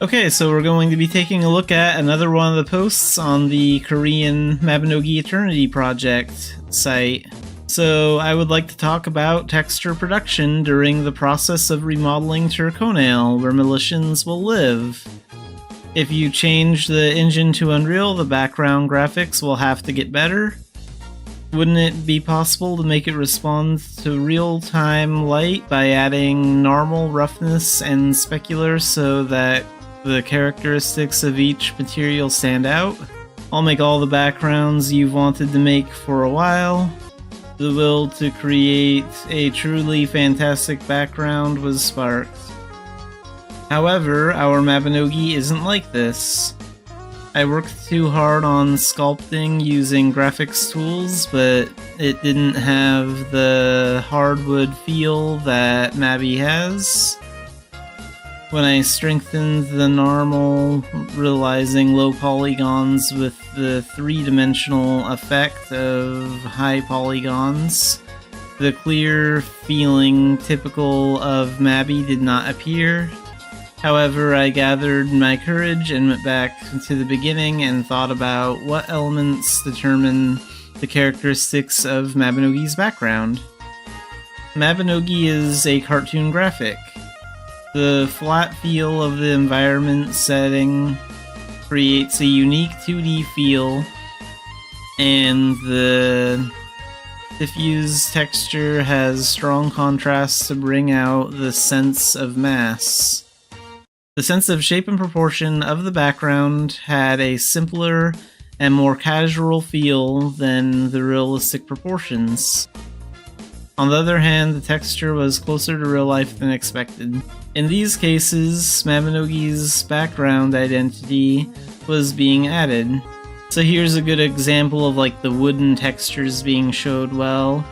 Okay, so we're going to be taking a look at another one of the posts on the Korean Mabinogi Eternity project site. So I would like to talk about texture production during the process of remodeling Turconail, where Militians will live. If you change the engine to Unreal, the background graphics will have to get better. Wouldn't it be possible to make it respond to real-time light by adding normal, roughness, and specular so that the characteristics of each material stand out? I'll make all the backgrounds you've wanted to make for a while. The will to create a truly fantastic background was sparked. However, our Mabinogi isn't like this. I worked too hard on sculpting using graphics tools, but it didn't have the hardwood feel that Mabi has. When I strengthened the normal, realizing low polygons with the three-dimensional effect of high polygons, the clear feeling typical of Mabi did not appear. However, I gathered my courage and went back to the beginning and thought about what elements determine the characteristics of Mabinogi's background. Mabinogi is a cartoon graphic. The flat feel of the environment setting creates a unique 2D feel, and the diffuse texture has strong contrast to bring out the sense of mass. The sense of shape and proportion of the background had a simpler and more casual feel than the realistic proportions. On the other hand, the texture was closer to real life than expected. In these cases, Mabinogi's background identity was being added. So here's a good example of like the wooden textures being showed well.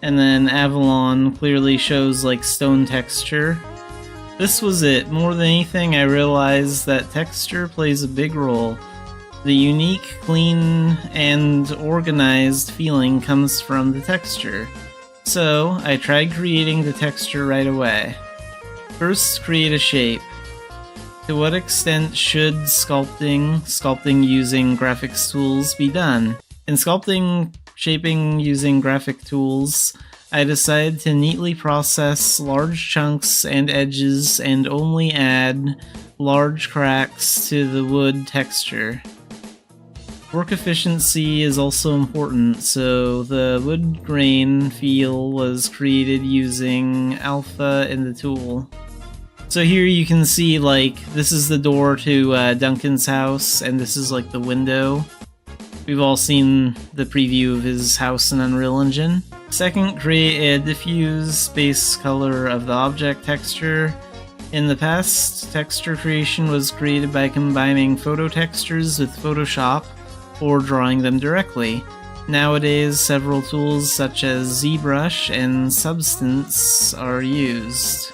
And then Avalon clearly shows like stone texture. This was it. More than anything, I realized that texture plays a big role. The unique, clean, and organized feeling comes from the texture. So, I tried creating the texture right away. First, create a shape. To what extent should sculpting using graphics tools be done? In sculpting, shaping using graphic tools, I decided to neatly process large chunks and edges and only add large cracks to the wood texture. Work efficiency is also important, so the wood grain feel was created using alpha in the tool. So here you can see, like, this is the door to Duncan's house, and this is like the window. We've all seen the preview of his house in Unreal Engine. Second, create a diffuse base color of the object texture. In the past, texture creation was created by combining photo textures with Photoshop or drawing them directly. Nowadays, several tools such as ZBrush and Substance are used.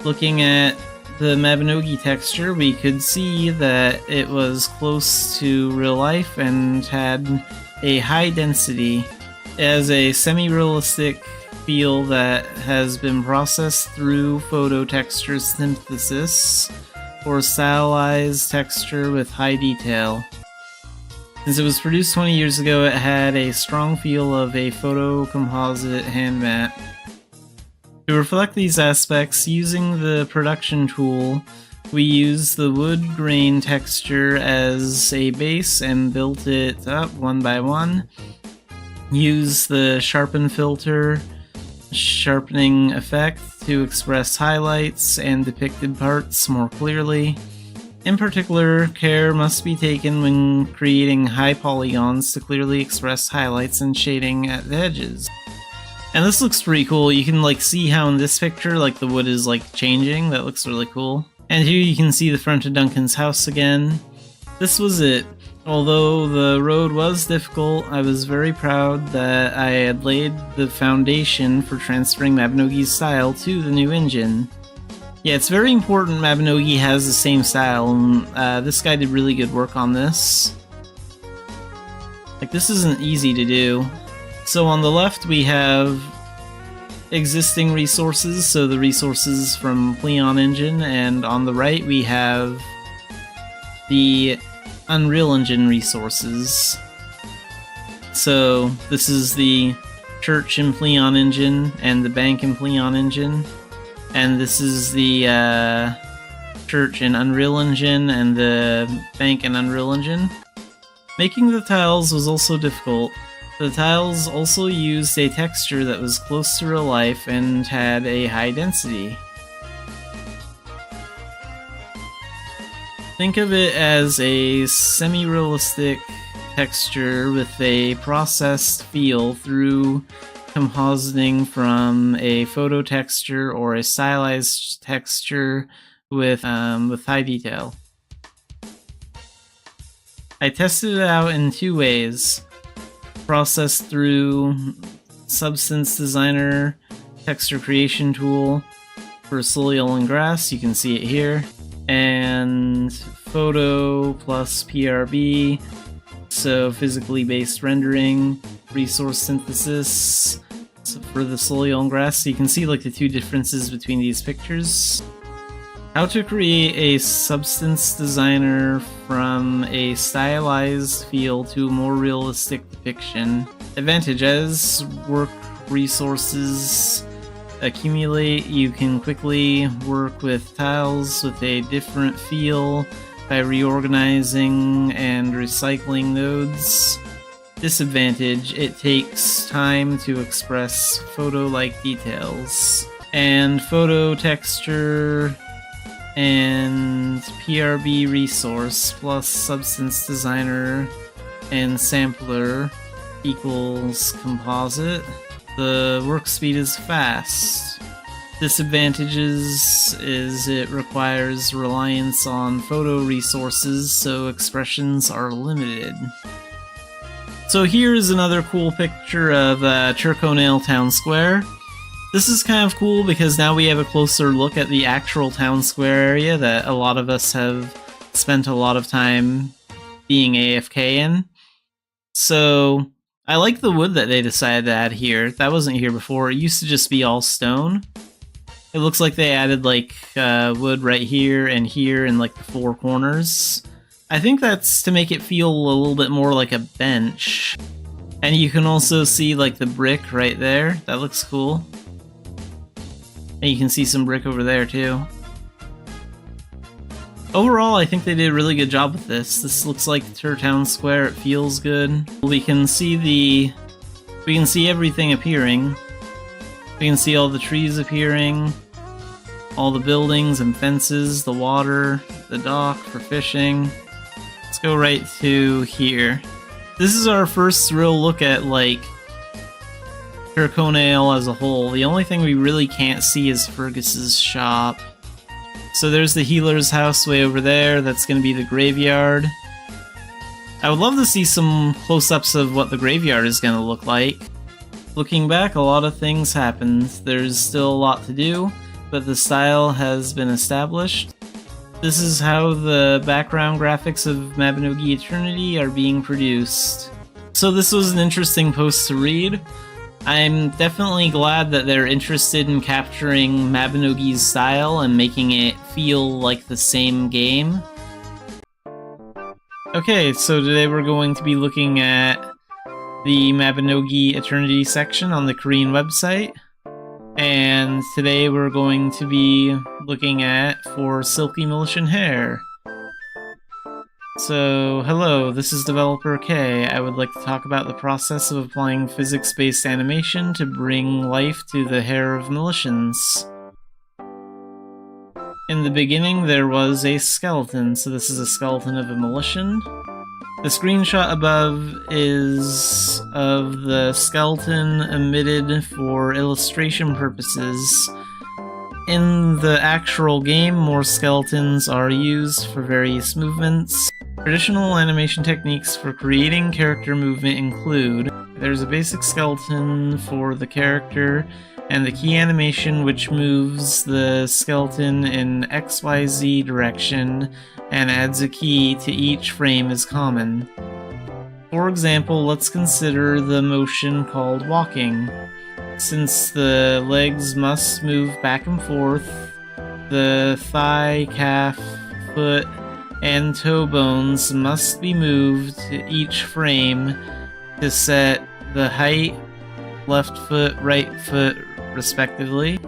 Looking at the Mabinogi texture, we could see that it was close to real life and had a high density. It has a semi-realistic feel that has been processed through photo texture synthesis or stylized texture with high detail. Since it was produced 20 years ago, it had a strong feel of a photo composite hand mat. To reflect these aspects, using the production tool, we used the wood grain texture as a base and built it up one by one. Use the sharpen filter sharpening effect to express highlights and depicted parts more clearly. In particular, care must be taken when creating high polygons to clearly express highlights and shading at the edges. And this looks pretty cool. You can like see how in this picture like the wood is like changing. That looks really cool. And here you can see the front of Duncan's house again. This was it. Although the road was difficult, I was very proud that I had laid the foundation for transferring Mabinogi's style to the new engine. Yeah, it's very important Mabinogi has the same style, and this guy did really good work on this. Like, this isn't easy to do. So on the left we have existing resources, so the resources from Pleon Engine, and on the right we have the Unreal Engine resources. So this is the church in Pleon Engine and the bank in Pleon Engine, and this is the church in Unreal Engine and the bank in Unreal Engine. Making the tiles was also difficult. The tiles also used a texture that was close to real life and had a high density. Think of it as a semi-realistic texture with a processed feel through compositing from a photo texture or a stylized texture with high detail. I tested it out in two ways. Processed through Substance Designer texture creation tool for soil and grass, you can see it here, and photo plus PRB, so physically based rendering, resource synthesis for the soil and grass, so you can see like the two differences between these pictures. How to create a Substance Designer from a stylized feel to a more realistic depiction. Advantage: as work resources accumulate, you can quickly work with tiles with a different feel by reorganizing and recycling nodes. Disadvantage: it takes time to express photo-like details. And photo texture and PRB resource plus Substance Designer and Sampler equals composite. The work speed is fast. Disadvantages is it requires reliance on photo resources, so expressions are limited. So here is another cool picture of Turconale Town Square. This is kind of cool because now we have a closer look at the actual town square area that a lot of us have spent a lot of time being AFK in. So I like the wood that they decided to add here. That wasn't here before. It used to just be all stone. It looks like they added like wood right here and like the four corners. I think that's to make it feel a little bit more like a bench. And you can also see like the brick right there. That looks cool. And you can see some brick over there too. Overall, I think they did a really good job with this. This looks like Town Square. It feels good. We can see everything appearing. We can see all the trees appearing, all the buildings and fences, the water, the dock for fishing. Let's go right to here. This is our first real look at like Turconale as a whole. The only thing we really can't see is Fergus's shop. So there's the healer's house way over there. That's going to be the graveyard. I would love to see some close-ups of what the graveyard is going to look like. Looking back, a lot of things happened. There's still a lot to do, but the style has been established. This is how the background graphics of Mabinogi Eternity are being produced. So this was an interesting post to read. I'm definitely glad that they're interested in capturing Mabinogi's style and making it feel like the same game. Okay, so today we're going to be looking at the Mabinogi Eternity section on the Korean website. And today we're going to be looking at For Silky Militian Hair. So, hello, this is Developer K. I would like to talk about the process of applying physics-based animation to bring life to the hair of Militians. In the beginning, there was a skeleton, so this is a skeleton of a Militian. The screenshot above is of the skeleton omitted for illustration purposes. In the actual game, more skeletons are used for various movements. Traditional animation techniques for creating character movement include: there's a basic skeleton for the character, and the key animation which moves the skeleton in XYZ direction and adds a key to each frame is common. For example, let's consider the motion called walking. Since the legs must move back and forth, the thigh, calf, foot, and toe bones must be moved each frame to set the height, left foot, right foot, respectively.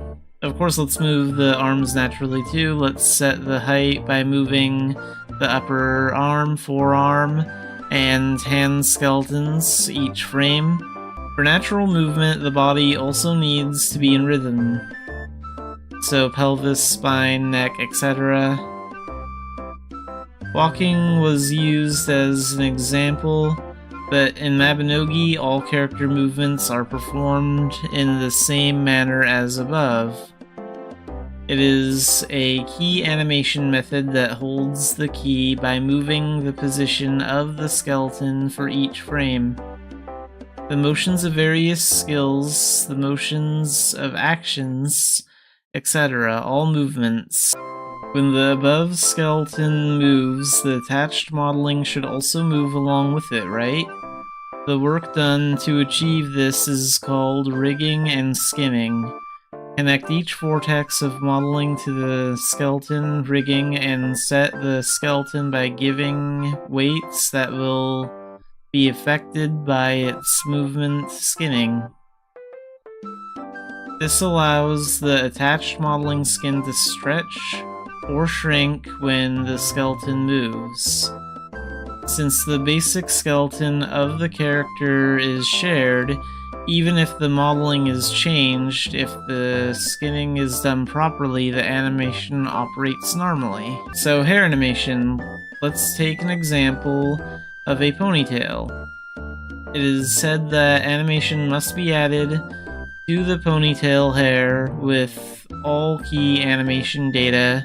Of course, let's move the arms naturally too. Let's set the height by moving the upper arm, forearm, and hand skeletons each frame. For natural movement, the body also needs to be in rhythm. So pelvis, spine, neck, etc. Walking was used as an example, but in Mabinogi, all character movements are performed in the same manner as above. It is a key animation method that holds the key by moving the position of the skeleton for each frame. The motions of various skills, the motions of actions, etc., all movements. When the above skeleton moves, the attached modeling should also move along with it, right? The work done to achieve this is called rigging and skinning. Connect each vortex of modeling to the skeleton rigging and set the skeleton by giving weights that will be affected by its movement skinning. This allows the attached modeling skin to stretch or shrink when the skeleton moves. Since the basic skeleton of the character is shared, even if the modeling is changed, if the skinning is done properly, the animation operates normally. So hair animation, let's take an example of a ponytail. It is said that animation must be added to the ponytail hair with all key animation data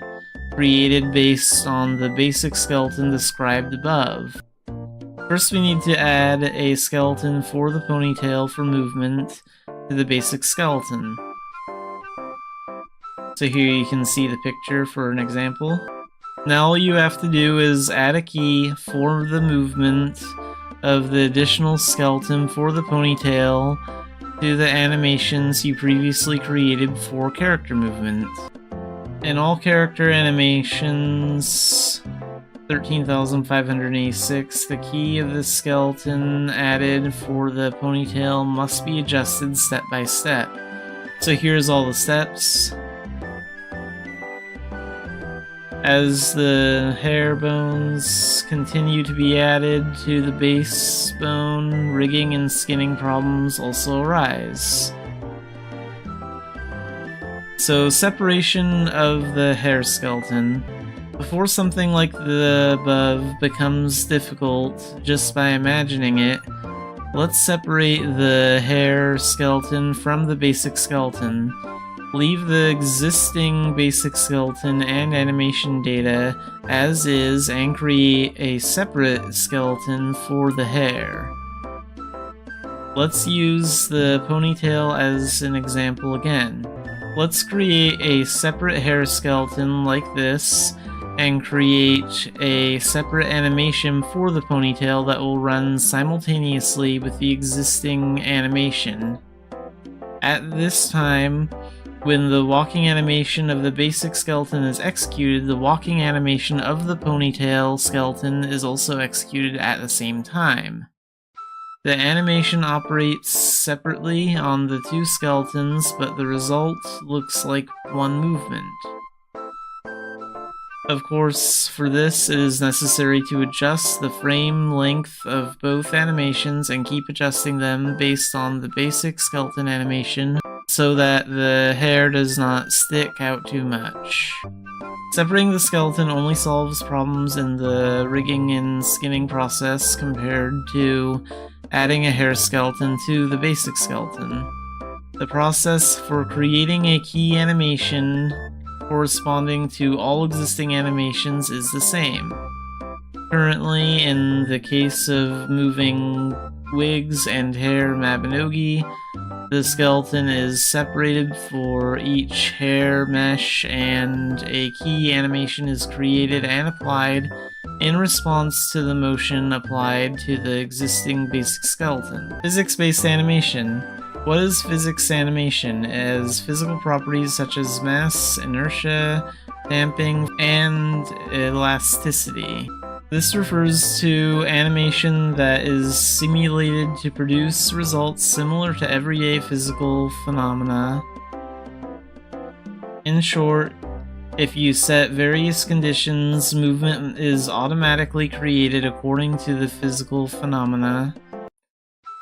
created based on the basic skeleton described above. First, we need to add a skeleton for the ponytail for movement to the basic skeleton. So here you can see the picture for an example. Now all you have to do is add a key for the movement of the additional skeleton for the ponytail to the animations you previously created for character movement. In all character animations, 13,586, the key of the skeleton added for the ponytail must be adjusted step by step. So here's all the steps. As the hair bones continue to be added to the base bone, rigging and skinning problems also arise. So separation of the hair skeleton. Before something like the above becomes difficult just by imagining it, let's separate the hair skeleton from the basic skeleton. Leave the existing basic skeleton and animation data as is and create a separate skeleton for the hair. Let's use the ponytail as an example again. Let's create a separate hair skeleton like this and create a separate animation for the ponytail that will run simultaneously with the existing animation. At this time, when the walking animation of the basic skeleton is executed, the walking animation of the ponytail skeleton is also executed at the same time. The animation operates separately on the two skeletons, but the result looks like one movement. Of course, for this it is necessary to adjust the frame length of both animations and keep adjusting them based on the basic skeleton animation so that the hair does not stick out too much. Separating the skeleton only solves problems in the rigging and skinning process compared to adding a hair skeleton to the basic skeleton. The process for creating a key animation corresponding to all existing animations is the same. Currently, in the case of moving wigs and hair Mabinogi, the skeleton is separated for each hair mesh and a key animation is created and applied in response to the motion applied to the existing basic skeleton. Physics-based animation. What is physics animation? It has physical properties such as mass, inertia, damping, and elasticity. This refers to animation that is simulated to produce results similar to everyday physical phenomena. In short, if you set various conditions, movement is automatically created according to the physical phenomena.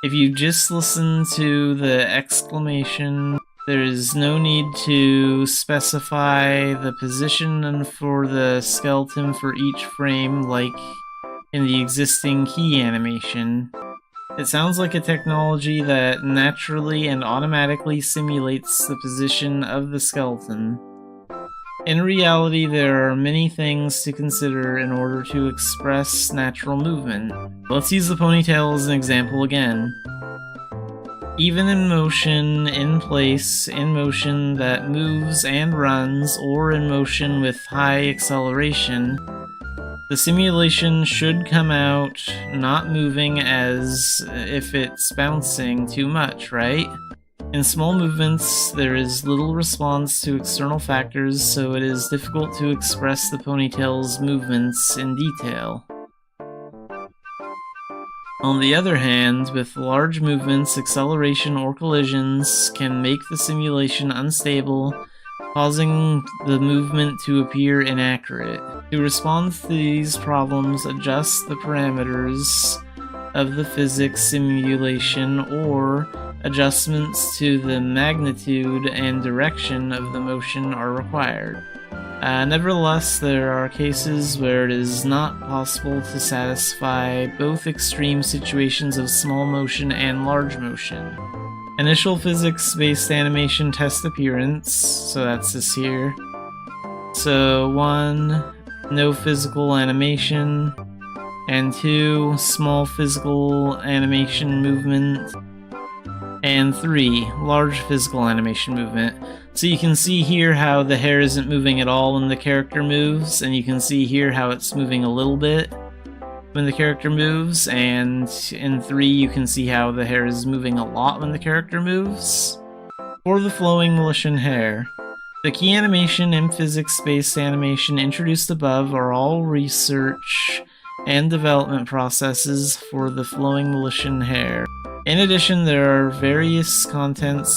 If you just listen to the exclamation, there is no need to specify the position for the skeleton for each frame like in the existing key animation. It sounds like a technology that naturally and automatically simulates the position of the skeleton. In reality, there are many things to consider in order to express natural movement. Let's use the ponytail as an example again. Even in motion, in place, in motion that moves and runs, or in motion with high acceleration, the simulation should come out not moving as if it's bouncing too much, right? In small movements, there is little response to external factors, so it is difficult to express the ponytail's movements in detail. On the other hand, with large movements, acceleration or collisions can make the simulation unstable, causing the movement to appear inaccurate. To respond to these problems, adjust the parameters of the physics simulation, or adjustments to the magnitude and direction of the motion are required. Nevertheless, there are cases where it is not possible to satisfy both extreme situations of small motion and large motion. Initial physics-based animation test appearance, so that's this here. So 1, no physical animation, and 2, small physical animation movement, and 3, large physical animation movement. So you can see here how the hair isn't moving at all when the character moves, and you can see here how it's moving a little bit when the character moves, and in 3 you can see how the hair is moving a lot when the character moves. For the flowing Malaysian hair, the key animation and physics-based animation introduced above are all research and development processes for the flowing Malaysian hair. In addition, there are various contents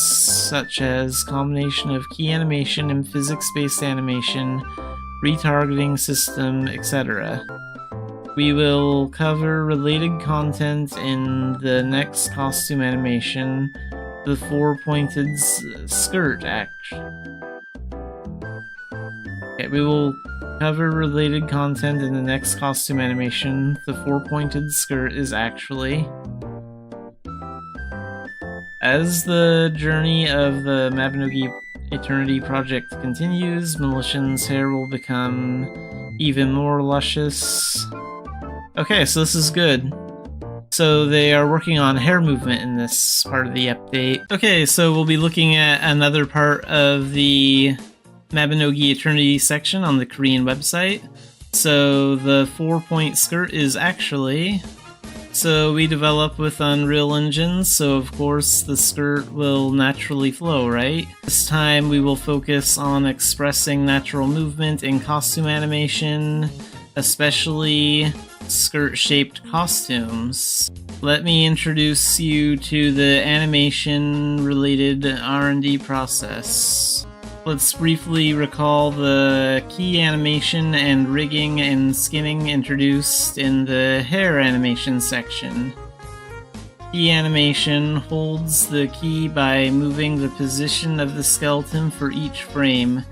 such as combination of key animation and physics-based animation, retargeting system, etc. We will cover related content in the next costume animation, the 4-pointed skirt action. Okay, we will cover related content in the next costume animation. The 4-pointed skirt is actually. As the journey of the Mabinogi Eternity project continues, Malaysian's hair will become even more luscious. Okay, so this is good. So they are working on hair movement in this part of the update. Okay, so we'll be looking at another part of the Mabinogi Eternity section on the Korean website. So the 4-point skirt is actually... So we develop with Unreal Engine, so of course the skirt will naturally flow, right? This time we will focus on expressing natural movement in costume animation, especially skirt-shaped costumes. Let me introduce you to the animation-related R&D process. Let's briefly recall the key animation and rigging and skinning introduced in the hair animation section. Key animation holds the key by moving the position of the skeleton for each frame.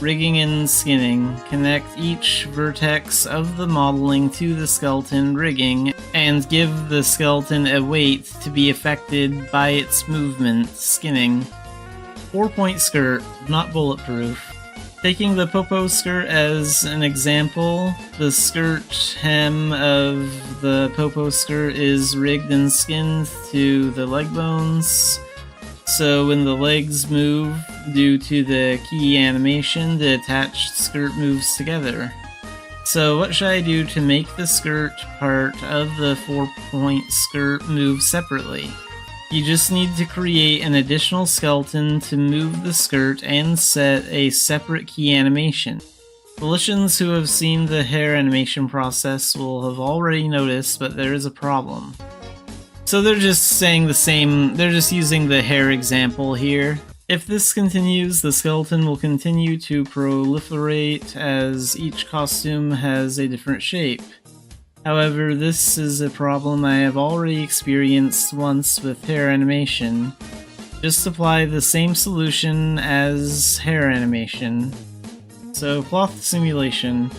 Rigging and skinning connect each vertex of the modeling to the skeleton rigging and give the skeleton a weight to be affected by its movement, skinning. 4-point skirt, not bulletproof. Taking the popo skirt as an example, the skirt hem of the popo skirt is rigged and skinned to the leg bones. So when the legs move due to the key animation, the attached skirt moves together. So what should I do to make the skirt part of the 4-point skirt move separately? You just need to create an additional skeleton to move the skirt and set a separate key animation. Volitions who have seen the hair animation process will have already noticed, but there is a problem. So they're just saying the same, they're just using the hair example here. If this continues, the skeleton will continue to proliferate as each costume has a different shape. However, this is a problem I have already experienced once with hair animation. Just apply the same solution as hair animation. So, cloth simulation.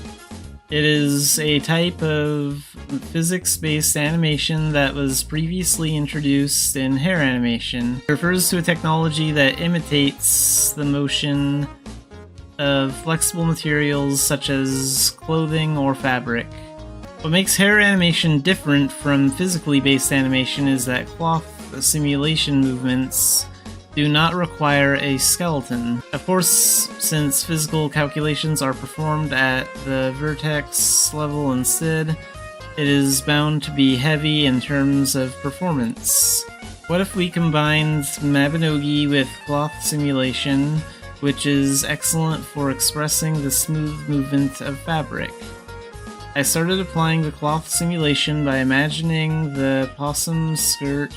It is a type of physics-based animation that was previously introduced in hair animation. It refers to a technology that imitates the motion of flexible materials such as clothing or fabric. What makes hair animation different from physically based animation is that cloth simulation movements do not require a skeleton. Of course, since physical calculations are performed at the vertex level instead, it is bound to be heavy in terms of performance. What if we combined Mabinogi with cloth simulation, which is excellent for expressing the smooth movement of fabric? I started applying the cloth simulation by imagining the possum skirt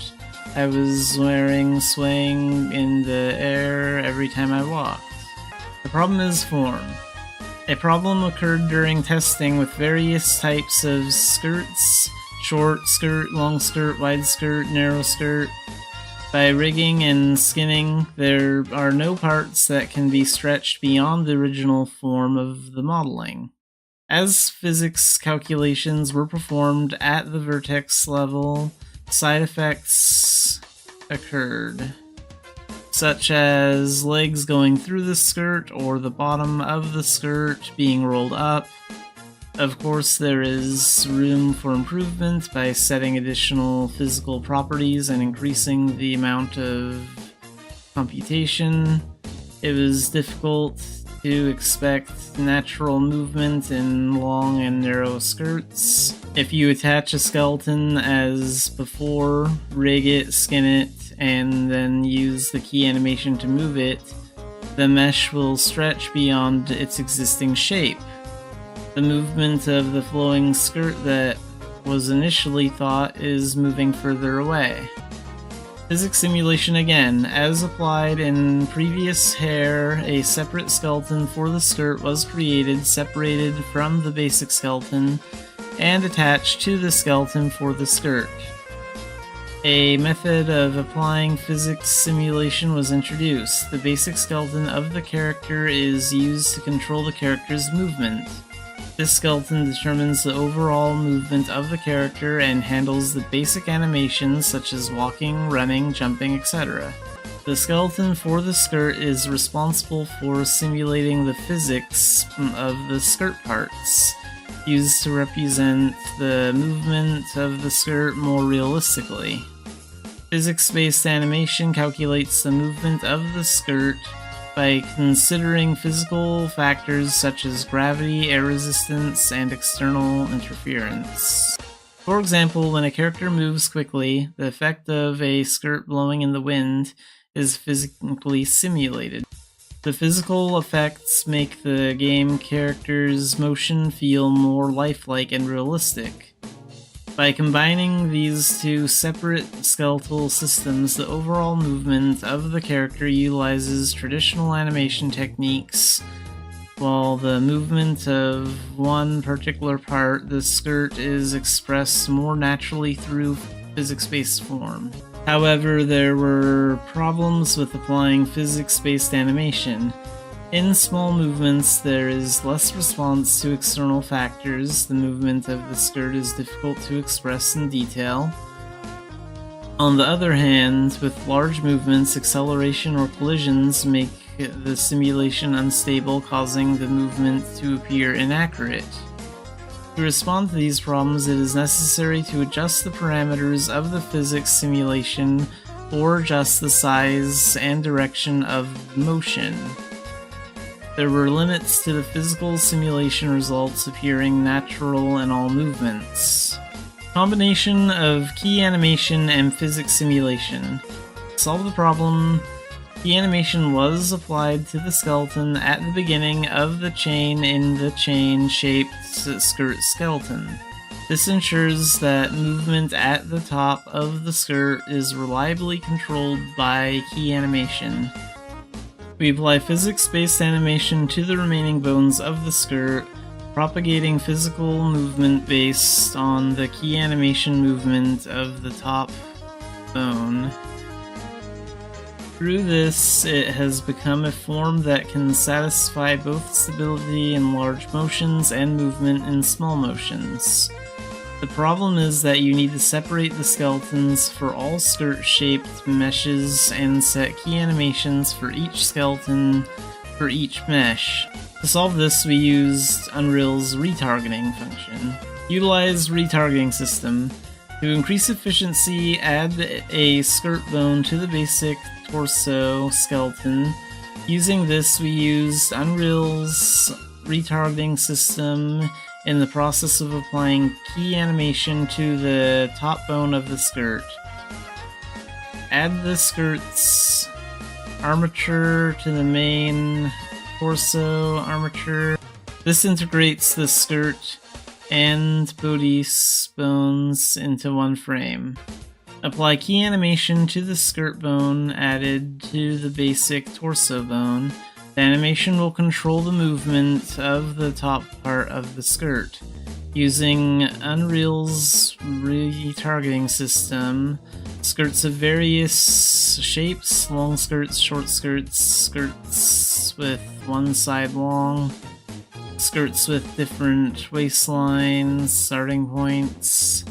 I was wearing swaying in the air every time I walked. The problem is form. A problem occurred during testing with various types of skirts: short skirt, long skirt, wide skirt, narrow skirt. By rigging and skinning, there are no parts that can be stretched beyond the original form of the modeling. As physics calculations were performed at the vertex level, side effects occurred, such as legs going through the skirt or the bottom of the skirt being rolled up. Of course, there is room for improvement by setting additional physical properties and increasing the amount of computation. It was difficult to expect natural movement in long and narrow skirts. If you attach a skeleton as before, rig it, skin it, and then use the key animation to move it, the mesh will stretch beyond its existing shape. The movement of the flowing skirt that was initially thought is moving further away. Physics simulation again. As applied in previous hair, a separate skeleton for the skirt was created, separated from the basic skeleton, and attached to the skeleton for the skirt. A method of applying physics simulation was introduced. The basic skeleton of the character is used to control the character's movement. This skeleton determines the overall movement of the character and handles the basic animations such as walking, running, jumping, etc. The skeleton for the skirt is responsible for simulating the physics of the skirt parts, used to represent the movement of the skirt more realistically. Physics-based animation calculates the movement of the skirt by considering physical factors such as gravity, air resistance, and external interference. For example, when a character moves quickly, the effect of a skirt blowing in the wind is physically simulated. The physical effects make the game character's motion feel more lifelike and realistic. By combining these two separate skeletal systems, the overall movement of the character utilizes traditional animation techniques, while the movement of one particular part, the skirt, is expressed more naturally through physics-based form. However, there were problems with applying physics-based animation. In small movements, there is less response to external factors. The movement of the skirt is difficult to express in detail. On the other hand, with large movements, acceleration or collisions make the simulation unstable, causing the movement to appear inaccurate. To respond to these problems, it is necessary to adjust the parameters of the physics simulation or adjust the size and direction of motion. There were limits to the physical simulation results appearing natural in all movements. Combination of key animation and physics simulation. To solve the problem, key animation was applied to the skeleton at the beginning of the chain in the chain-shaped skirt skeleton. This ensures that movement at the top of the skirt is reliably controlled by key animation. We apply physics-based animation to the remaining bones of the skirt, propagating physical movement based on the key animation movement of the top bone. Through this, it has become a form that can satisfy both stability in large motions and movement in small motions. The problem is that you need to separate the skeletons for all skirt-shaped meshes and set key animations for each skeleton for each mesh. To solve this, we used Unreal's retargeting function. Utilize retargeting system. To increase efficiency, add a skirt bone to the basic torso skeleton. Using this, we used Unreal's retargeting system in the process of applying key animation to the top bone of the skirt. Add the skirt's armature to the main torso armature. This integrates the skirt and bodice bones into one frame. Apply key animation to the skirt bone added to the basic torso bone. The animation will control the movement of the top part of the skirt. Using Unreal's retargeting system, skirts of various shapes, long skirts, short skirts, skirts with one side long, skirts with different waistlines, starting points,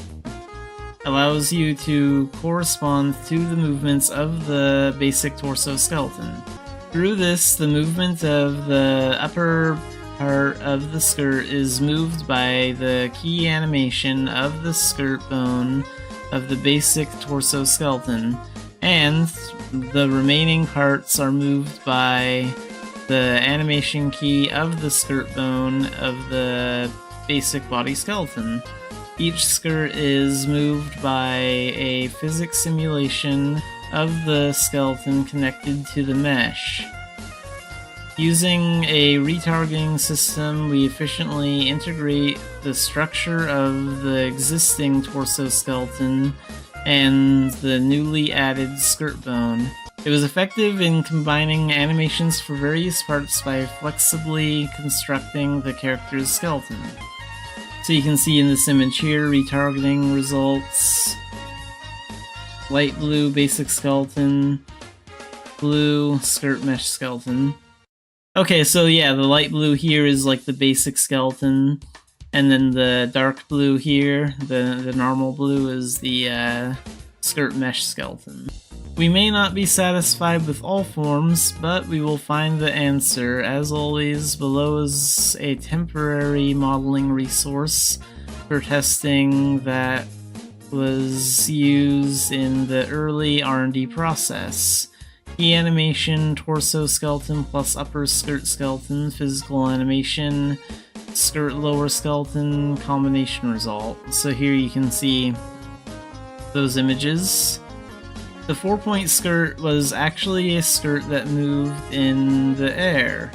allows you to correspond to the movements of the basic torso skeleton. Through this, the movement of the upper part of the skirt is moved by the key animation of the skirt bone of the basic torso skeleton, and the remaining parts are moved by the animation key of the skirt bone of the basic body skeleton. Each skirt is moved by a physics simulation of the skeleton connected to the mesh. Using a retargeting system, we efficiently integrate the structure of the existing torso skeleton and the newly added skirt bone. It was effective in combining animations for various parts by flexibly constructing the character's skeleton. So you can see in this image here, retargeting results, light blue basic skeleton, blue skirt mesh skeleton. Okay, so yeah, the light blue here is like the basic skeleton, and then the dark blue here, the normal blue, is the skirt mesh skeleton. We may not be satisfied with all forms, but we will find the answer. As always, below is a temporary modeling resource for testing that was used in the early R&D process. Key animation, torso skeleton plus upper skirt skeleton, physical animation, skirt lower skeleton, combination result. So here you can see those images. The 4-point skirt was actually a skirt that moved in the air.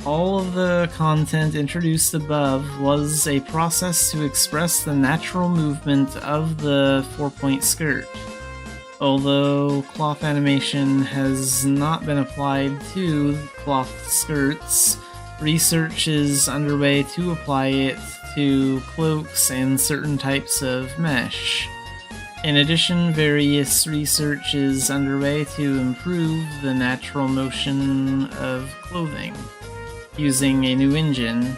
All of the content introduced above was a process to express the natural movement of the 4-point skirt. Although cloth animation has not been applied to cloth skirts, research is underway to apply it to cloaks and certain types of mesh. In addition, various research is underway to improve the natural motion of clothing using a new engine.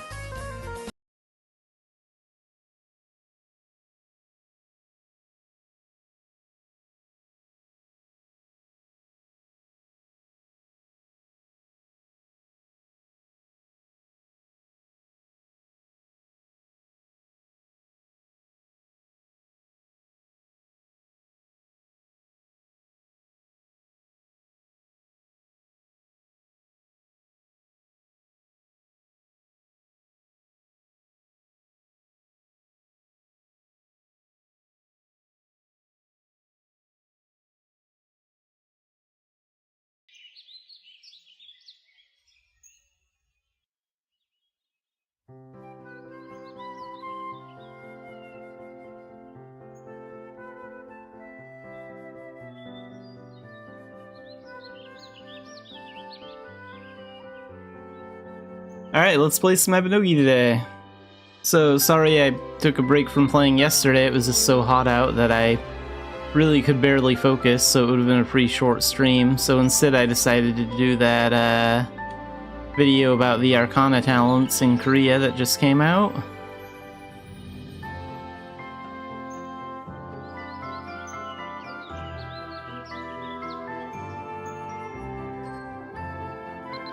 Alright, let's play some Mabinogi today. So, sorry I took a break from playing yesterday, it was just so hot out that I really could barely focus, so it would have been a pretty short stream. So instead I decided to do that video about the Arcana talents in Korea that just came out.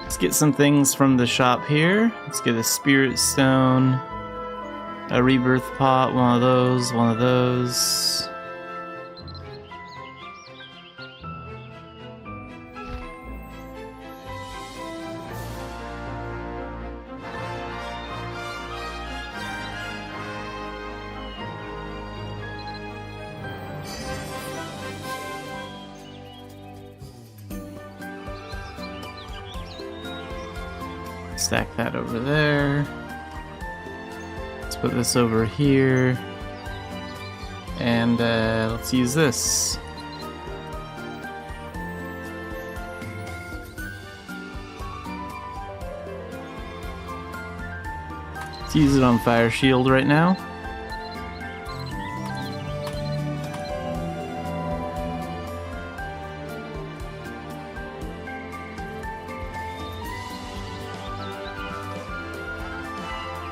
Let's get some things from the shop here. Let's get a Spirit Stone, a Rebirth Pot, one of those, one of those. Stack that over there. Let's put this over here. And let's use this. Let's use it on Fire Shield right now.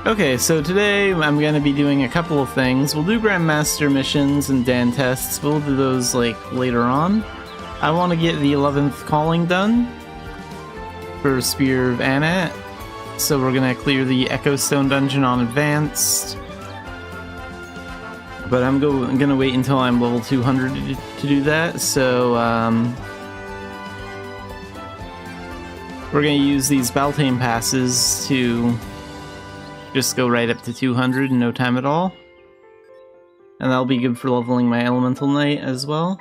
Okay, so today I'm going to be doing a couple of things. We'll do Grandmaster missions and Dan tests, but we'll do those like later on. I want to get the 11th calling done for Spear of Anat, so we're going to clear the Echo Stone dungeon on Advanced. But I'm going to wait until I'm level 200 to do that, so we're going to use these Beltane passes to just go right up to 200 in no time at all. And that'll be good for leveling my Elemental Knight as well.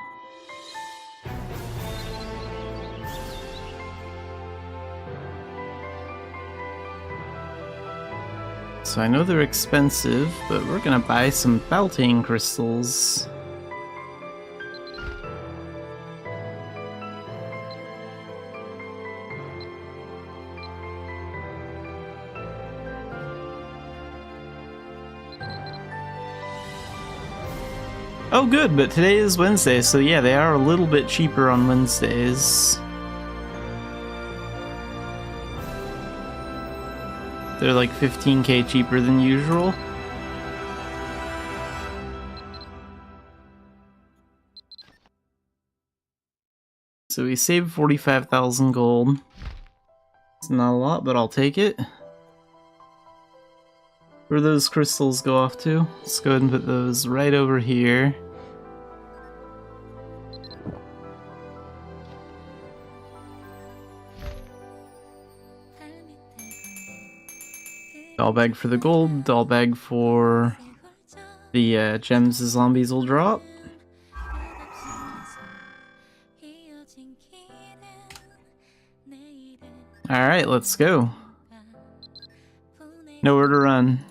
So I know they're expensive, but we're gonna buy some Beltane crystals. Oh good, but today is Wednesday, so yeah, they are a little bit cheaper on Wednesdays. They're like 15k cheaper than usual. So we saved 45,000 gold. It's not a lot, but I'll take it. Where those crystals go off to? Let's go ahead and put those right over here. Doll bag for the gold, doll bag for the gems the zombies will drop. Alright, let's go. Nowhere to run.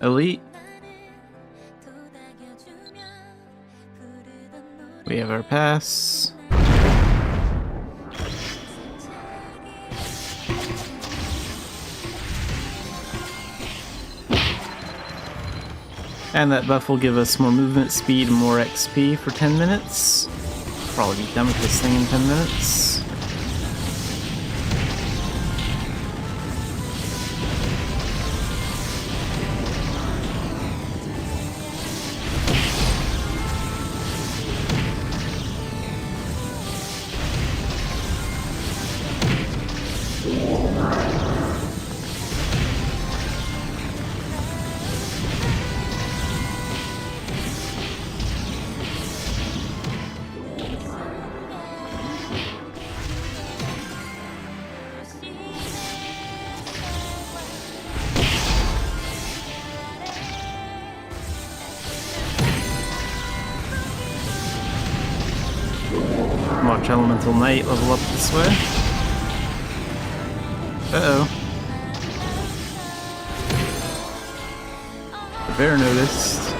Elite. We have our pass. And that buff will give us more movement speed and more XP for 10 minutes. Probably be done with this thing in 10 minutes. Watch Elemental Knight level up this way. Uh-oh. The bear noticed.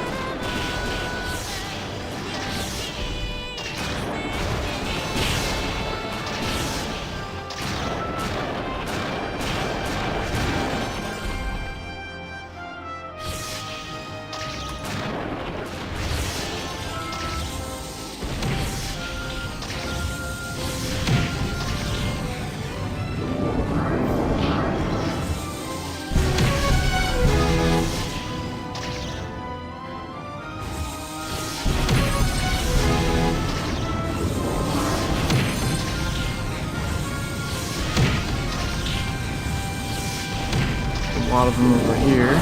from over here.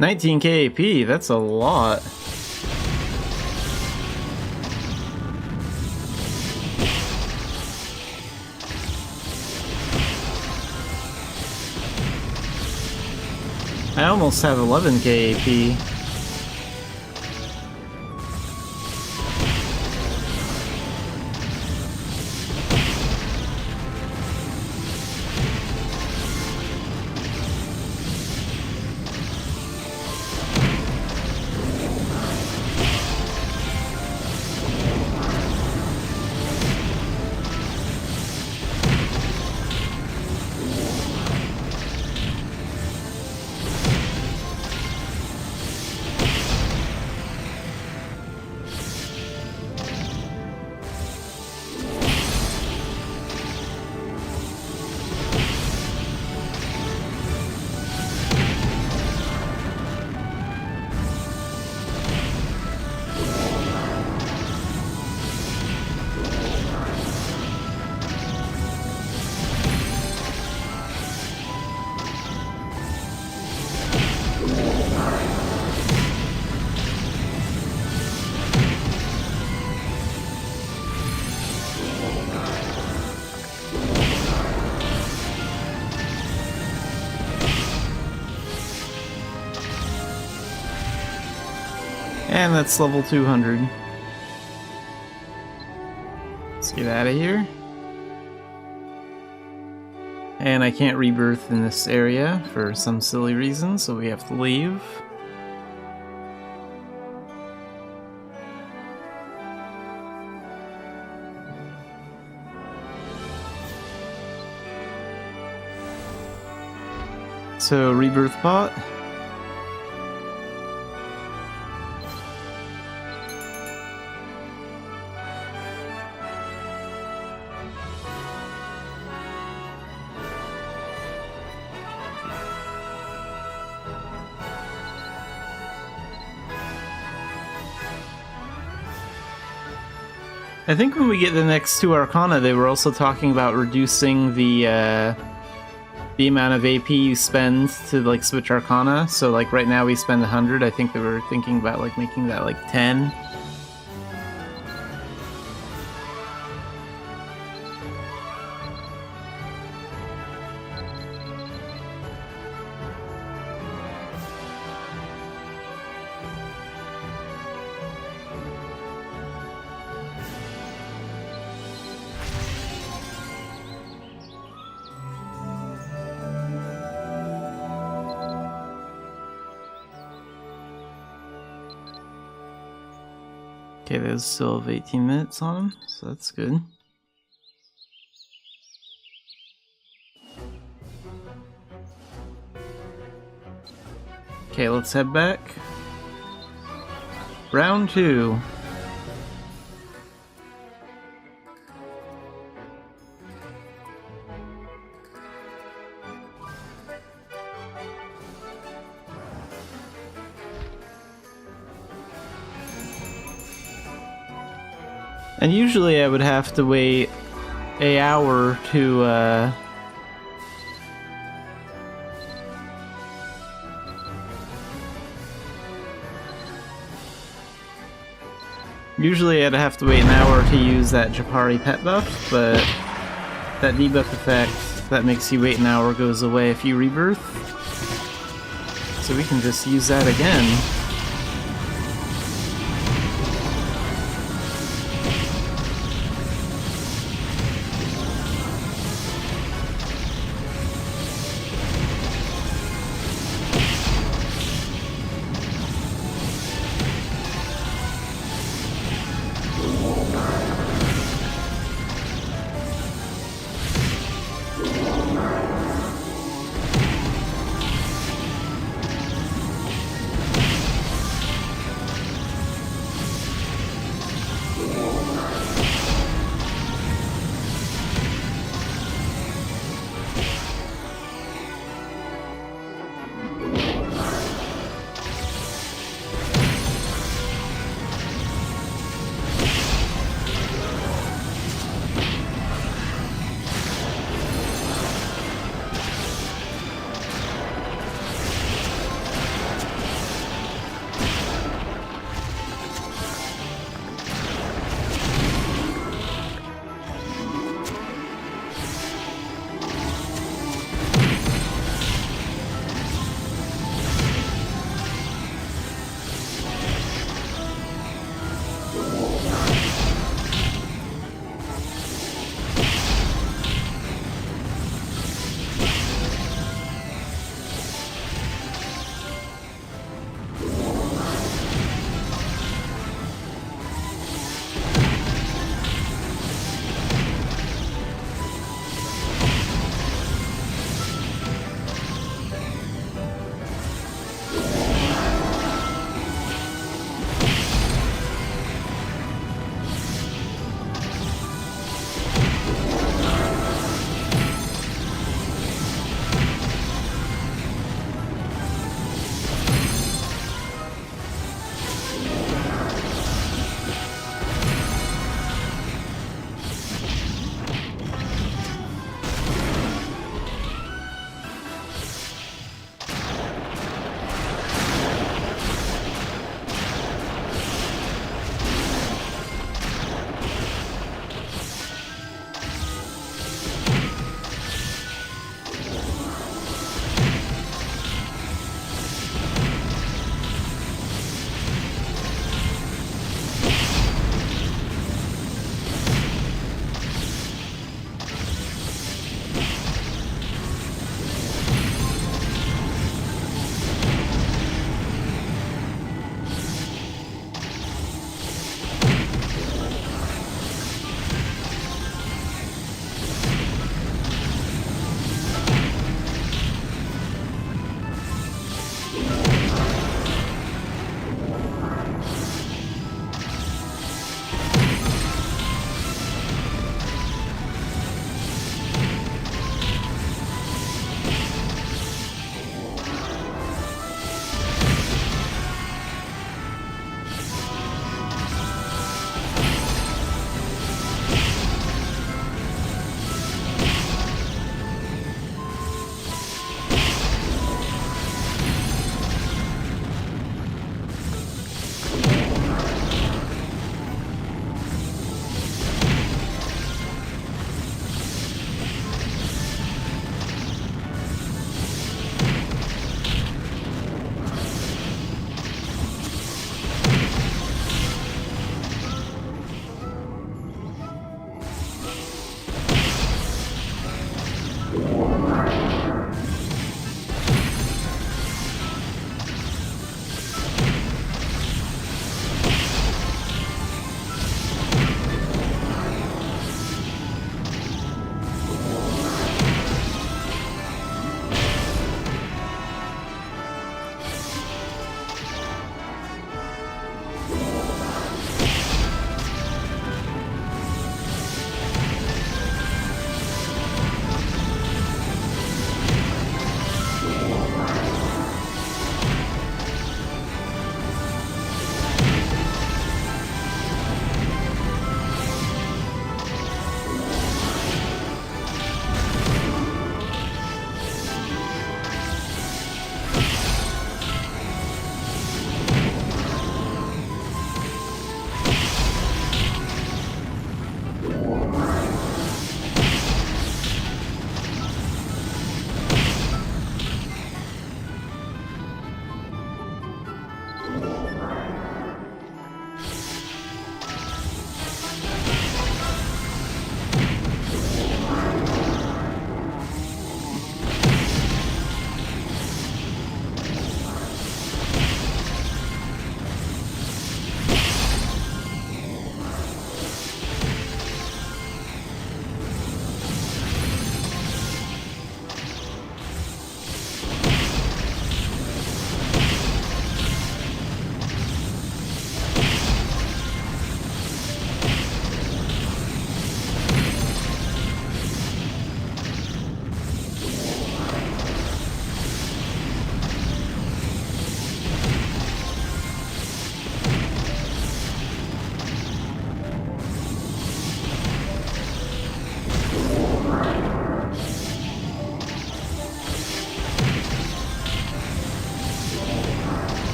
$19k AP, that's a lot. I almost have 11k AP. And that's level 200. Let's get out of here. And I can't rebirth in this area for some silly reason, so we have to leave. So, rebirth pot. I think when we get the next two Arcana, they were also talking about reducing the amount of AP you spend to like switch Arcana. So like right now we spend 100. I think they were thinking about like making that like 10. Okay, those still have 18 minutes on them, so that's good. Okay, let's head back. Round 2. And usually I would have to wait an hour to, Usually I'd have to wait an hour to use that Japari pet buff, but that debuff effect that makes you wait an hour goes away if you rebirth. So we can just use that again.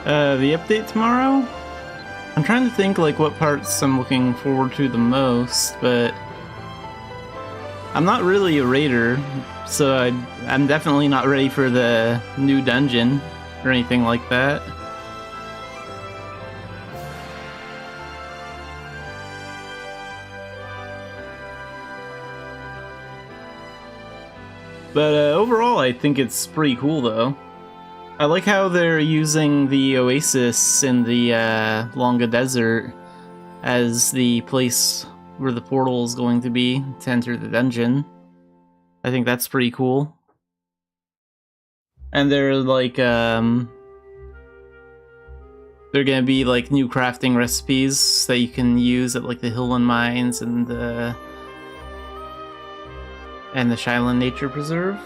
The update tomorrow? I'm trying to think like what parts I'm looking forward to the most, but I'm not really a raider, so I'm definitely not ready for the new dungeon or anything like that. But overall, I think it's pretty cool, though. I like how they're using the oasis in the Longa Desert as the place where the portal is going to be to enter the dungeon. I think that's pretty cool. And they're like, they're gonna be like new crafting recipes that you can use at like the Hillland Mines and the Shyland Nature Preserve.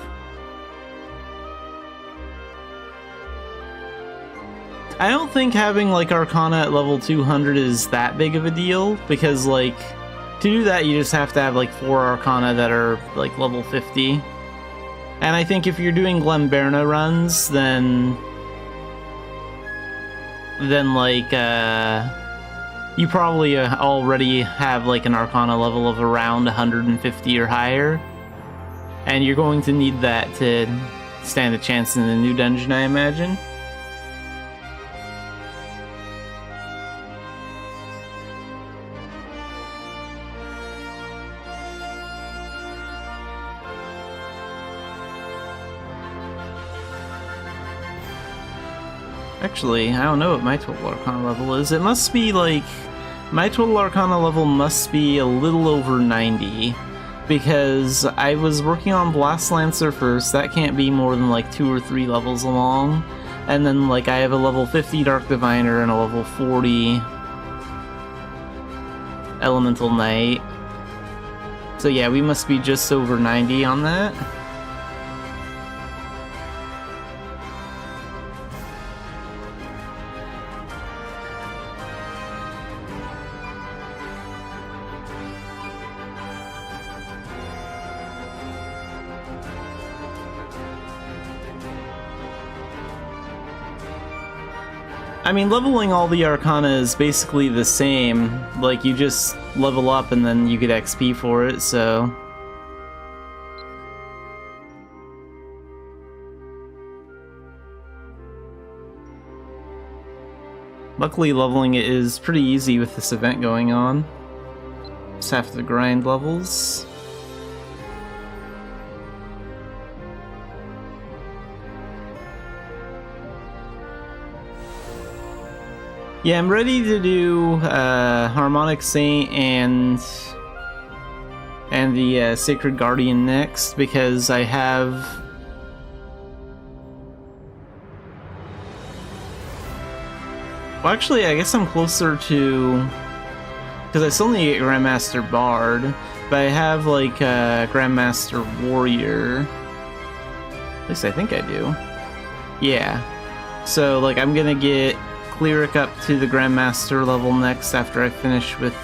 I don't think having like Arcana at level 200 is that big of a deal, because like to do that you just have to have like 4 Arcana that are like level 50. And I think if you're doing Glenberna runs, then like you probably already have like an Arcana level of around 150 or higher. And you're going to need that to stand a chance in the new dungeon, I imagine. Actually, I don't know what my total Arcana level is. It must be like... My total Arcana level must be a little over 90. Because I was working on Blast Lancer first. That can't be more than like 2 or 3 levels along. And then like I have a level 50 Dark Diviner and a level 40 Elemental Knight. So yeah, we must be just over 90 on that. I mean, leveling all the Arcana is basically the same. Like, you just level up and then you get XP for it, so... Luckily, leveling it is pretty easy with this event going on. Just have to grind levels. Yeah, I'm ready to do Harmonic Saint and the Sacred Guardian next, because I have... Well, actually, I guess I'm closer to... Because I still need to get Grandmaster Bard, but I have, like, Grandmaster Warrior. At least I think I do. Yeah. So, like, I'm gonna get Cleric up to the Grandmaster level next after I finish with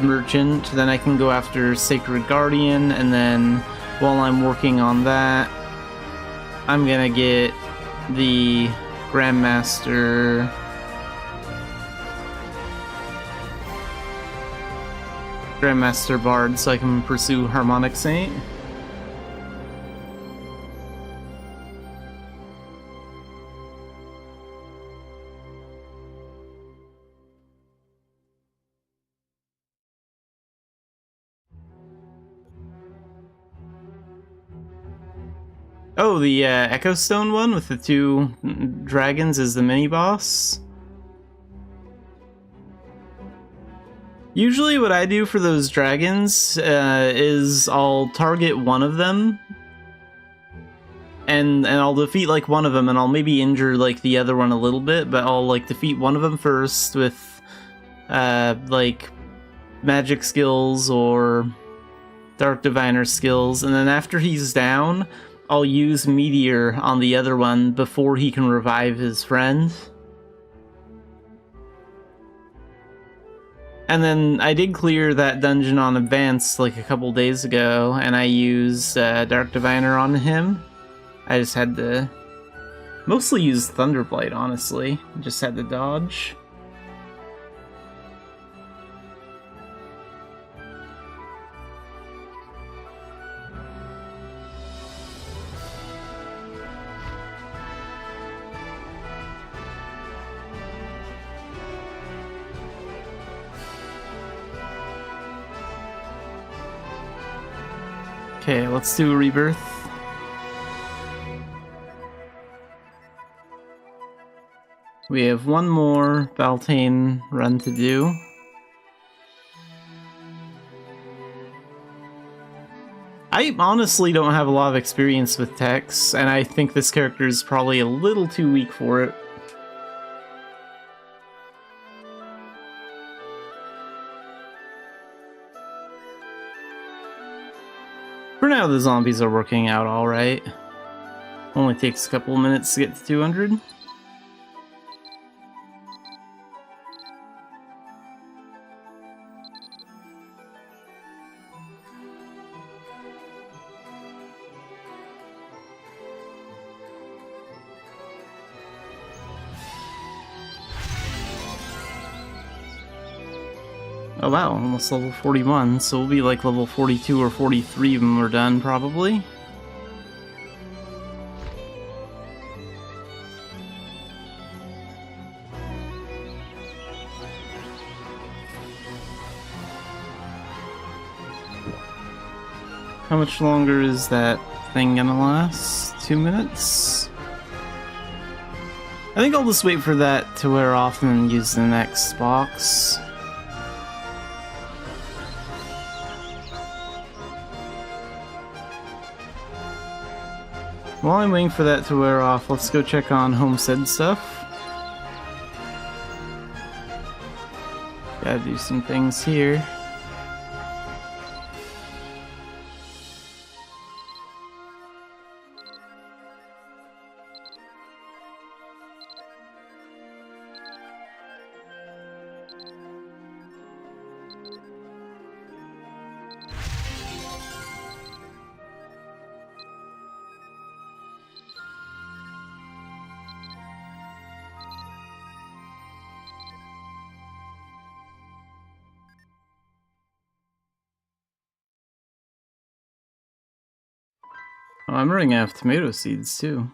Merchant. Then I can go after Sacred Guardian, and then while I'm working on that, I'm gonna get the Grandmaster Bard so I can pursue Harmonic Saint. Oh, the Echo Stone one with the 2 dragons is the mini-boss? Usually what I do for those dragons is I'll target one of them, and I'll defeat like one of them, and I'll maybe injure like the other one a little bit, but I'll like defeat one of them first with like magic skills or Dark Diviner skills, and then after he's down, I'll use Meteor on the other one before he can revive his friend. And then I did clear that dungeon on Advance like a couple days ago, and I used Dark Diviner on him. I just had to Mostly used Thunderblight, honestly. Just had to dodge. Okay, let's do a rebirth. We have one more Beltane run to do. I honestly don't have a lot of experience with Tex, and I think this character is probably a little too weak for it. For now, the zombies are working out alright. Only takes a couple of minutes to get to 200. Oh wow, almost level 41, so we'll be like level 42 or 43 when we're done, probably. How much longer is that thing gonna last? 2 minutes? I think I'll just wait for that to wear off and then use the next box. While I'm waiting for that to wear off, let's go check on Homestead stuff. Gotta do some things here. Oh, I'm running out of tomato seeds too.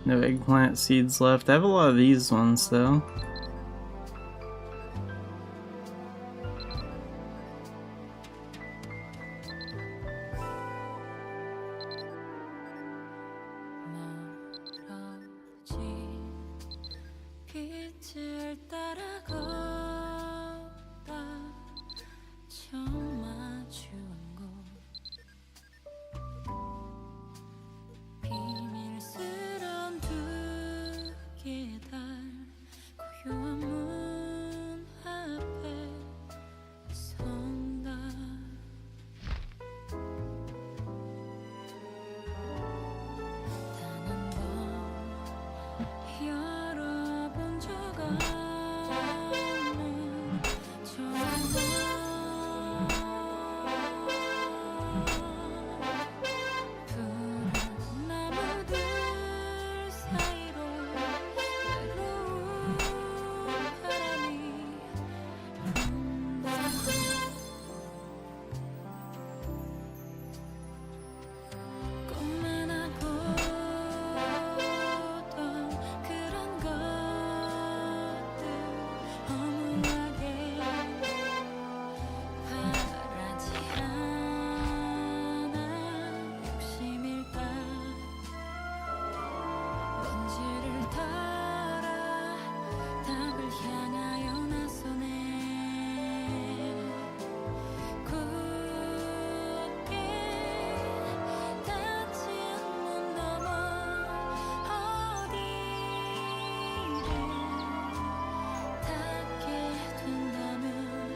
No eggplant seeds left. I have a lot of these ones though.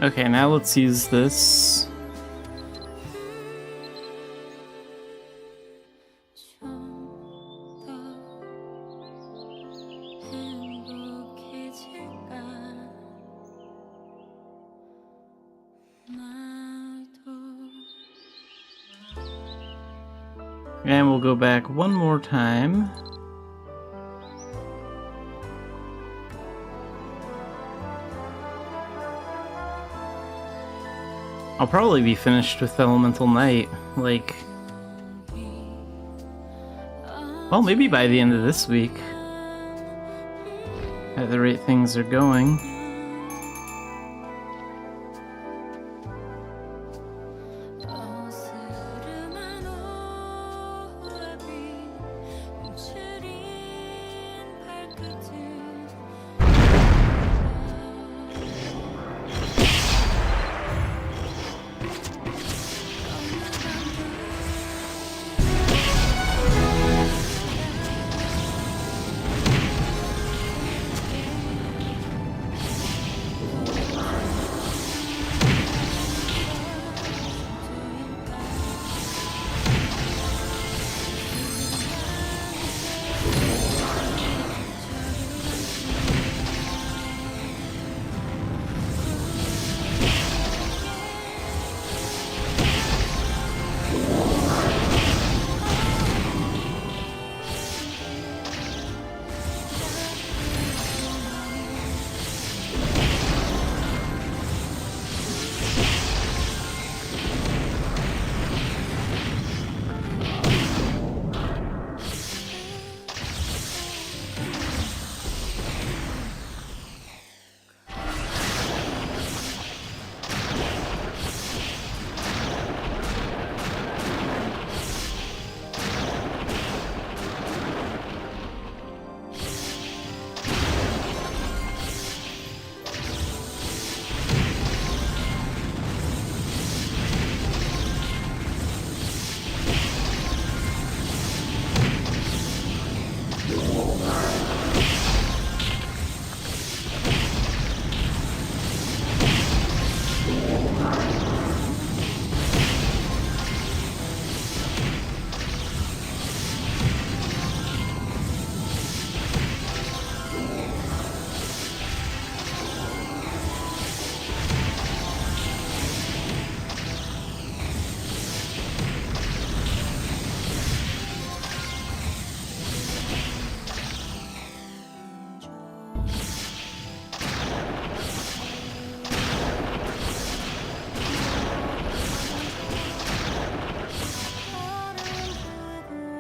Okay, now let's use this. And we'll go back one more time. I'll probably be finished with Elemental Night, like... well, maybe by the end of this week. At the rate things are going.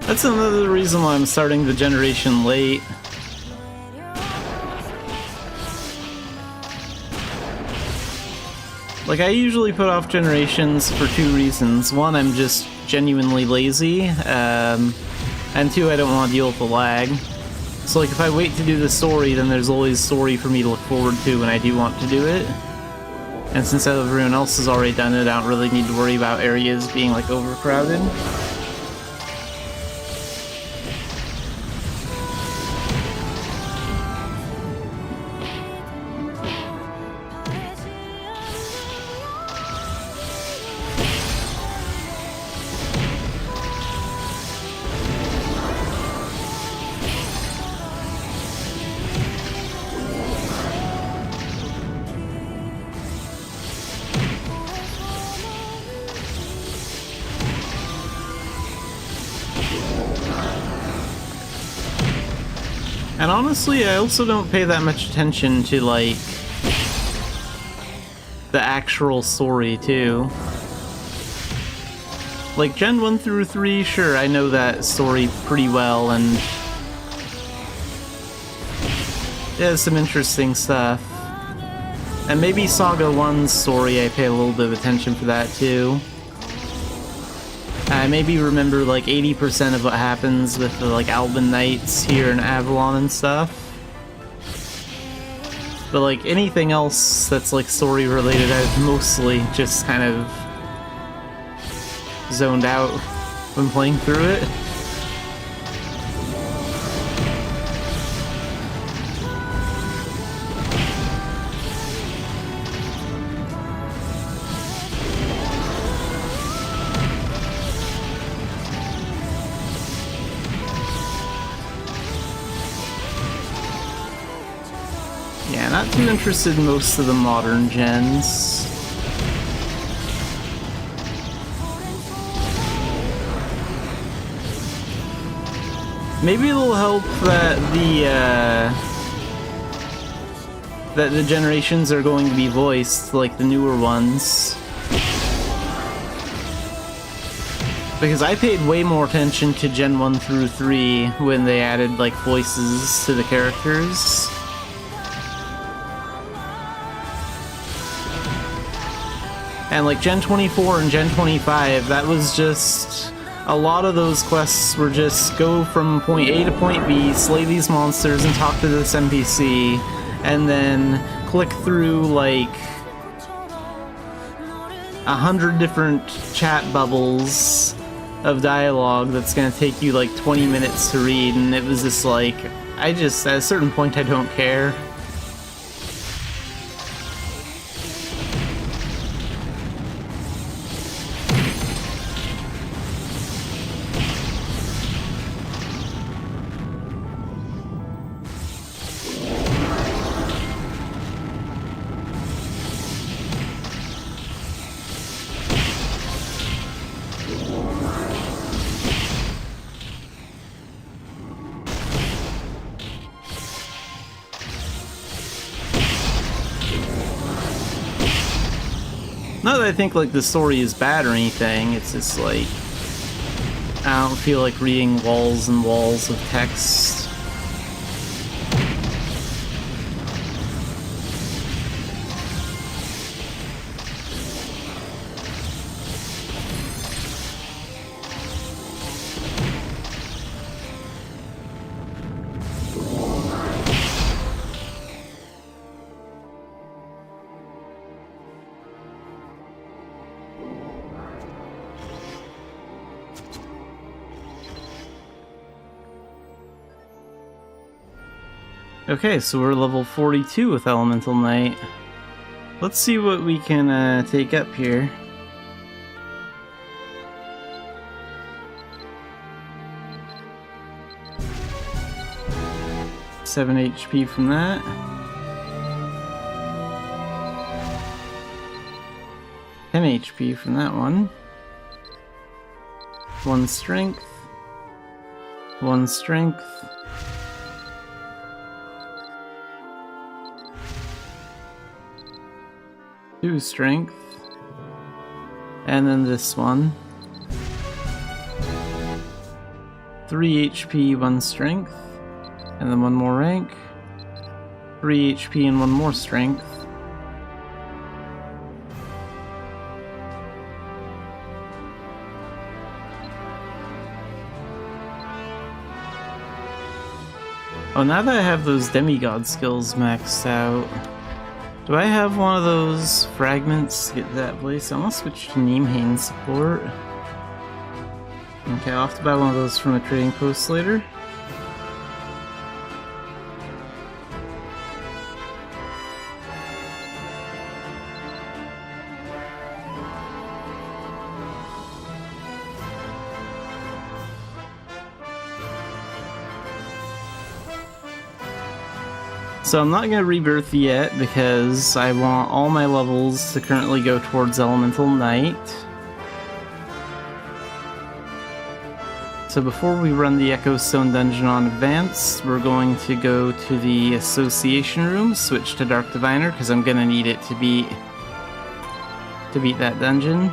That's another reason why I'm starting the generation late. Like, I usually put off generations for two reasons. One, I'm just genuinely lazy, and two, I don't want to deal with the lag. So, like, if I wait to do the story, then there's always story for me to look forward to when I do want to do it. And since everyone else has already done it, I don't really need to worry about areas being, like, overcrowded. And honestly, I also don't pay that much attention to, like, the actual story, too. Like, Gen 1 through 3, sure, I know that story pretty well, and it has some interesting stuff. And maybe Saga 1's story, I pay a little bit of attention for that, too. I maybe remember like 80% of what happens with the like Alban Knights here in Avalon and stuff. But like anything else that's like story related, I've mostly just kind of zoned out when playing through it. Yeah, not too interested in most of the modern gens. Maybe it'll help that the generations are going to be voiced, like the newer ones. Because I paid way more attention to Gen 1 through 3 when they added, like, voices to the characters. And, like, Gen 24 and Gen 25, that was just... a lot of those quests were just go from point A to point B, slay these monsters, and talk to this NPC, and then click through, like, 100 different chat bubbles of dialogue that's gonna take you like 20 minutes to read, and it was just like, at a certain point I don't care. Not that I think, like, the story is bad or anything, it's just, like, I don't feel like reading walls and walls of text. Okay, so we're level 42 with Elemental Knight. Let's see what we can take up here. Seven HP from that. Ten HP from that one. One strength. One strength. 2 strength, and then this one. 3 HP, 1 strength, and then 1 more rank. 3 HP and 1 more strength. Oh, now that I have those demigod skills maxed out, do I have one of those fragments to get to that place? I want to switch to Neemhain support. Okay, I'll have to buy one of those from a trading post later. So I'm not going to rebirth yet because I want all my levels to currently go towards Elemental Knight. So before we run the Echo Stone Dungeon on Advanced, we're going to go to the Association Room, switch to Dark Diviner, because I'm going to need it to beat that dungeon.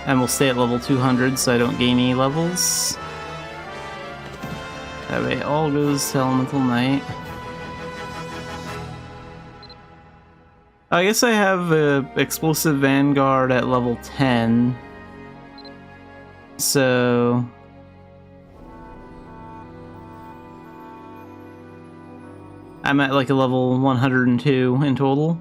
And we'll stay at level 200 so I don't gain any levels. That way it all goes to Elemental Knight. I guess I have Explosive Vanguard at level 10. So... I'm at like a level 102 in total.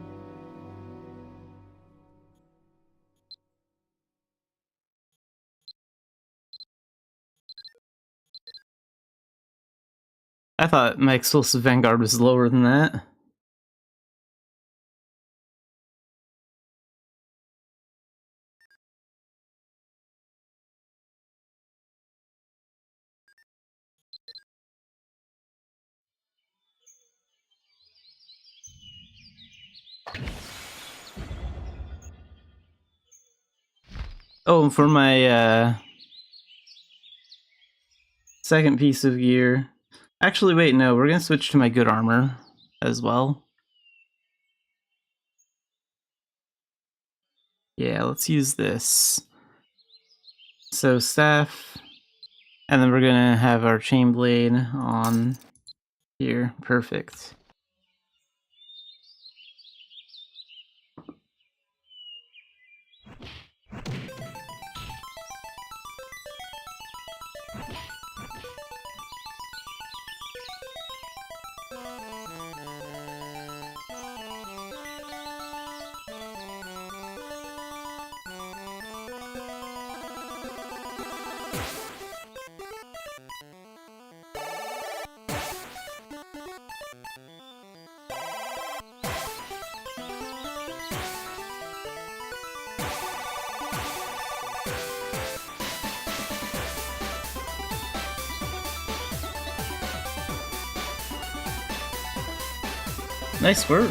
I thought my Explosive Vanguard was lower than that. Oh, and for my Second piece of gear. Actually, wait, no, we're gonna switch to my good armor as well. Yeah, let's use this. So staff, and then we're gonna have our chain blade on here. Perfect. Nice work.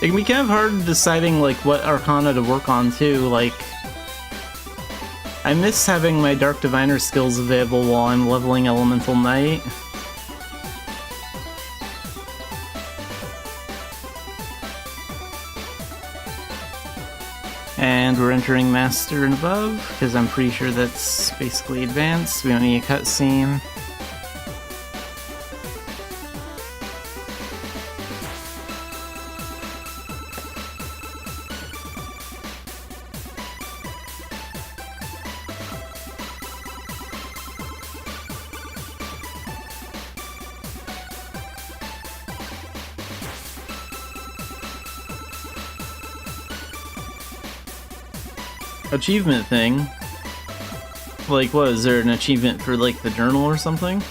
It can be kind of hard deciding like what arcana to work on too. Like, I miss having my Dark Diviner skills available while I'm leveling Elemental Knight. And we're entering Master and above, because I'm pretty sure that's basically advanced. We don't need a cutscene. Achievement thing. Like, what, is there an achievement for, like, the journal or something?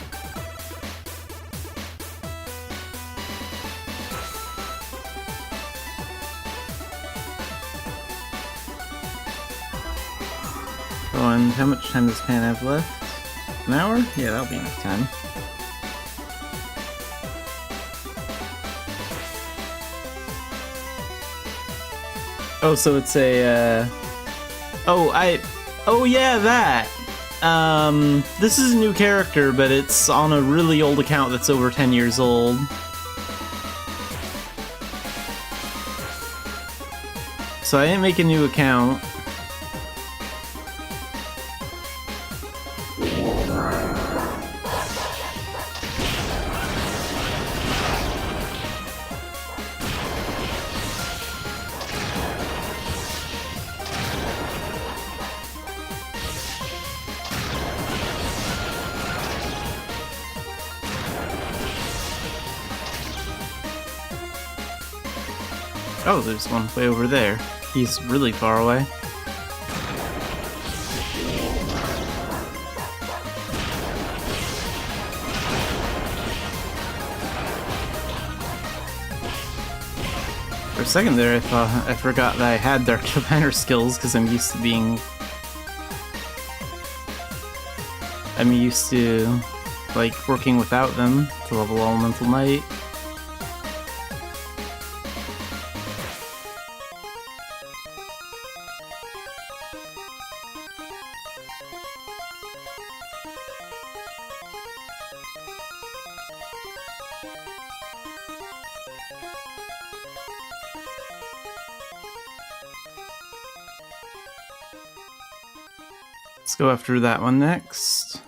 Oh, and how much time does Pan have left? An hour? Yeah, that'll be enough time. Oh, so it's a, Oh yeah, that! This is a new character, but it's on a really old account that's over 10 years old. So I didn't make a new account. Oh, there's one way over there. He's really far away. For a second there, I forgot that I had Dark Diviner skills, because I'm used to like working without them to level Elemental Knight. Let's go after that one next.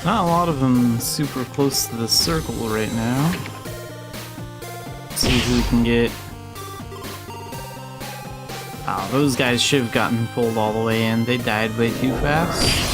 Not a lot of them super close to the circle right now. Let's see who we can get. Oh, those guys should have gotten pulled all the way in. They died way too fast.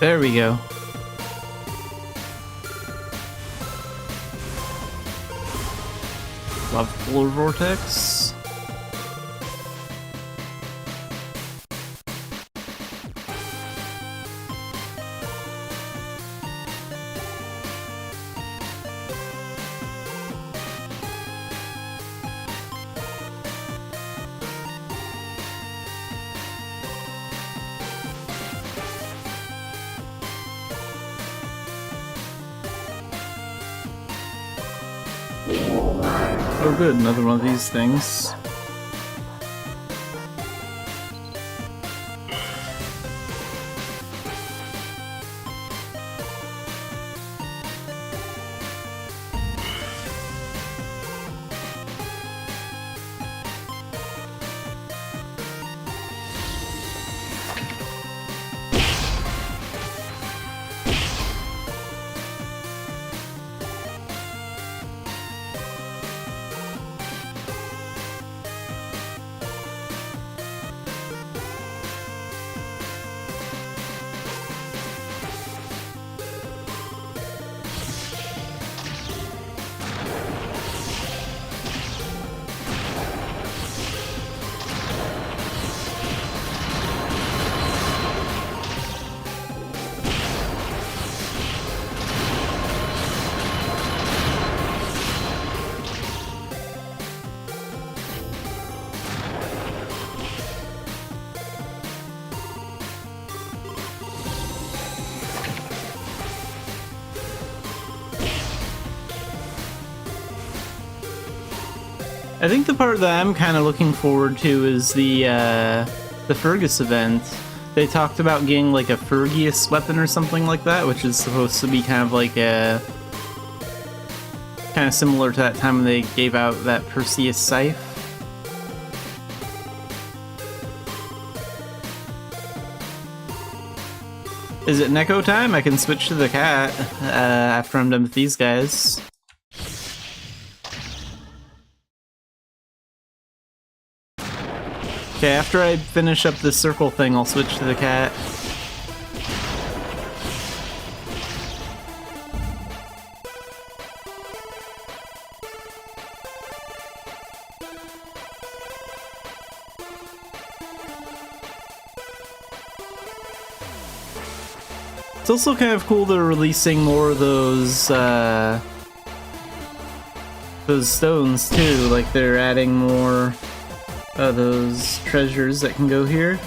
There we go. Lava floor vortex. Oh good, another one of these things. I think the part that I'm kind of looking forward to is the Fergus event. They talked about getting like a Fergus weapon or something like that, which is supposed to be kind of like a kind of similar to that time when they gave out that Perseus scythe. Is it Neko time? I can switch to the cat after I'm done with these guys. Okay, after I finish up this circle thing, I'll switch to the cat. It's also kind of cool they're releasing more of those stones too, like they're adding more those treasures that can go here.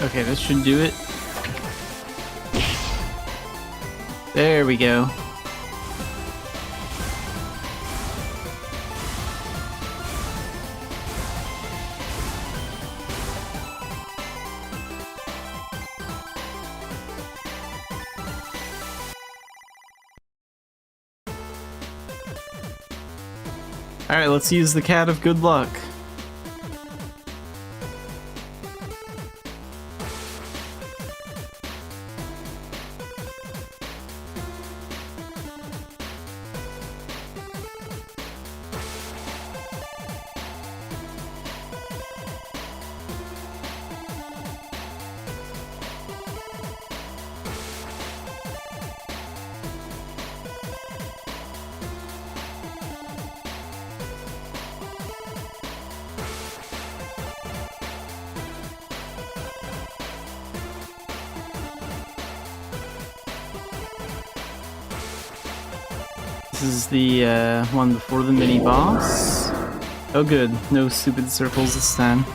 Okay, this should do it. There we go. Alright, let's use the cat of good luck. This is the one before the mini-boss. Oh good, no stupid circles this time.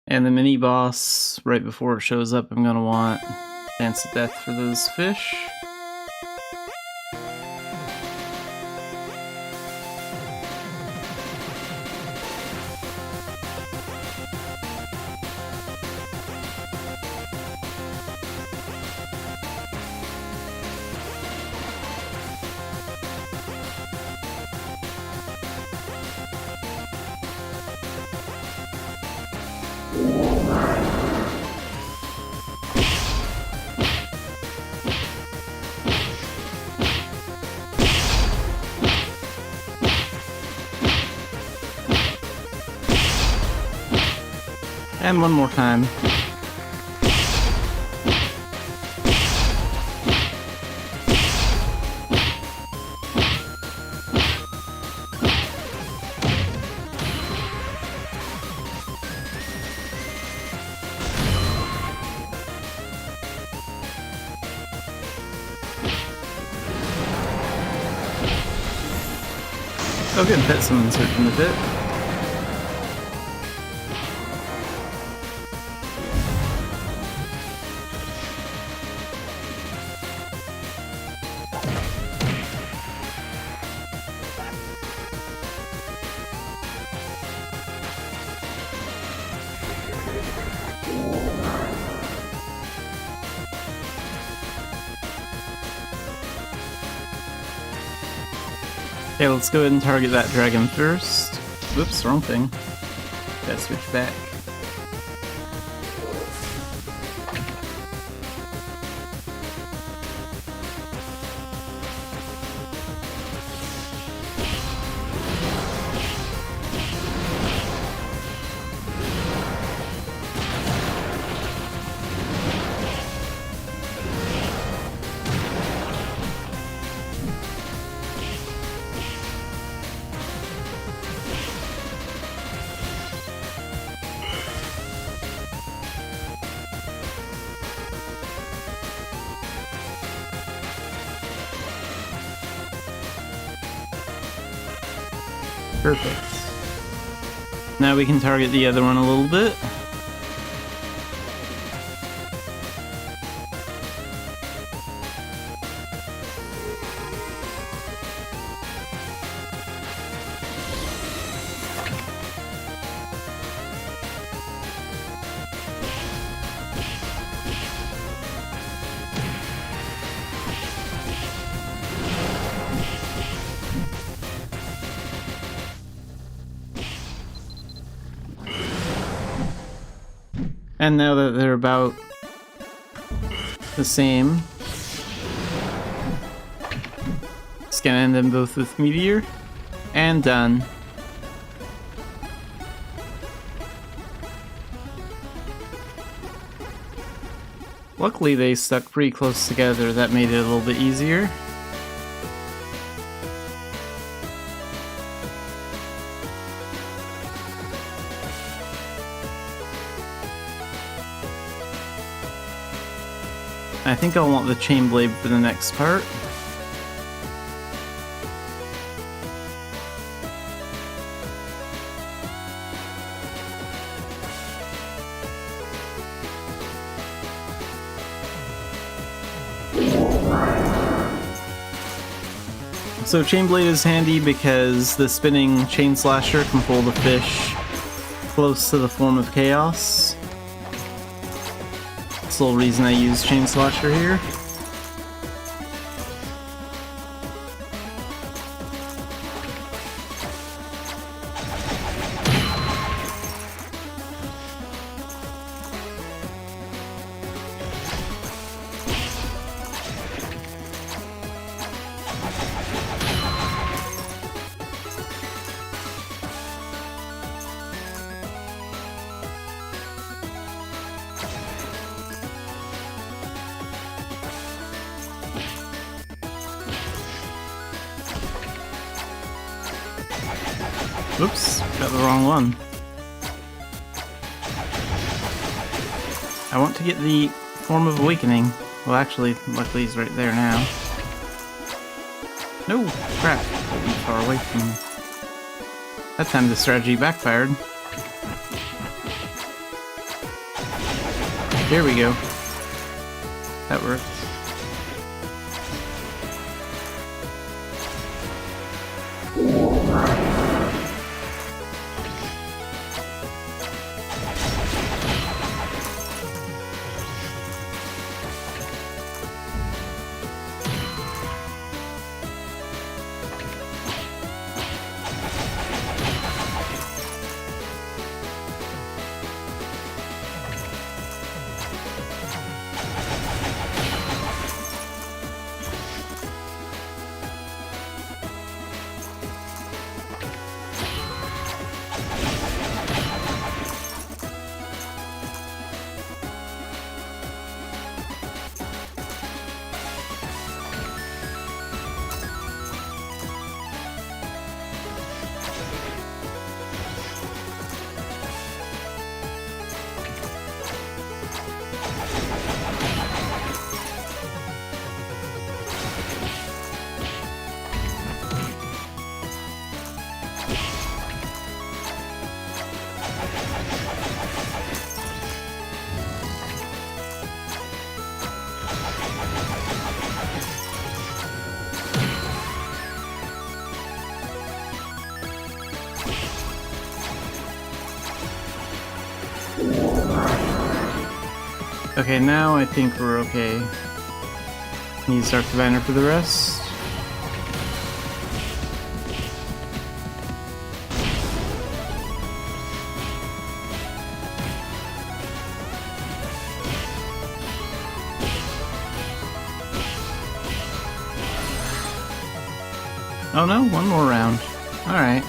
And the mini-boss, right before it shows up, I'm gonna want Dance of Death for those fish. And one more time. Oh good, pet summon search in the pit. Okay, let's go ahead and target that dragon first. Whoops, wrong thing. Gotta switch back. Perfect. Now we can target the other one a little bit. And now that they're about the same, just gonna end them both with Meteor, and done. Luckily they stuck pretty close together, that made it a little bit easier. I think I'll want the chain blade for the next part. So chain blade is handy because the spinning chain slasher can pull the fish close to the form of chaos. That's the whole reason I use chain slasher here. Oops, got the wrong one. I want to get the Form of Awakening. Well, actually, luckily he's right there now. No! Crap. I'm far away from him. That time the strategy backfired. There we go. That worked. Okay, now I think we're okay. Need to start the banner for the rest. Oh no, one more round. Alright.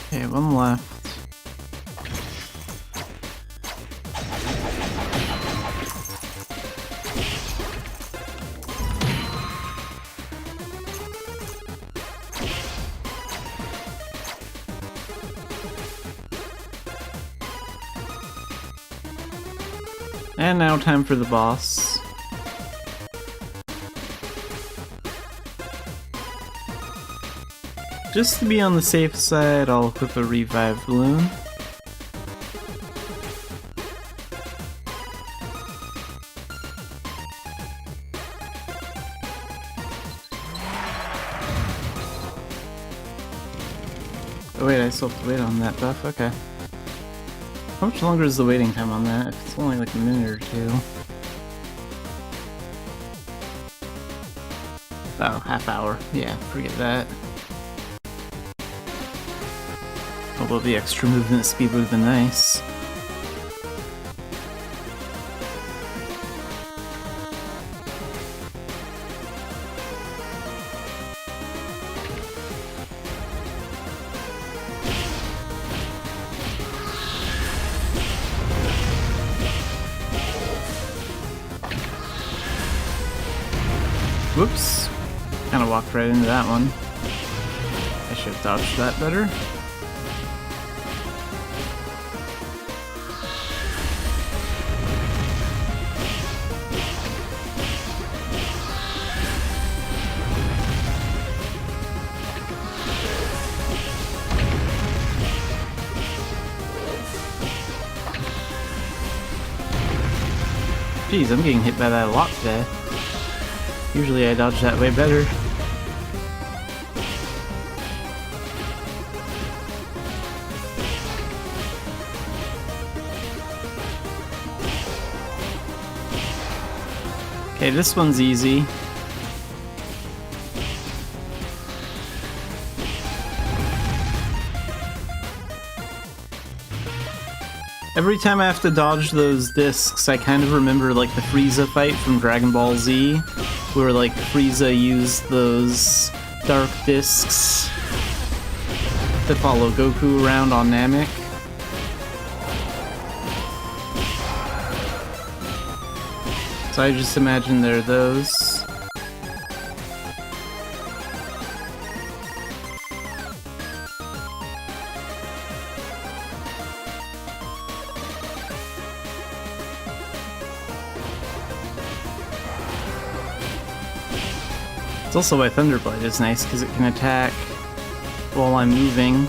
Okay, one left. And now time for the boss. Just to be on the safe side, I'll equip a revive balloon. Oh wait, I still have to wait on that buff, okay. How much longer is the waiting time on that? If it's only like a minute or two. Oh, half hour. Yeah, forget that. Although the extra movement speed would have been nice. Whoops. Kind of walked right into that one. I should have dodged that better. Jeez, I'm getting hit by that a lot today. Usually I dodge that way better. Okay, this one's easy. Every time I have to dodge those discs, I kind of remember like the Frieza fight from Dragon Ball Z, where like Frieza used those dark discs to follow Goku around on Namek. So I just imagine they're those. It's also why Thunderblade is nice, because it can attack while I'm moving.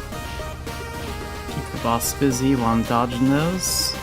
Keep the boss busy while I'm dodging those.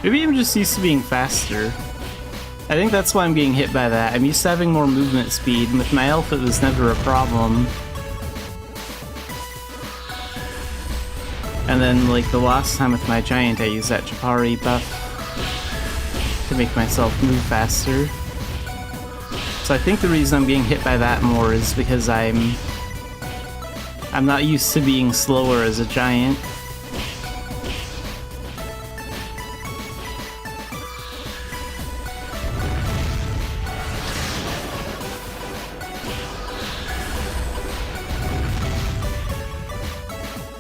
Maybe I'm just used to being faster. I think that's why I'm getting hit by that. I'm used to having more movement speed, and with my elf it was never a problem. And then, like, the last time with my giant I used that Chapari buff to make myself move faster. So I think the reason I'm getting hit by that more is because I'm not used to being slower as a giant.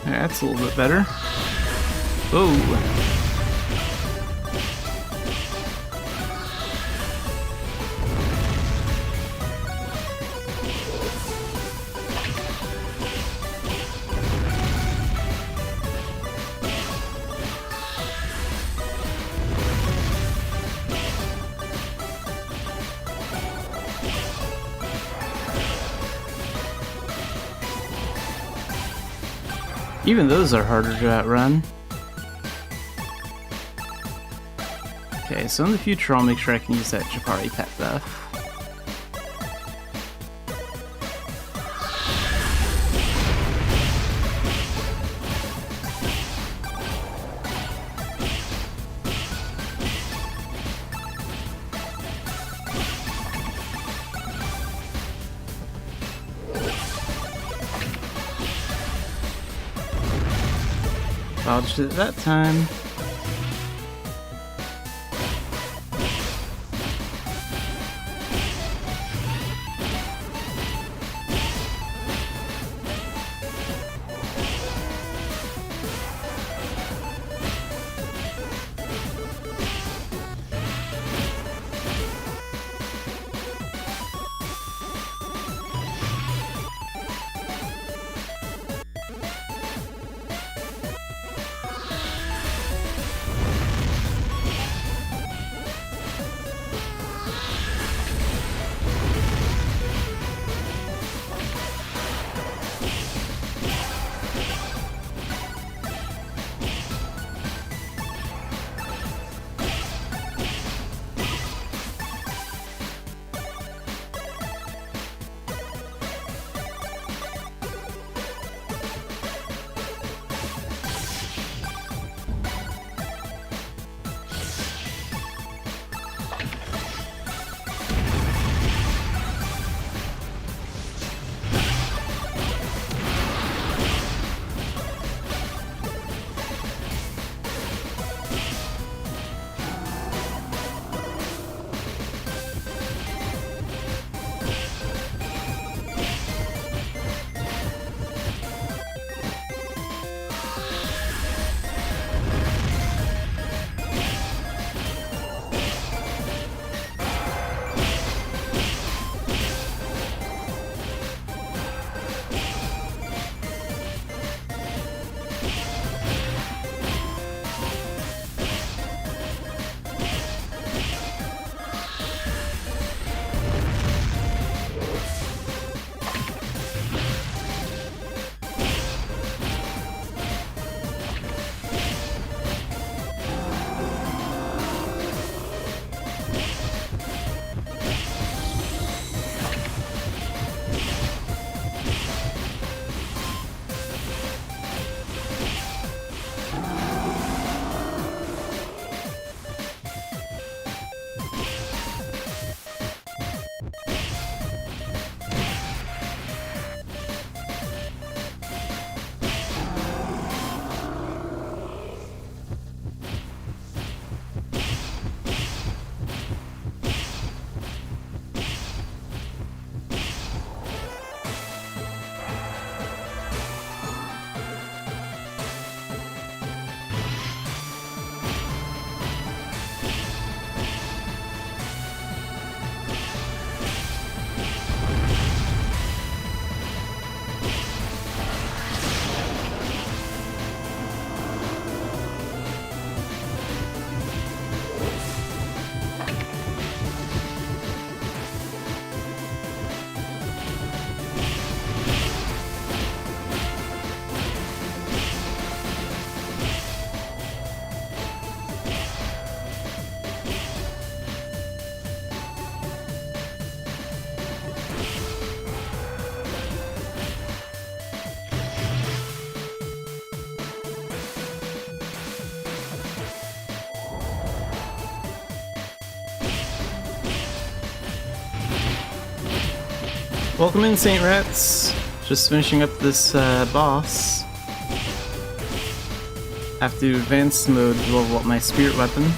That's a little bit better. Whoa. Even those are harder to outrun. Okay, so in the future I'll make sure I can use that Chapari pet buff. Dodged it that time. Welcome in, Saint Rats. Just finishing up this boss. Have to advance mode to level up my spirit weapon.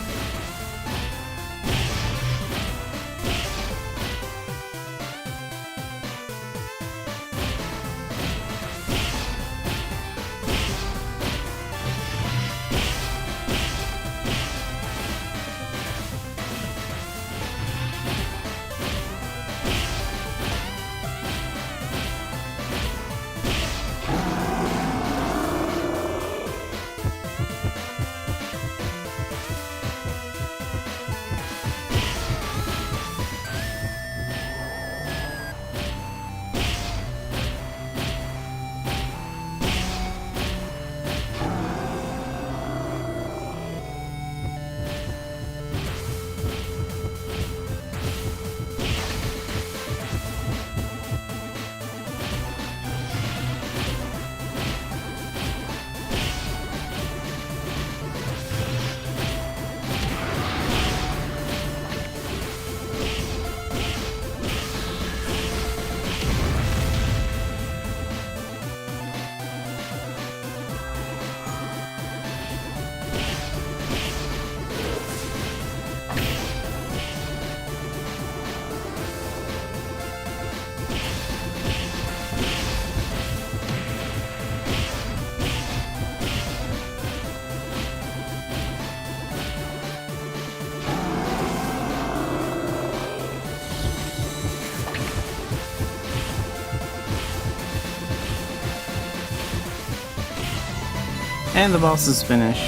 And the boss is finished.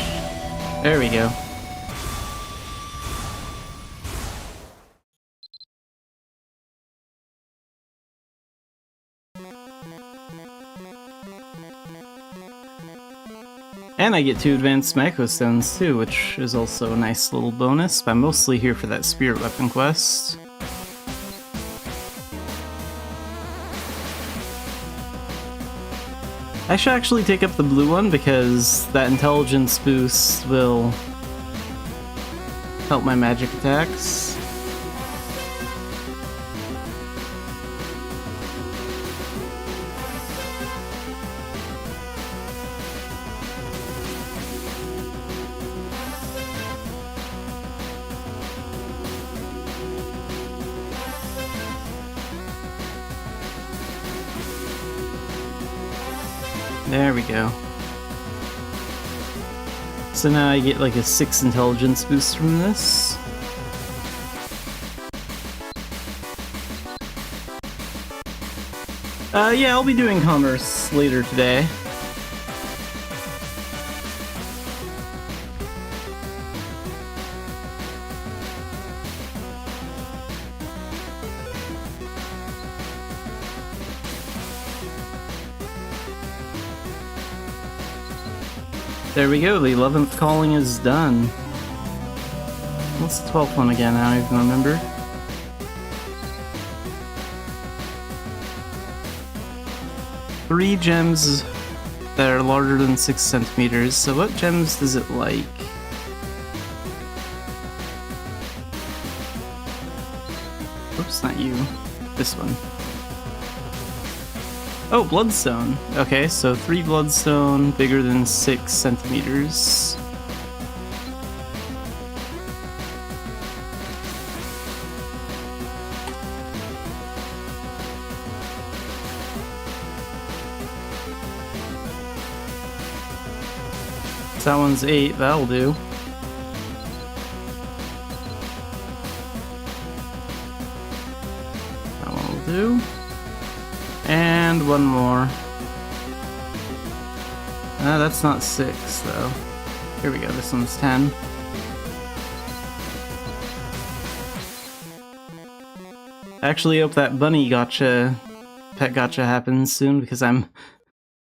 There we go. And I get 2 advanced Mako Stones too, which is also a nice little bonus, but I'm mostly here for that spirit weapon quest. I should actually take up the blue one because that intelligence boost will help my magic attacks. There we go. So now I get like a 6 intelligence boost from this. Yeah, I'll be doing commerce later today. There we go, the 11th calling is done. What's the 12th one again? I don't even remember. Three gems that are larger than 6 centimeters. So what gems does it like? Oops, not you. This one. Oh, bloodstone. Okay, so 3 bloodstone, bigger than 6 centimeters. So that one's 8, that'll do. That one will do. And one more. That's not 6, though. Here we go, this one's 10. I actually hope that bunny gotcha, pet gotcha happens soon, because I'm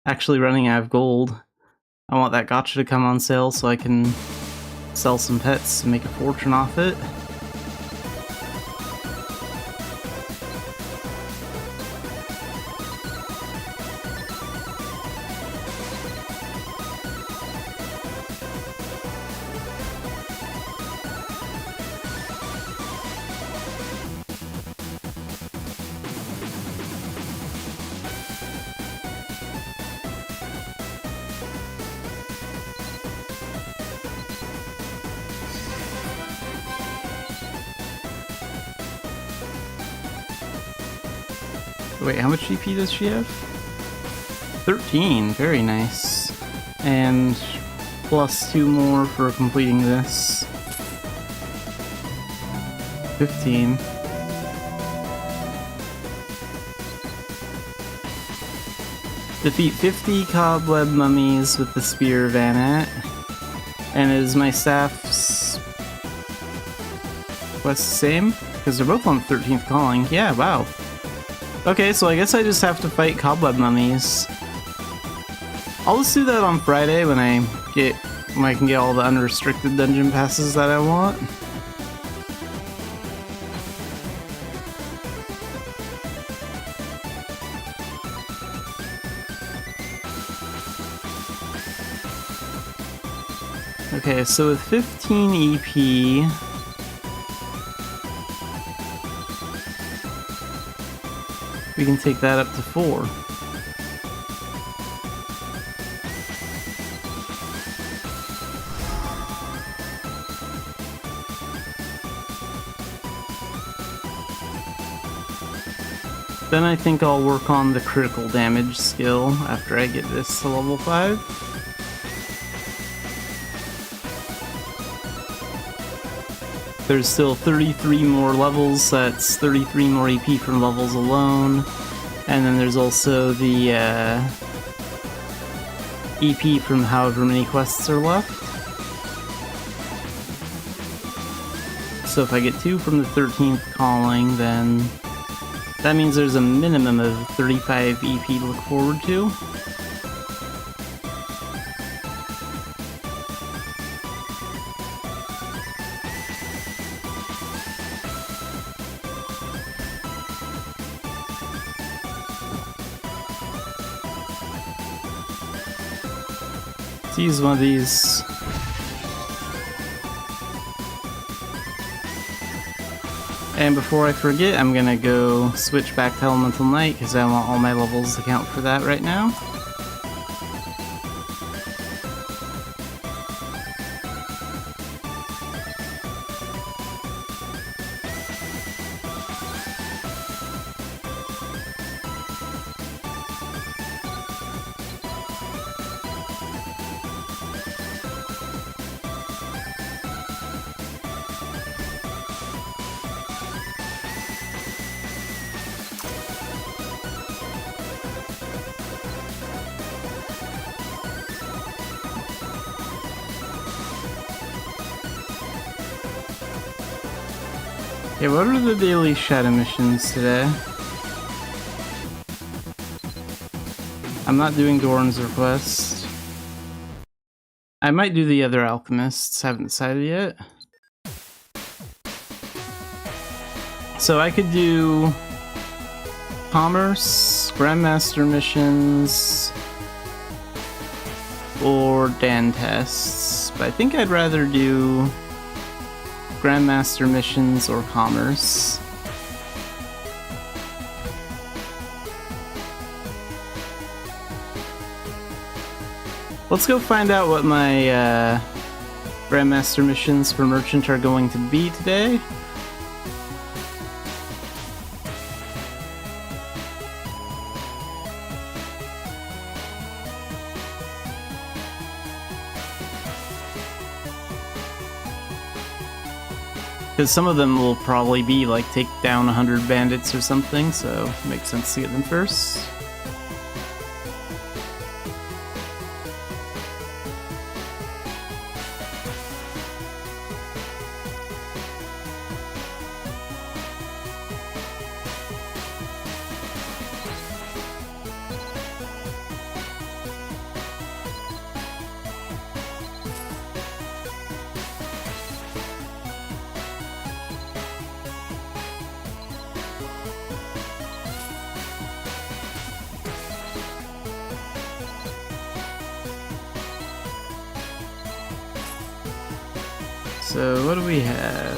actually running out of gold. I want that gotcha to come on sale so I can sell some pets and make a fortune off it. Wait, how much GP does she have? 13, very nice. And plus 2 more for completing this. 15. Defeat 50 cobweb mummies with the Spear of Anat. And is my staff's quest the same? Because they're both on 13th calling. Yeah, wow. Okay, so I guess I just have to fight cobweb mummies. I'll just do that on Friday when I can get all the unrestricted dungeon passes that I want. Okay, so with 15 EP, we can take that up to 4. Then I think I'll work on the critical damage skill after I get this to level 5. There's still 33 more levels, that's 33 more EP from levels alone. And then there's also the EP from however many quests are left. So if I get 2 from the 13th calling, then that means there's a minimum of 35 EP to look forward to. Let's use one of these. And before I forget, I'm gonna go switch back to Elemental Knight because I want all my levels to count for that right now. Okay, what are the daily shadow missions today? I'm not doing Doran's request. I might do the other alchemists, haven't decided yet. So I could do commerce, Grandmaster missions, or Dan tests, but I think I'd rather do Grandmaster missions or commerce. Let's go find out what my Grandmaster missions for Merchant are going to be today. Because some of them will probably be like take down 100 bandits or something, so it makes sense to get them first. So what do we have?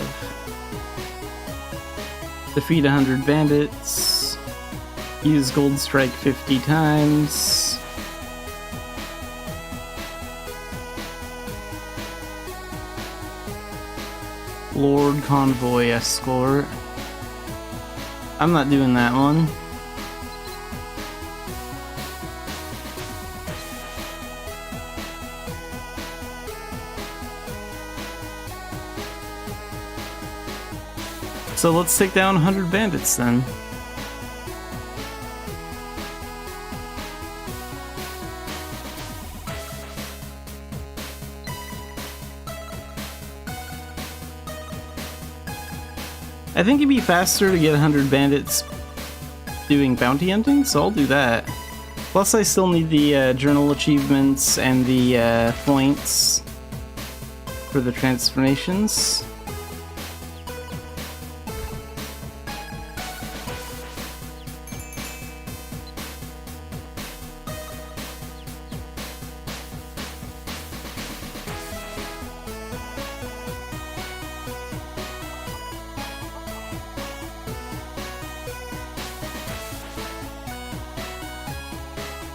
Defeat 100 bandits. Use Gold Strike 50 times. Lord Convoy Escort. I'm not doing that one. So let's take down 100 bandits then. I think it'd be faster to get 100 bandits doing bounty hunting, so I'll do that. Plus I still need the journal achievements and the points for the transformations.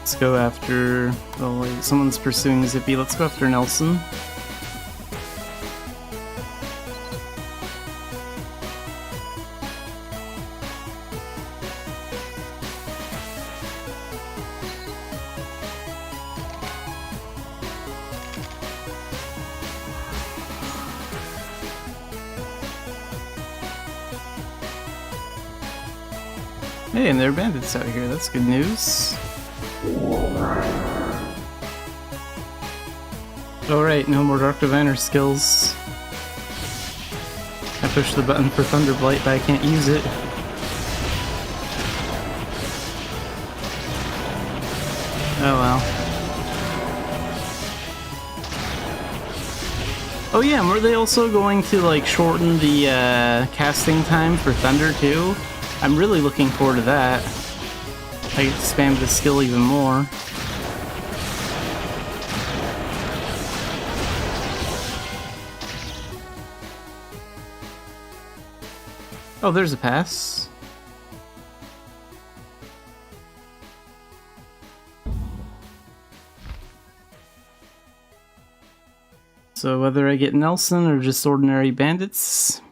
Let's go after... oh wait, someone's pursuing Zippy. Let's go after Nelson. Hey, and there are bandits out here. That's good news. Alright, no more Dark Diviner skills. I pushed the button for Thunderblight, but I can't use it. Oh well. Oh yeah, were they also going to like shorten the casting time for Thunder too? I'm really looking forward to that. I get to spam the skill even more. Oh, there's a pass. So whether I get Nelson or just ordinary bandits,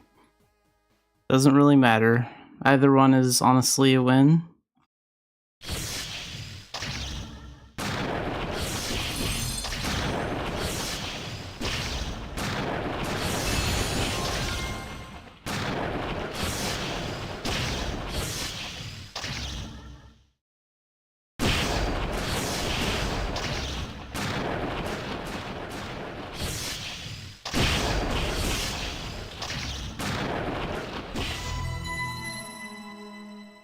doesn't really matter. Either one is honestly a win.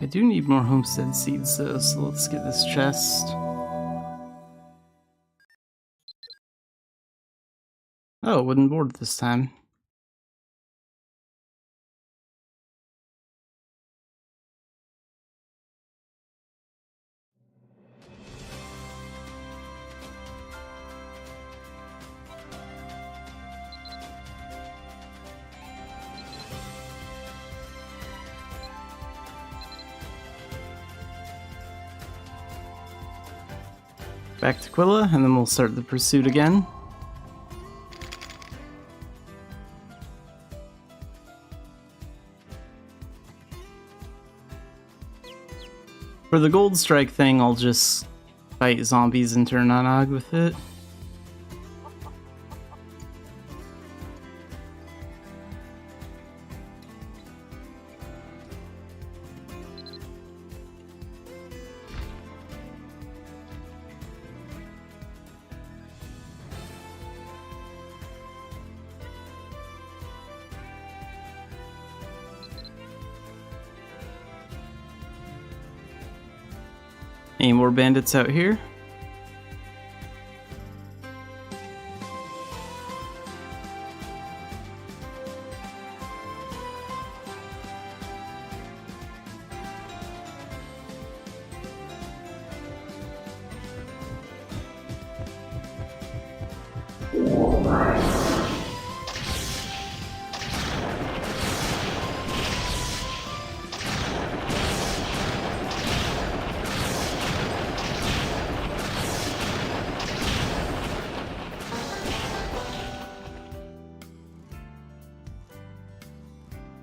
I do need more homestead seeds though, so let's get this chest. Oh, wooden board this time. Back to Quilla, and then we'll start the pursuit again. For the gold strike thing, I'll just fight zombies and turn on Og with it. Any more bandits out here?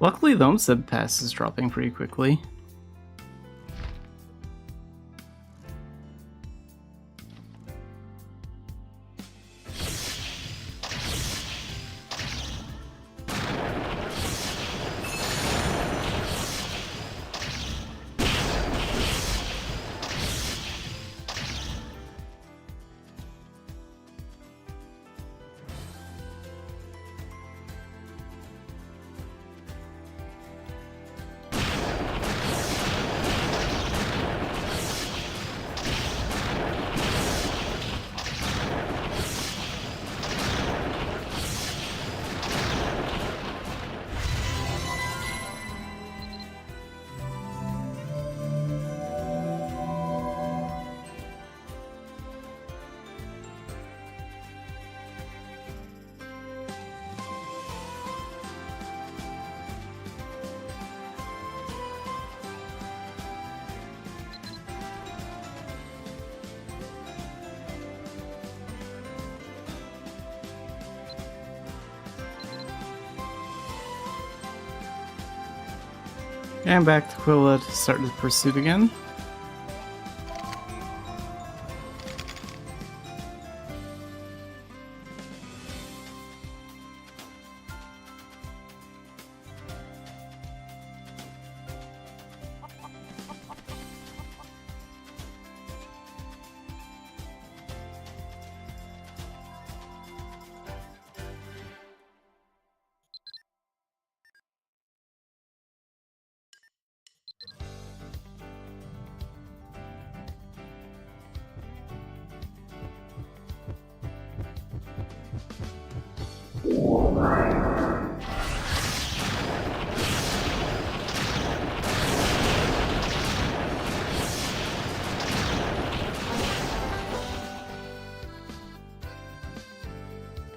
Luckily, the homestead pass is dropping pretty quickly. And back to Quilla to start the pursuit again.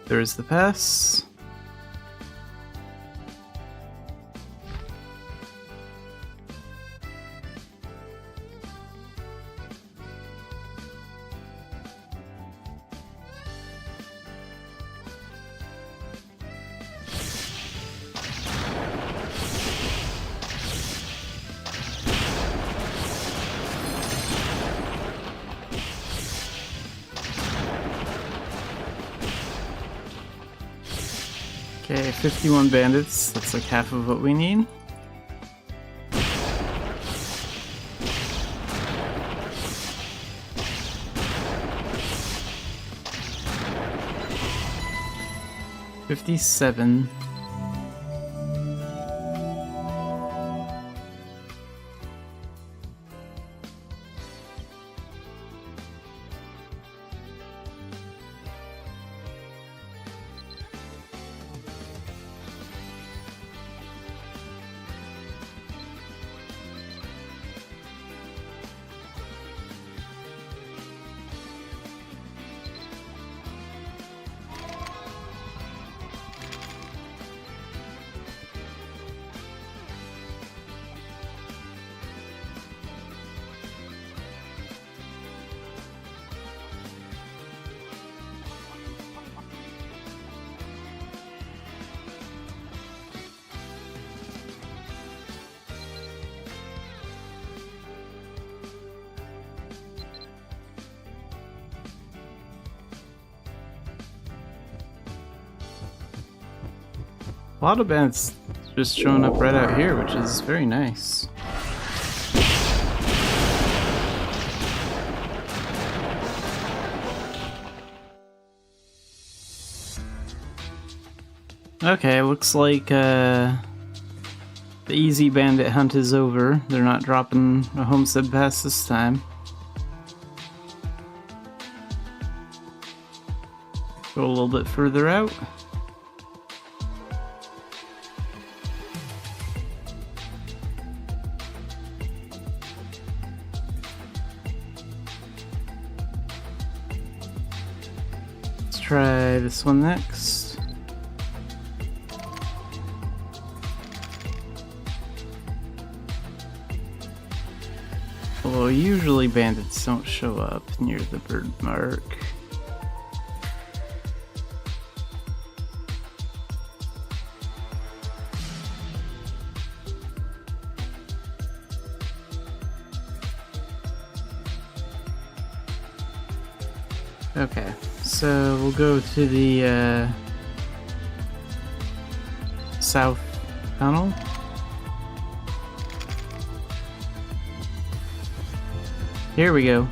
There's the pass. Okay, 51 bandits. That's like half of what we need. $57. A lot of bandits just showing up right out here, which is very nice. Okay, looks like the easy bandit hunt is over. They're not dropping a homestead pass this time. Go a little bit further out. Try this one next. Although usually bandits don't show up near the bird mark. Okay, so we'll go to the south tunnel. Here we go.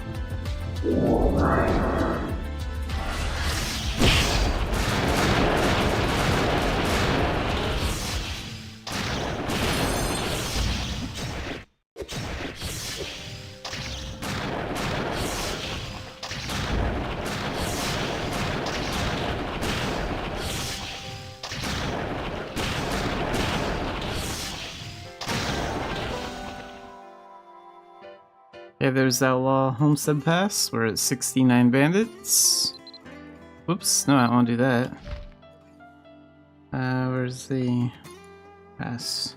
Okay, there's Outlaw Homestead Pass. We're at 69 bandits. Whoops, no, I don't want to do that. Where's the pass?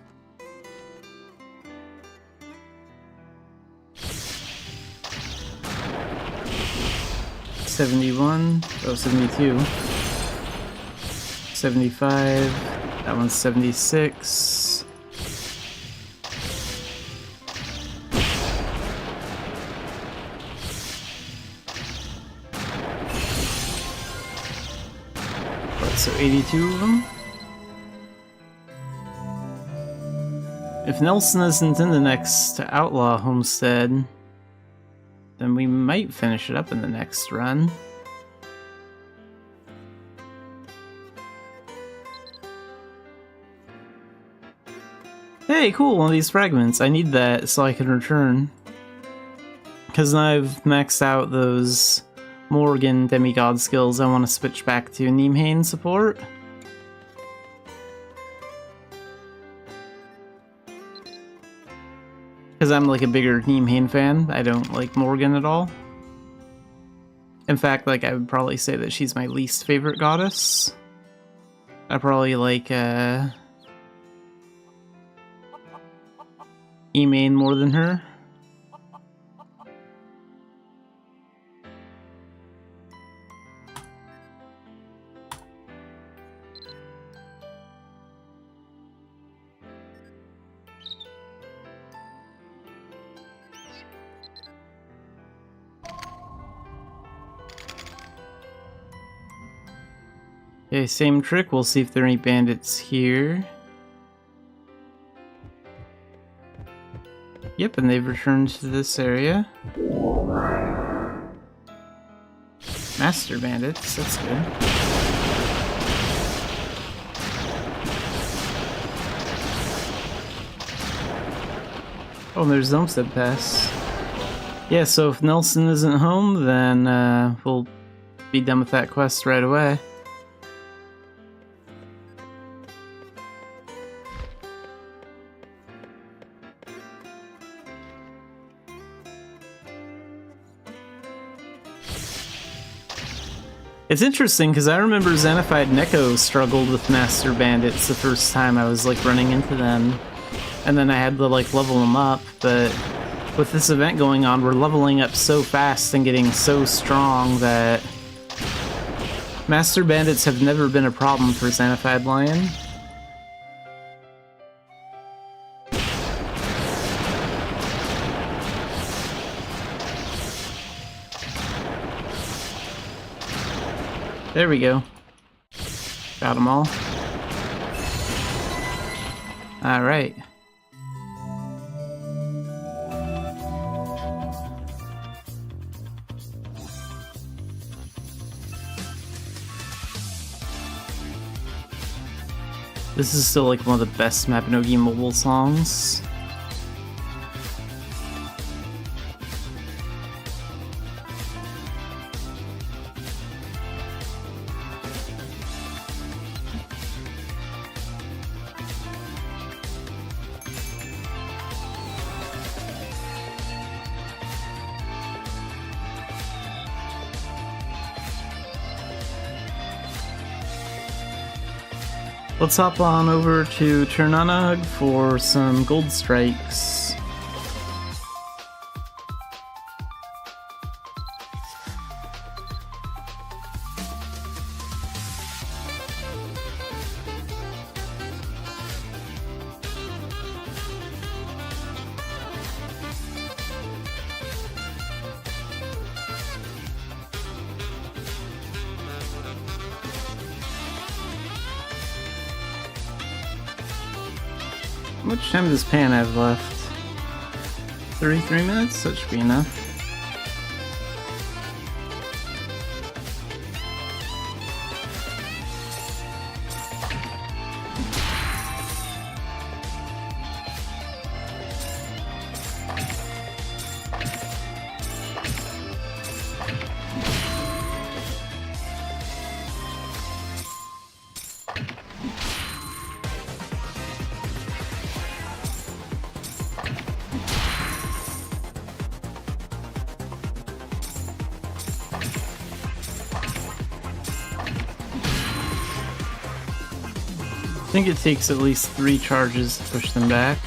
$71. Oh, $72. $75. That one's $76. so 82 of them. If Nelson isn't in the next Outlaw Homestead, then we might finish it up in the next run. Hey, cool, one of these fragments. I need that so I can return. Because now I've maxed out those Morgan demigod skills, I want to switch back to Nimhain support. Because I'm like a bigger Nimhain fan, I don't like Morgan at all. In fact, like I would probably say that she's my least favorite goddess. I probably like Emain more than her. Okay, same trick. We'll see if there are any bandits here. Yep, and they've returned to this area. Master bandits, that's good. Oh, there's Homestead Pass. Yeah, so if Nelson isn't home, then we'll be done with that quest right away. It's interesting because I remember Xanafiedlion struggled with Master Bandits the first time I was like running into them, and then I had to like level them up, but with this event going on, we're leveling up so fast and getting so strong that Master Bandits have never been a problem for Xanafiedlion. There we go. Got them all. Alright. This is still like one of the best Mabinogi mobile songs. Let's hop on over to Turnanag for some gold strikes. How much time does Pan have left? 33 minutes? That should be enough. I think it takes at least 3 charges to push them back.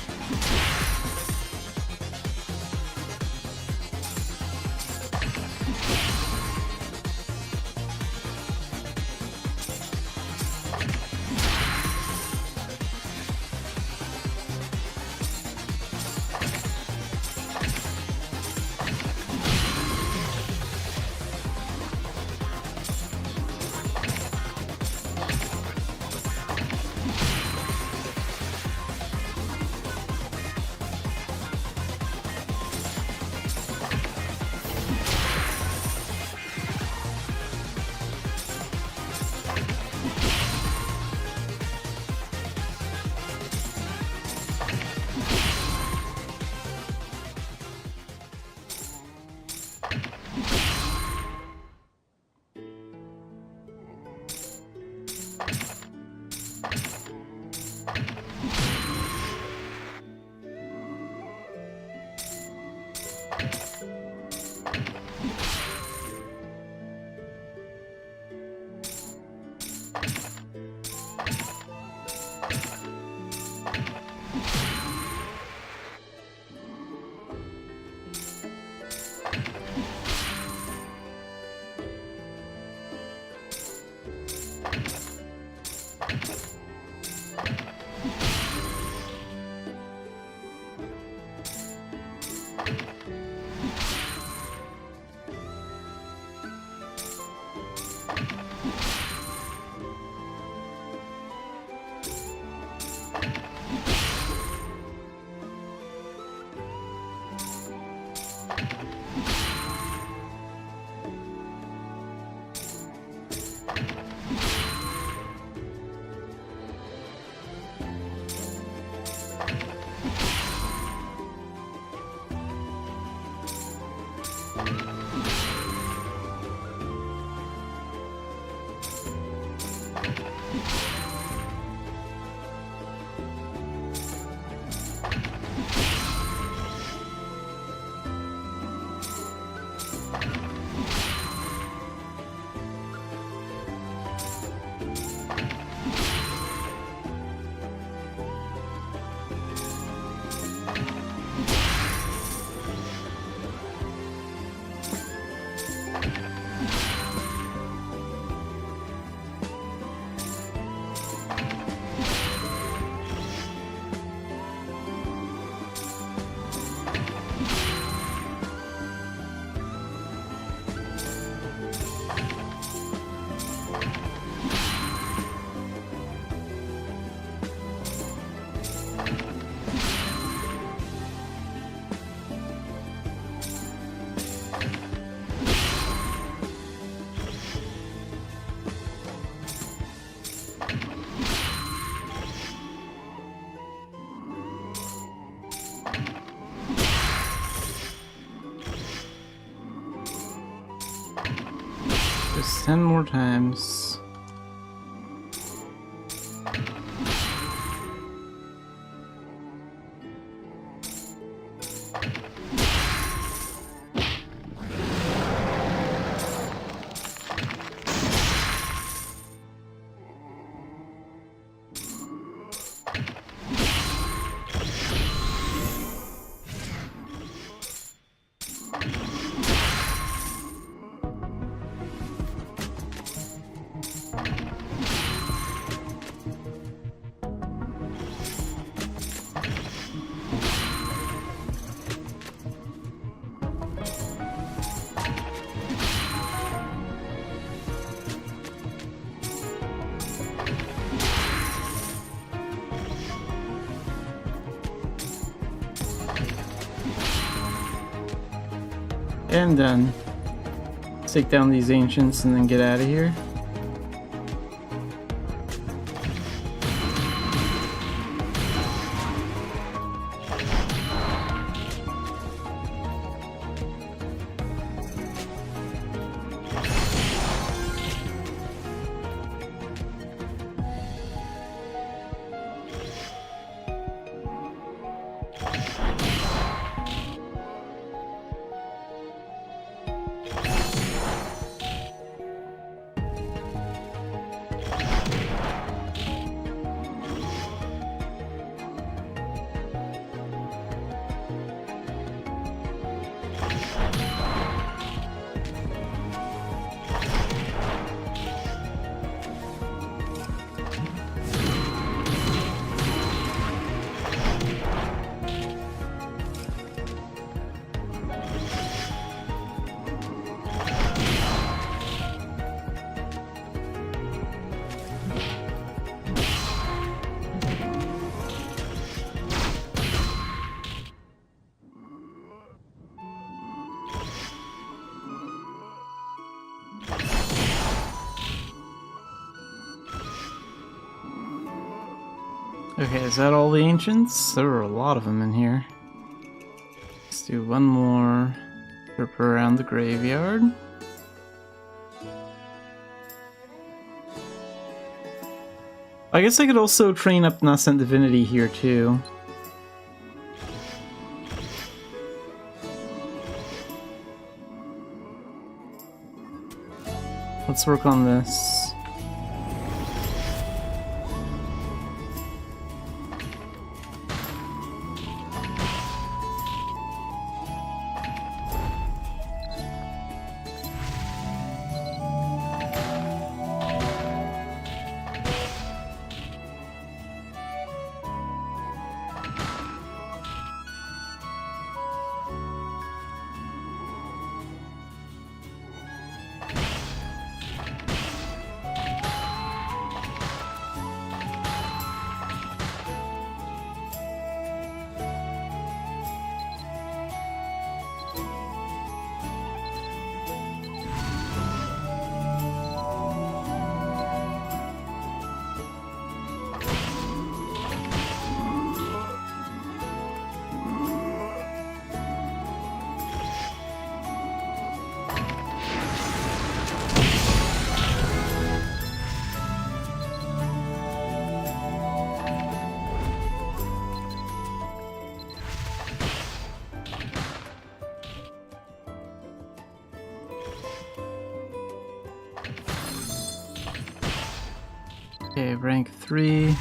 Just 10 more times. And done. Let's take down these ancients and then get out of here. Okay, is that all the ancients? There were a lot of them in here. Let's do one more trip around the graveyard. I guess I could also train up Nascent Divinity here too. Let's work on this. Okay, rank 3.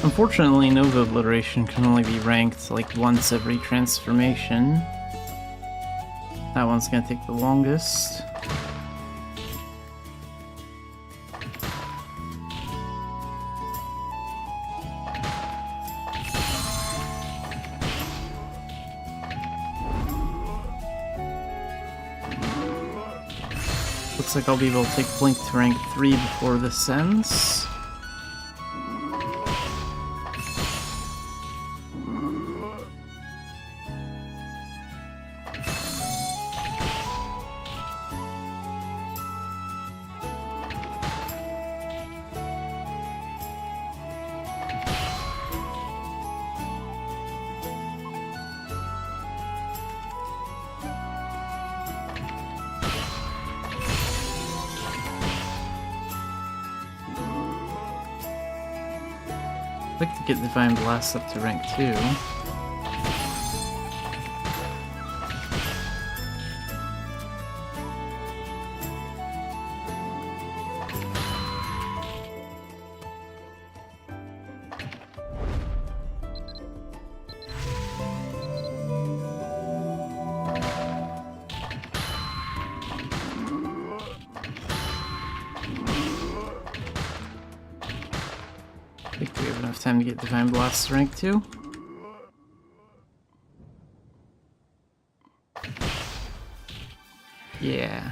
Unfortunately, Nova Obliteration can only be ranked like once every transformation. That one's gonna take the longest. Looks like I'll be able to take Blink to rank 3 before this ends. I'd like to get Divine Blast up to rank 2. I think we have enough time to get Divine Blast to rank 2. Yeah.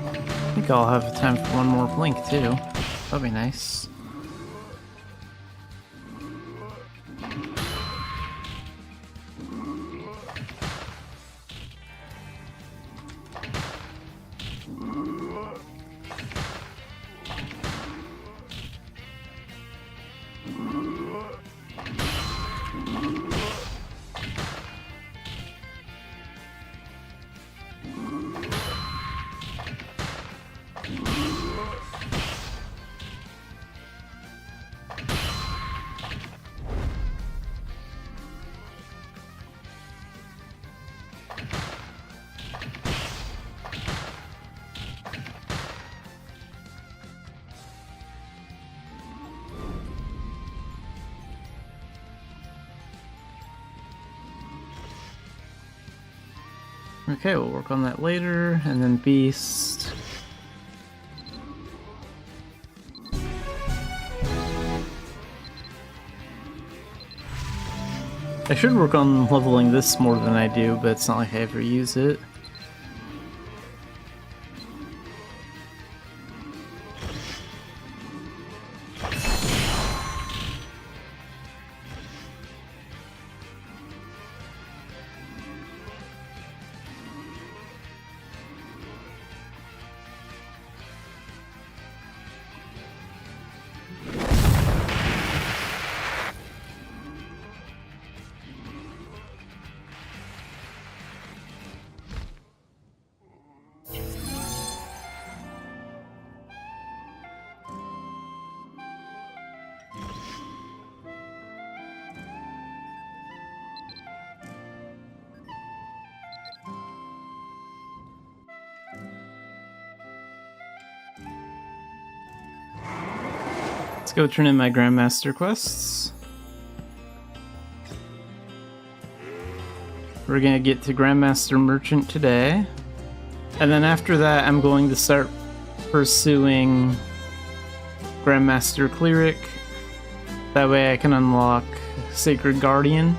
I think I'll have time for one more Blink too. That'll be nice. Okay, we'll work on that later, and then Beast. I should work on leveling this more than I do, but it's not like I ever use it. Let's go turn in my Grandmaster quests. We're gonna get to Grandmaster Merchant today. And then after that, I'm going to start pursuing Grandmaster Cleric. That way I can unlock Sacred Guardian.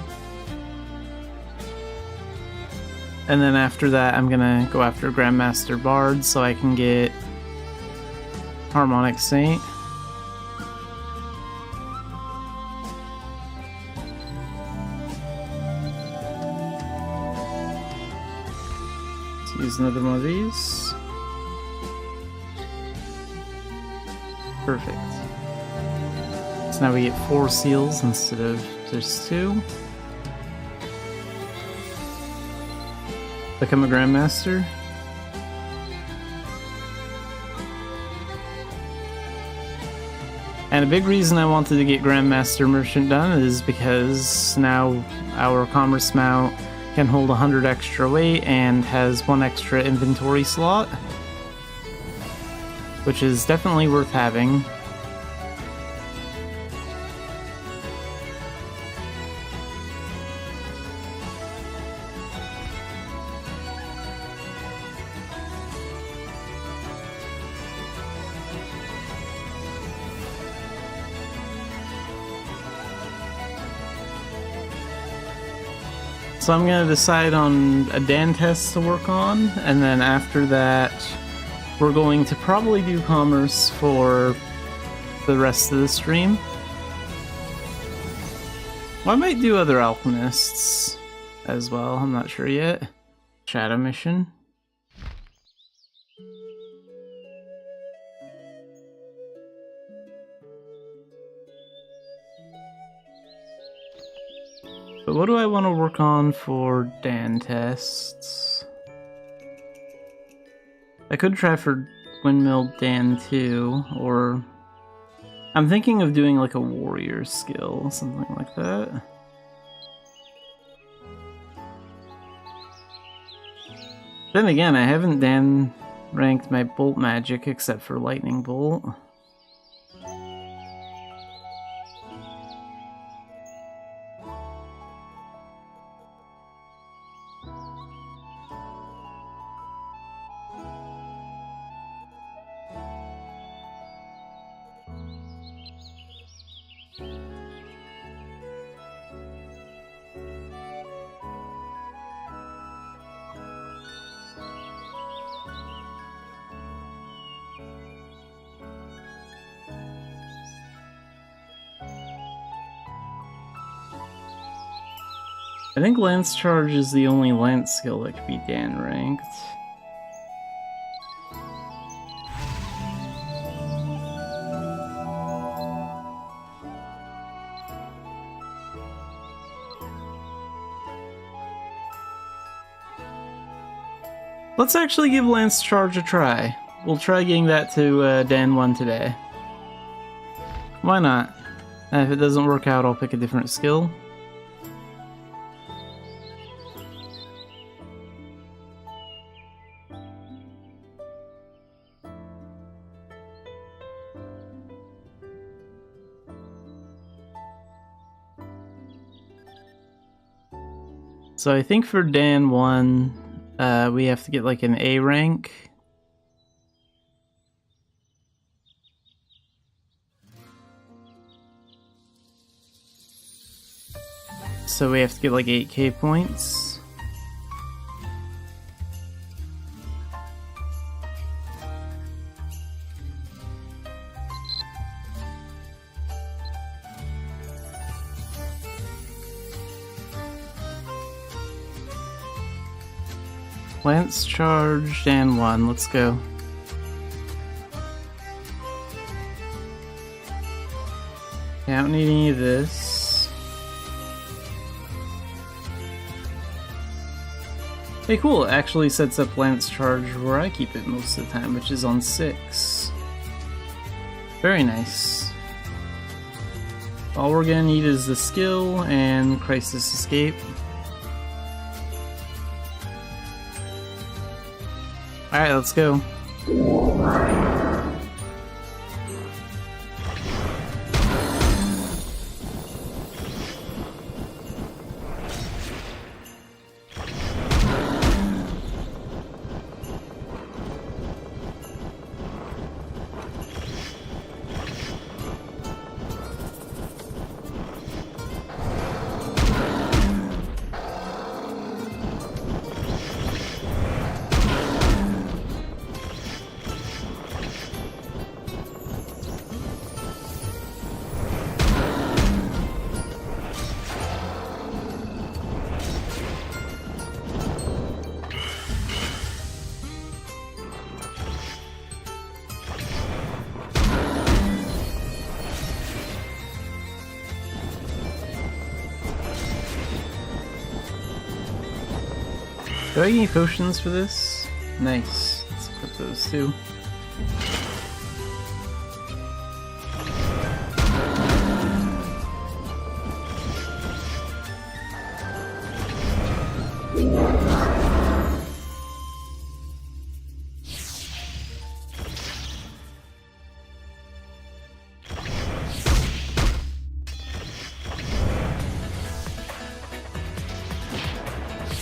And then after that, I'm gonna go after Grandmaster Bard so I can get Harmonic Saint. Use another one of these. Perfect. So now we get 4 seals instead of just 2. Become a Grandmaster. And a big reason I wanted to get Grandmaster Merchant done is because now our commerce mount can hold 100 extra weight and has 1 extra inventory slot, which is definitely worth having. So I'm going to decide on a Dan test to work on, and then after that we're going to probably do commerce for the rest of the stream. Well, I might do other alchemists as well, I'm not sure yet. Shadow mission. But what do I want to work on for Dan tests? I could try for Windmill Dan 2, or... I'm thinking of doing like a warrior skill, something like that. Then again, I haven't Dan ranked my bolt magic except for lightning bolt. I think Lance Charge is the only Lance skill that could be Dan ranked. Let's actually give Lance Charge a try. We'll try getting that to Dan 1 today. Why not? If it doesn't work out, I'll pick a different skill. So I think for Dan 1, we have to get like an A rank. So we have to get like 8k points. Lance Charge, Dan 1, let's go. I don't need any of this. Hey, cool, it actually sets up Lance Charge where I keep it most of the time, which is on 6. Very nice. All we're gonna need is the skill and Crisis Escape. Alright, let's go. Do I get any potions for this? Nice. Let's equip those too.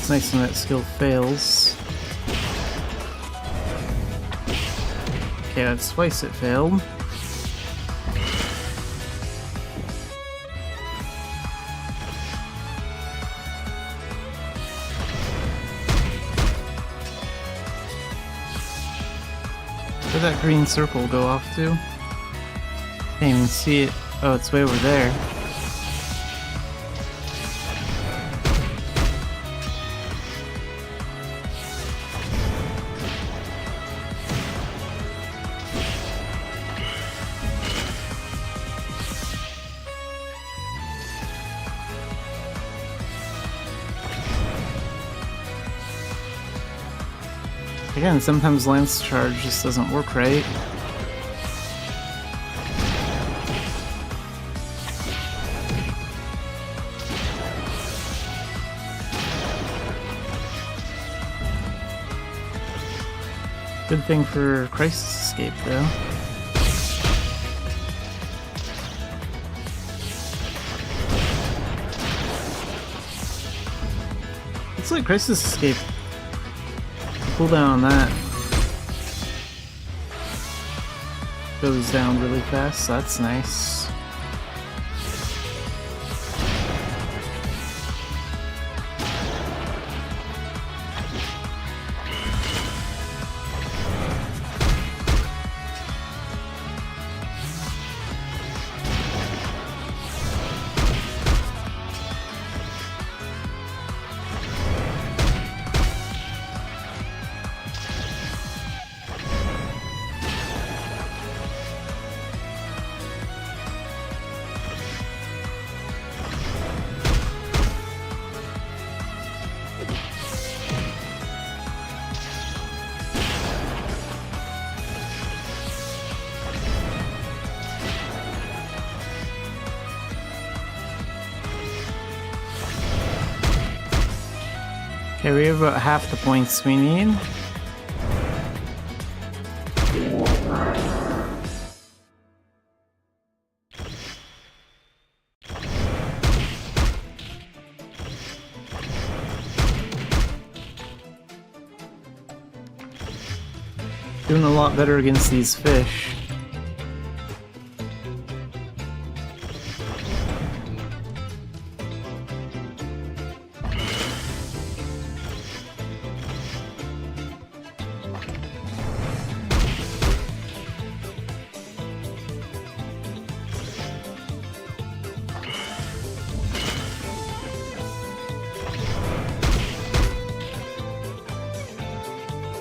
It's nice when that skill fails. Okay, that's twice it failed. Where'd that green circle go off to? Can't even see it. Oh, it's way over there. Again, sometimes Lance Charge just doesn't work right. Good thing for Crisis Escape, though. Looks like Crisis Escape. Cooldown on that goes down really fast, so that's nice. Okay, we have about half the points we need. Doing a lot better against these fish.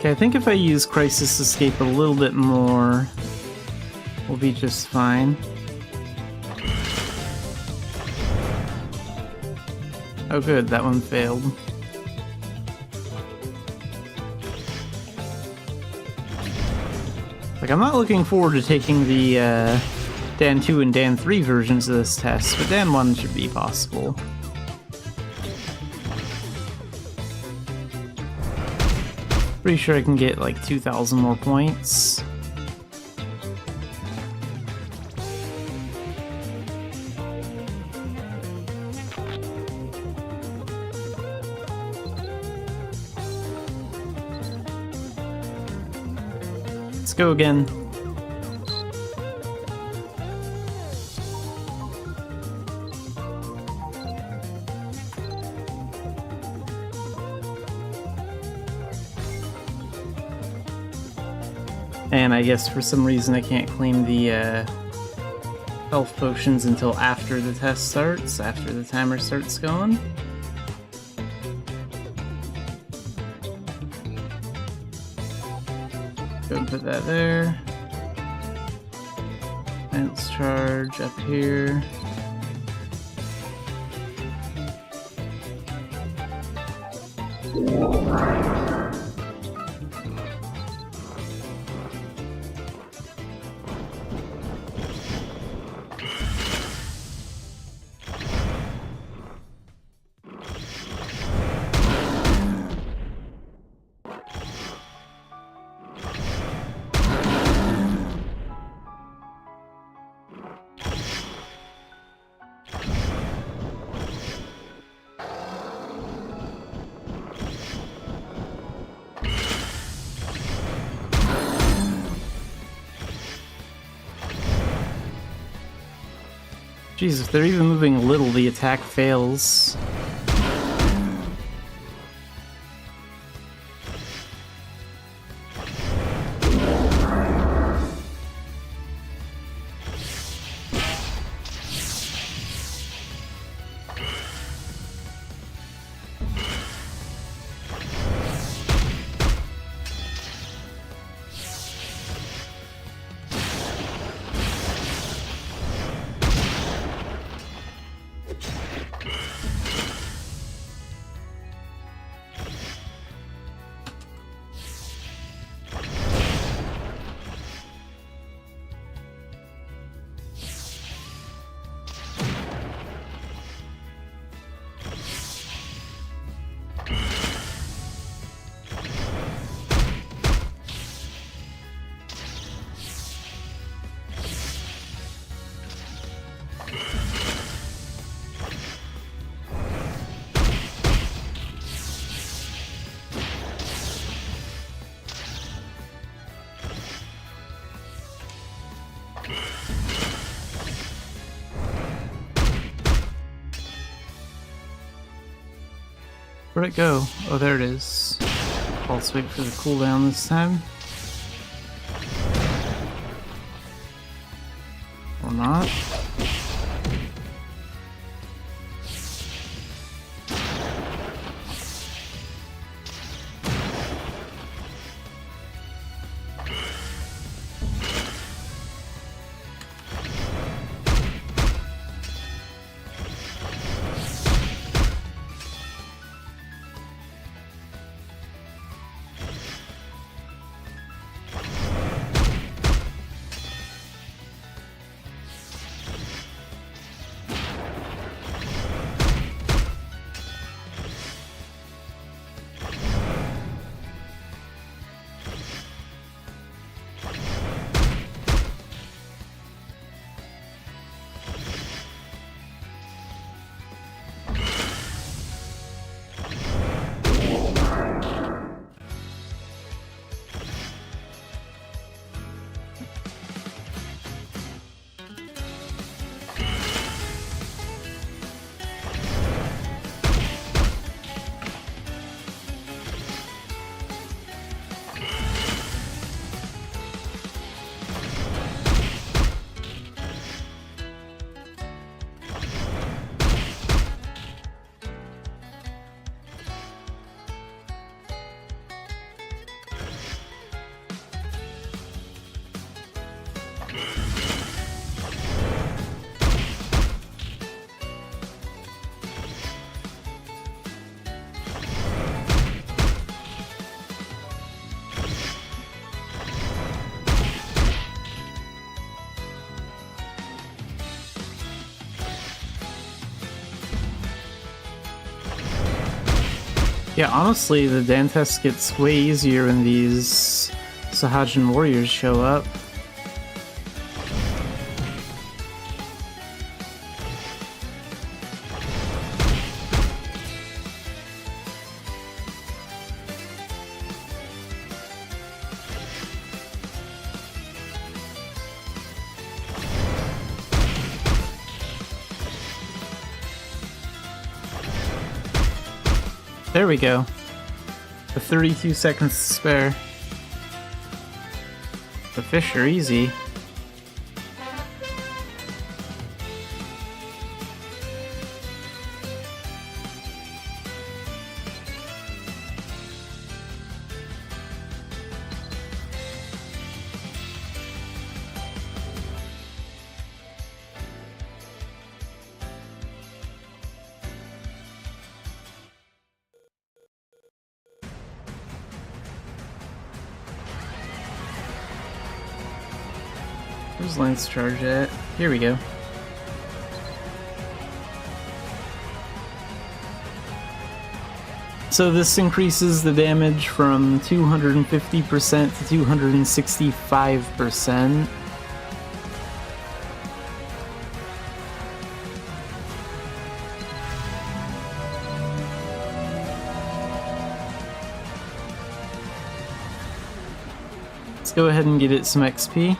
Okay, I think if I use Crisis Escape a little bit more, we'll be just fine. Oh good, that one failed. Like, I'm not looking forward to taking the Dan 2 and Dan 3 versions of this test, but Dan 1 should be possible. Pretty sure I can get like 2,000 more points. Let's go again. And I guess for some reason I can't claim the health potions until after the test starts, after the timer starts going. Go and put that there. Lance Charge up here. Jeez, if they're even moving a little, the attack fails. Where'd it go? Oh, there it is. Let's wait for the cooldown this time. Or not. Yeah, honestly, the Dantes gets way easier when these Sahajin warriors show up. There we go. The 32 seconds to spare. The fish are easy. Where's Lance Charge at? Here we go. So this increases the damage from 250% to 265%. Let's go ahead and get it some XP.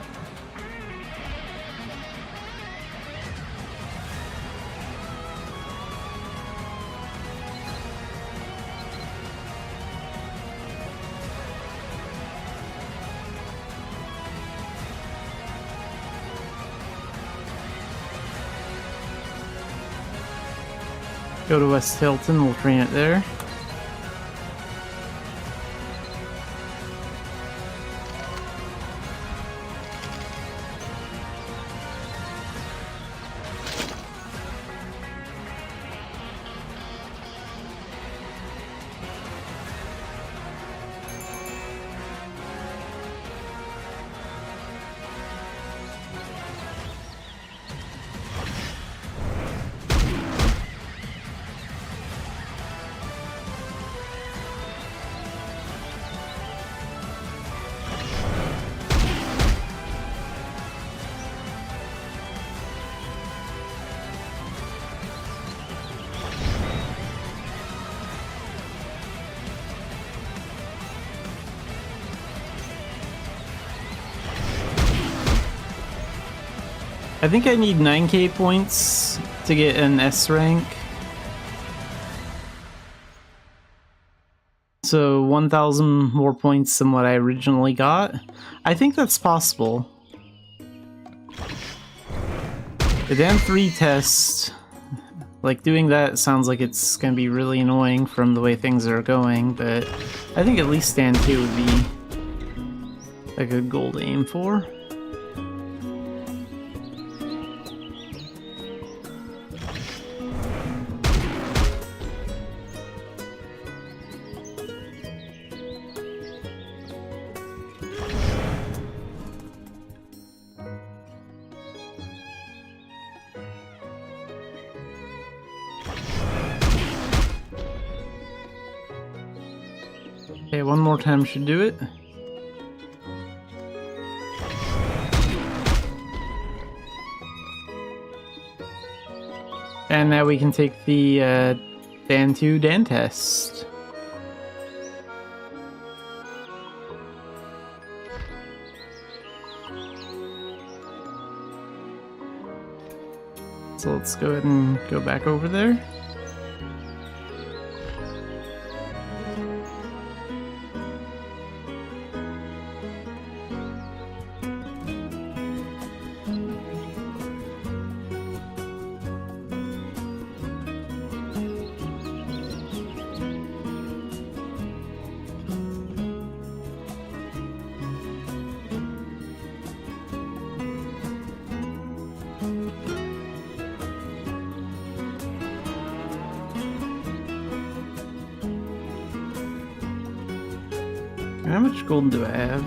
Go to West Hilton, we'll train it there. I think I need 9k points to get an S rank. So 1,000 more points than what I originally got. I think that's possible. The Dan 3 test, like doing that sounds like it's gonna be really annoying from the way things are going, but I think at least Dan 2 would be a good goal to aim for. Okay, one more time should do it. And now we can take the Dan 2 Dan test. So let's go ahead and go back over there. How much gold do I have?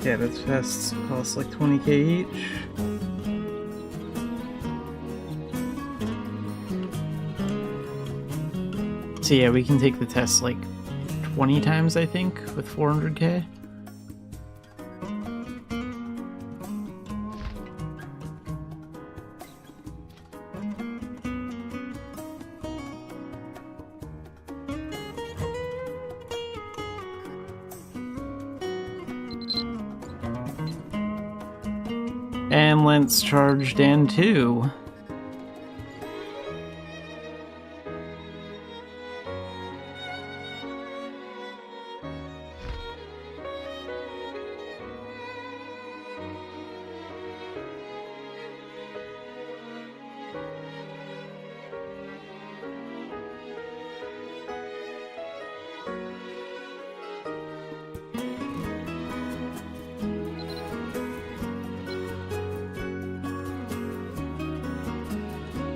Yeah, that's fast. Costs like 20k each. So yeah, we can take the test like 20 times, I think, with 400k. And let's charge Dan 2.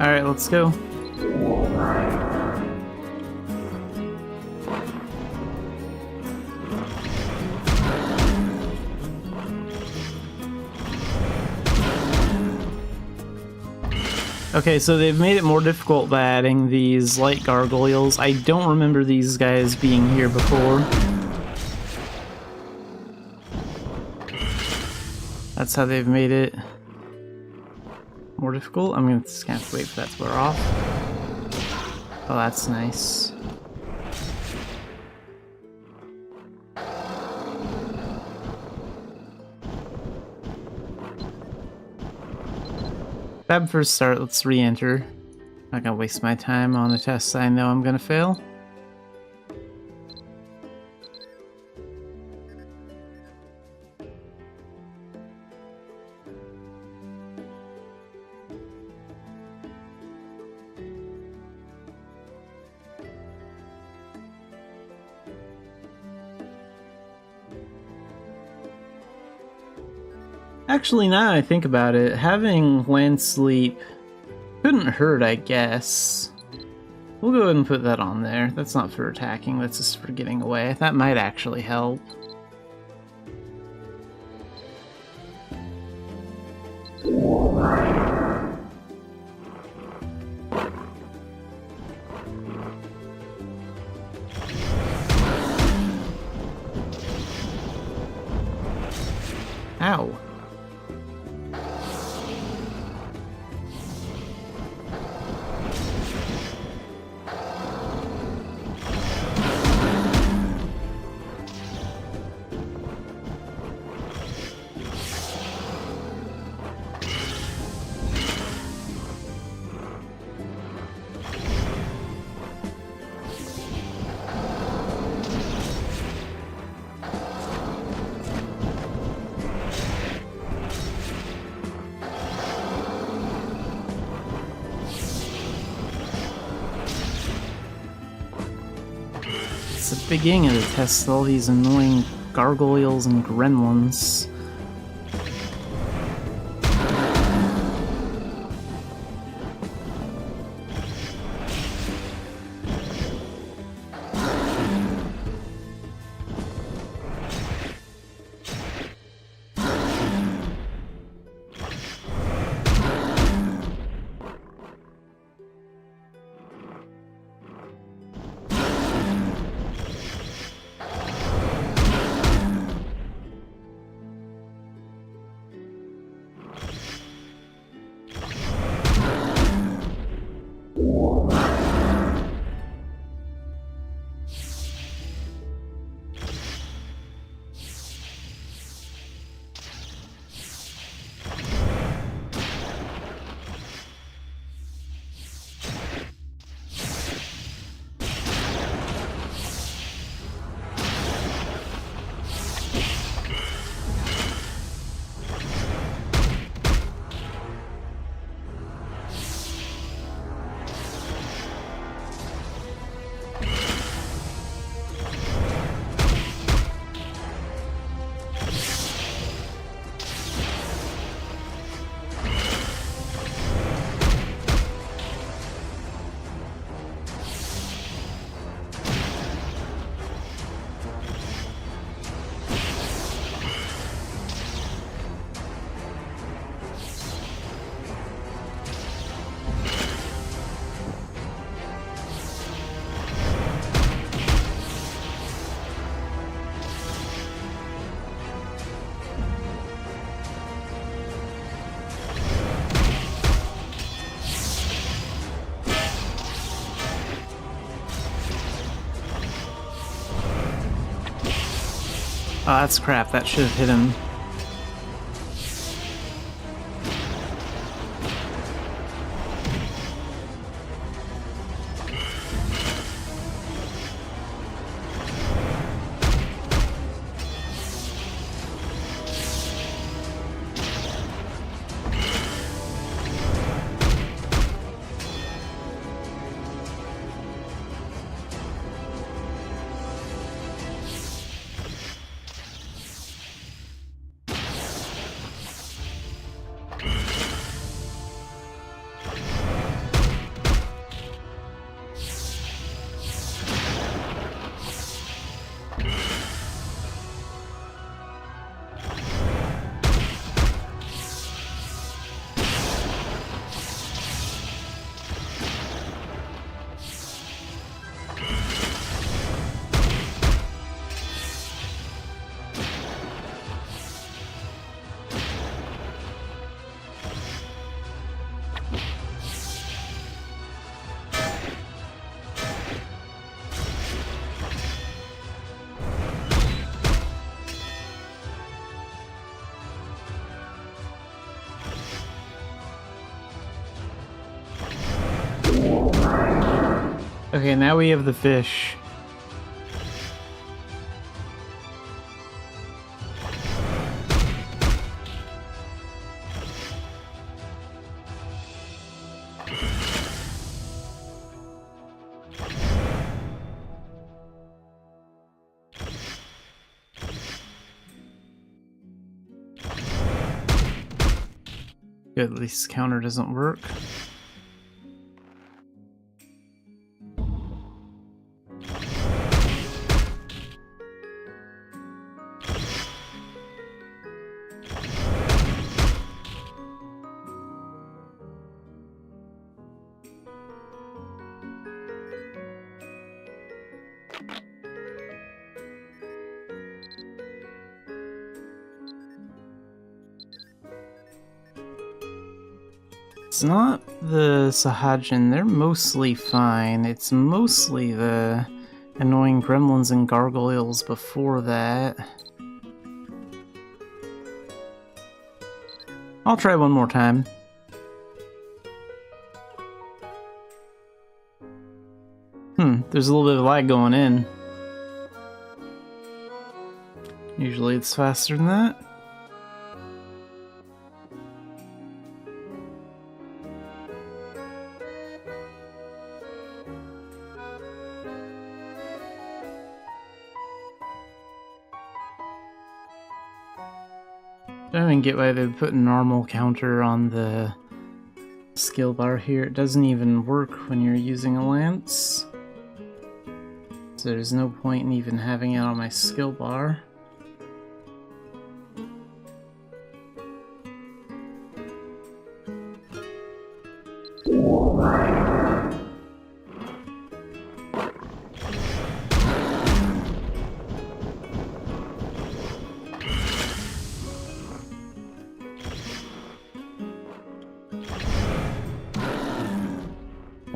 Alright, let's go. Okay, so they've made it more difficult by adding these light gargoyles. I don't remember these guys being here before. That's how they've made it more difficult. I'm just gonna have to wait for that to wear off. Oh, that's nice. Fab first start, let's re-enter. Not gonna waste my time on a test I know I'm gonna fail. Actually, now I think about it, having land sleep couldn't hurt, I guess. We'll go ahead and put that on there. That's not for attacking, that's just for getting away. That might actually help. Ow. It's the beginning to test all these annoying gargoyles and gremlins. Oh, that's crap. That should have hit him. Okay, now we have the fish. Good, at least the counter doesn't work. It's not the Sahajin, they're mostly fine. It's mostly the annoying gremlins and gargoyles before that. I'll try one more time. There's a little bit of lag going in. Usually it's faster than that. I don't even get why they put a normal counter on the skill bar here. It doesn't even work when you're using a lance. So there's no point in even having it on my skill bar.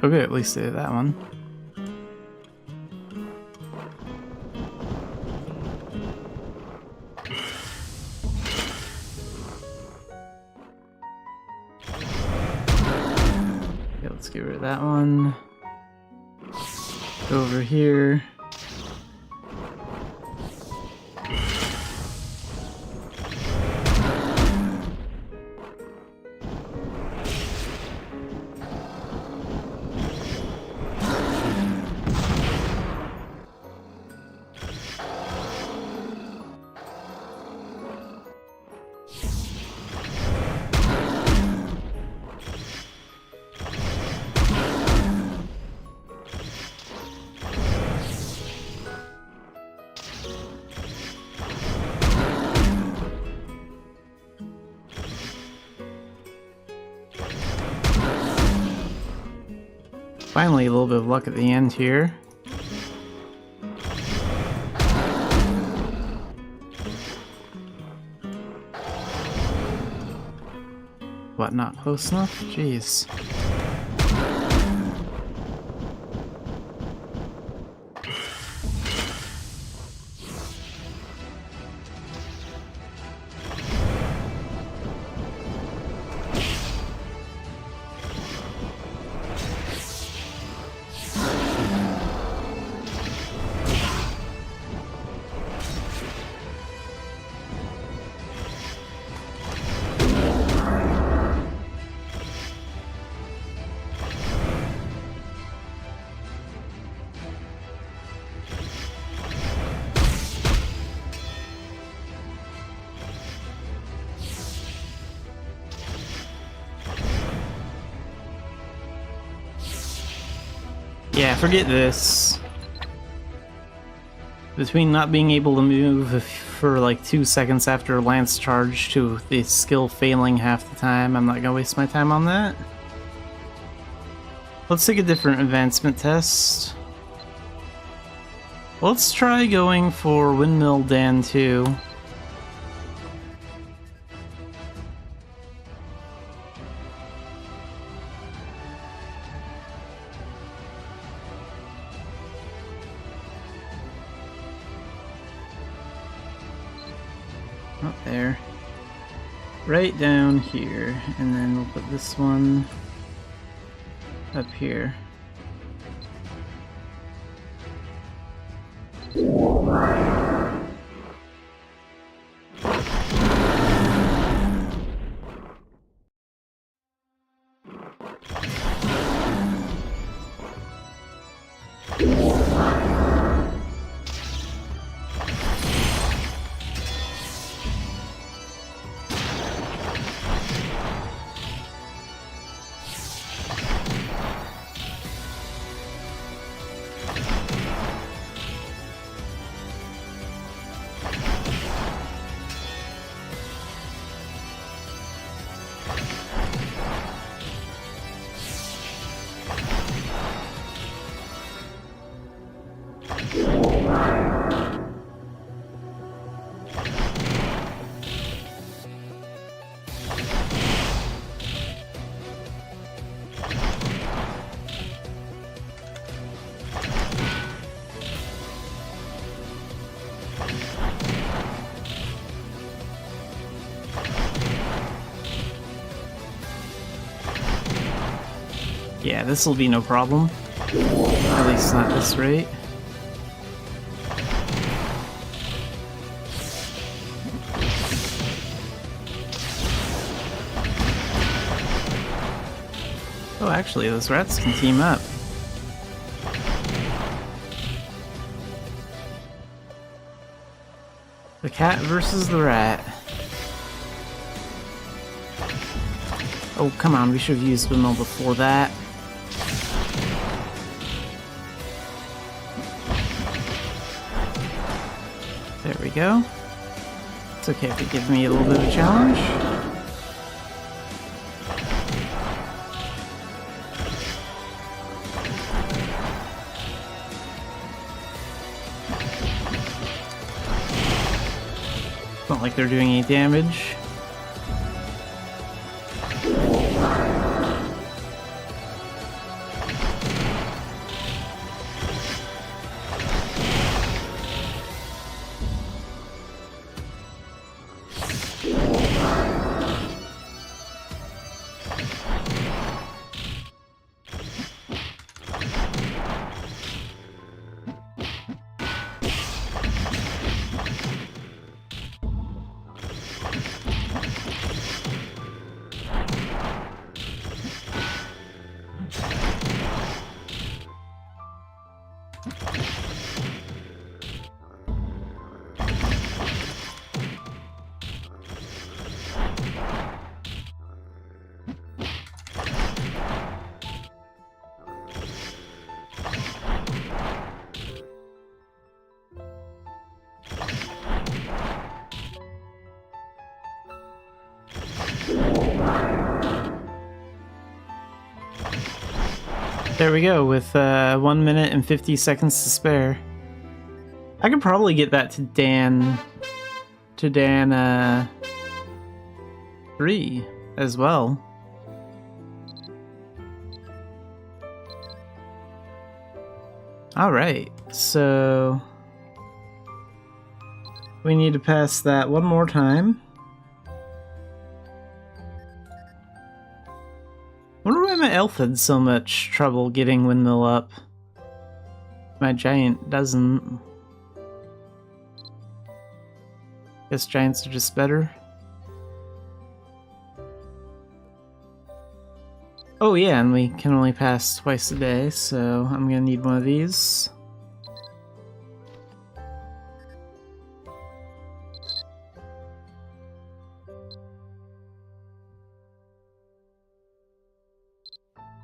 Okay, at least I did that one. Okay, let's get rid of that one. Go over here. Finally, a little bit of luck at the end here. What, not close enough? Jeez. Yeah, forget this. Between not being able to move for like 2 seconds after lance charge to the skill failing half the time, I'm not gonna waste my time on that. Let's take a different advancement test. Let's try going for Windmill Dan 2. Up there. Right down here. And then we'll put this one up here. Yeah, this will be no problem. At least not this rate. Oh, actually, those rats can team up. The cat versus the rat. Oh, come on, we should have used windmill before that. There we go. It's okay if it gives me a little bit of a challenge. Not like they're doing any damage. There we go, with 1 minute and 50 seconds to spare. I could probably get that to Dan 3 as well. Alright, so we need to pass that one more time. Wonder why my elf had so much trouble getting windmill up. My giant doesn't. Guess giants are just better. Oh yeah, and we can only pass twice a day, so I'm gonna need one of these.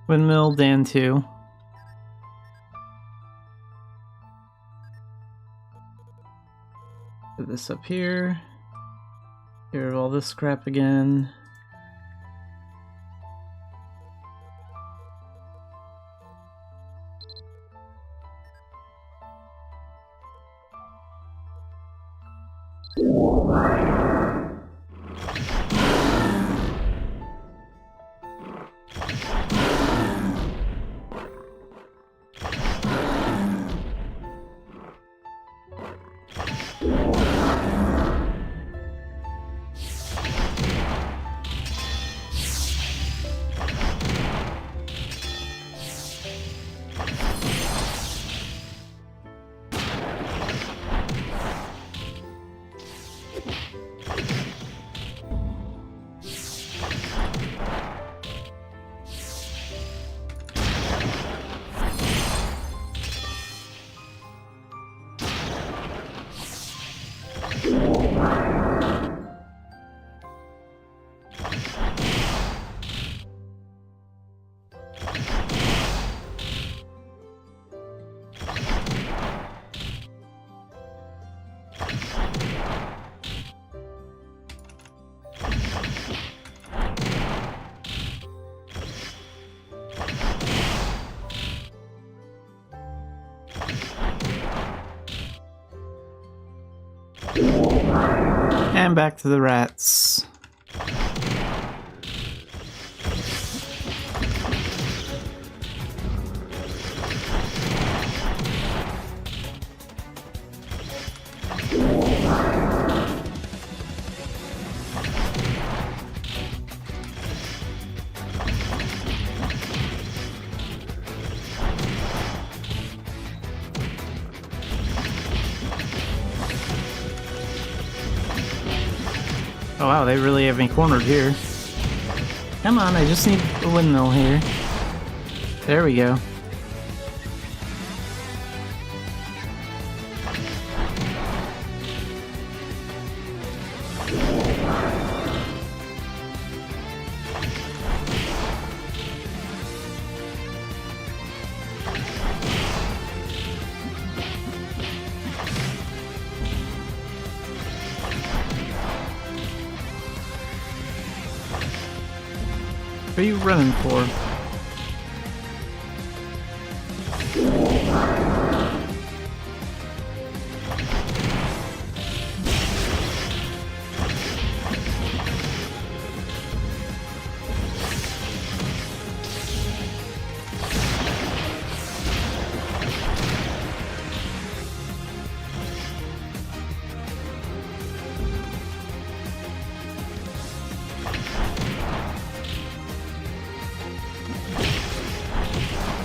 Windmill, Dan 2. Put this up here. Get rid of all this crap again. And back to the rats. Oh wow, they really have me cornered here. Come on, I just need a windmill here. There we go. What are you running for?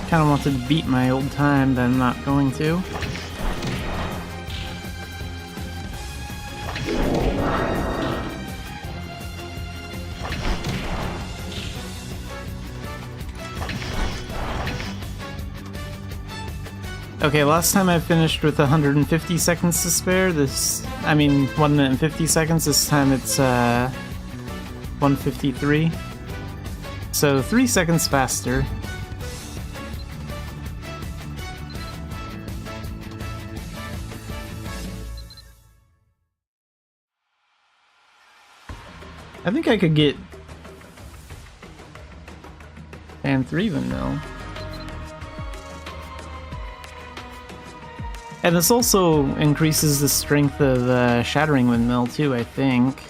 Kind of wanted to beat my old time, but I'm not going to. Okay, last time I finished with 150 seconds to spare. 1 minute and 50 seconds. This time it's 153. So 3 seconds faster. I think I could get and 3 windmill. And this also increases the strength of Shattering Windmill too, I think.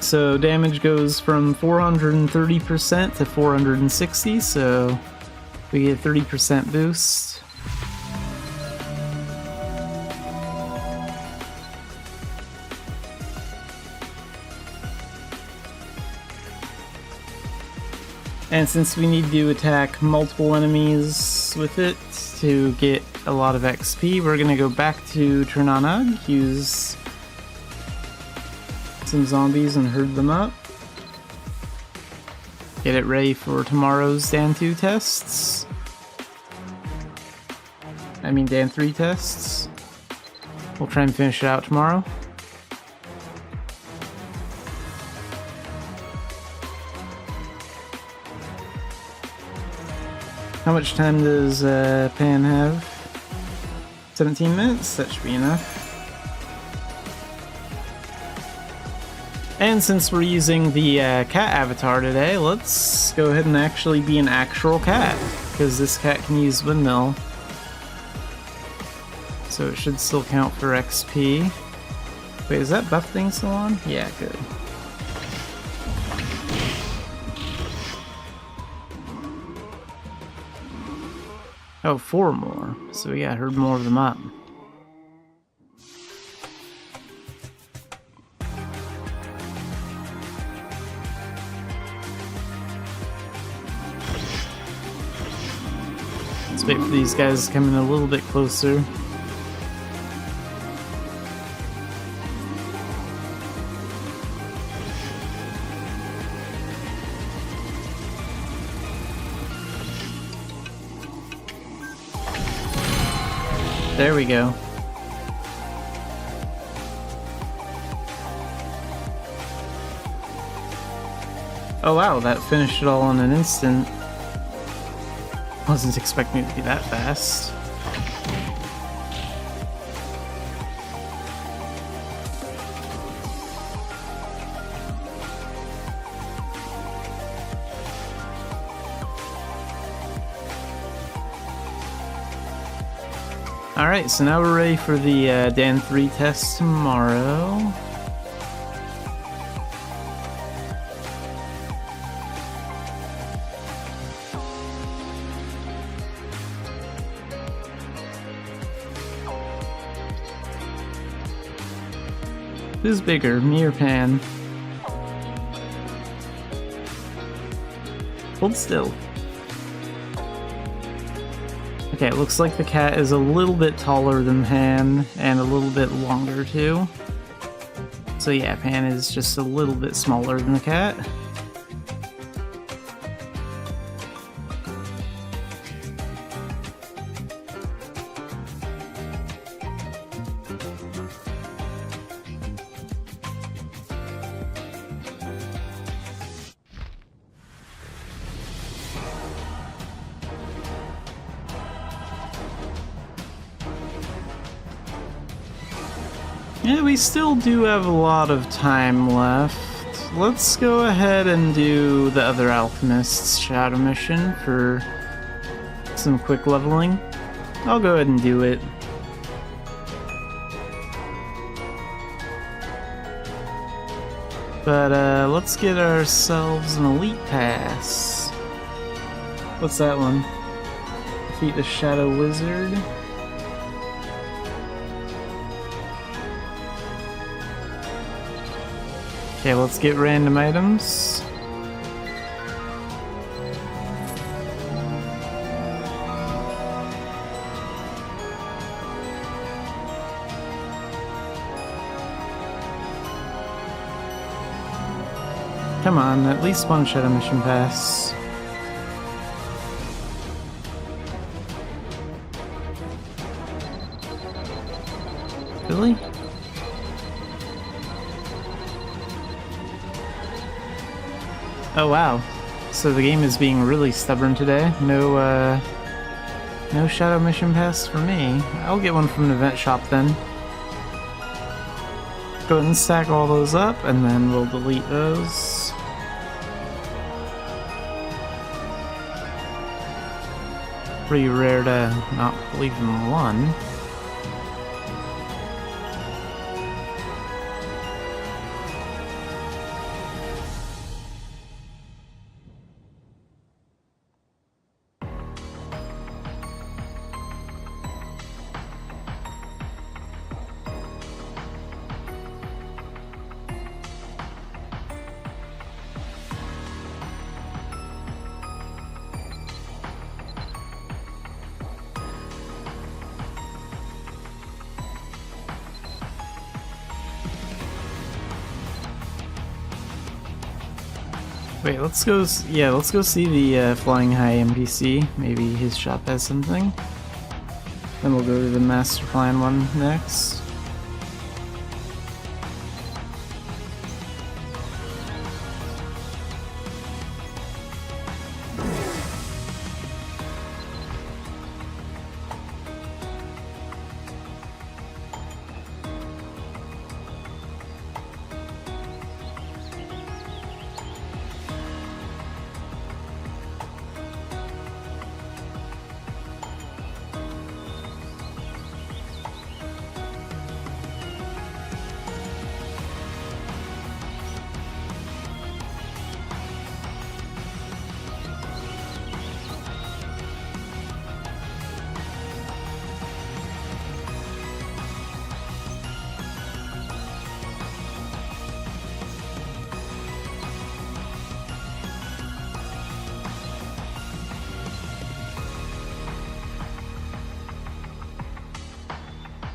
So damage goes from 430% to 460, so we get a 30% boost. And since we need to attack multiple enemies with it to get a lot of XP, we're gonna go back to Ternanag, use some zombies and herd them up. Get it ready for tomorrow's Dan 2 tests. Dan 3 tests. We'll try and finish it out tomorrow. How much time does Pan have? 17 minutes? That should be enough. And since we're using the cat avatar today, let's go ahead and actually be an actual cat, because this cat can use windmill. So it should still count for XP. Wait, is that buff thing still on? Yeah, good. Oh, 4 more. So we gotta herd more of them up. Let's wait for these guys to come in a little bit closer. There we go. Oh wow, that finished it all in an instant. Wasn't expecting it to be that fast. Alright, so now we're ready for the Dan 3 test tomorrow. Who's bigger, me or Pan? Hold still. Okay, it looks like the cat is a little bit taller than Pan, and a little bit longer too. So yeah, Pan is just a little bit smaller than the cat. Yeah, we still do have a lot of time left. Let's go ahead and do the other Alchemist's Shadow Mission for some quick leveling. I'll go ahead and do it. But let's get ourselves an Elite Pass. What's that one? Defeat the Shadow Wizard. Okay, let's get random items. Come on, at least one Shadow Mission Pass. Really? Oh wow, so the game is being really stubborn today. No Shadow Mission Pass for me. I'll get one from an event shop then. Go ahead and stack all those up, and then we'll delete those. Pretty rare to not leave them one. Wait, let's go see the Flying High NPC. Maybe his shop has something. Then we'll go to the Master Plan one next.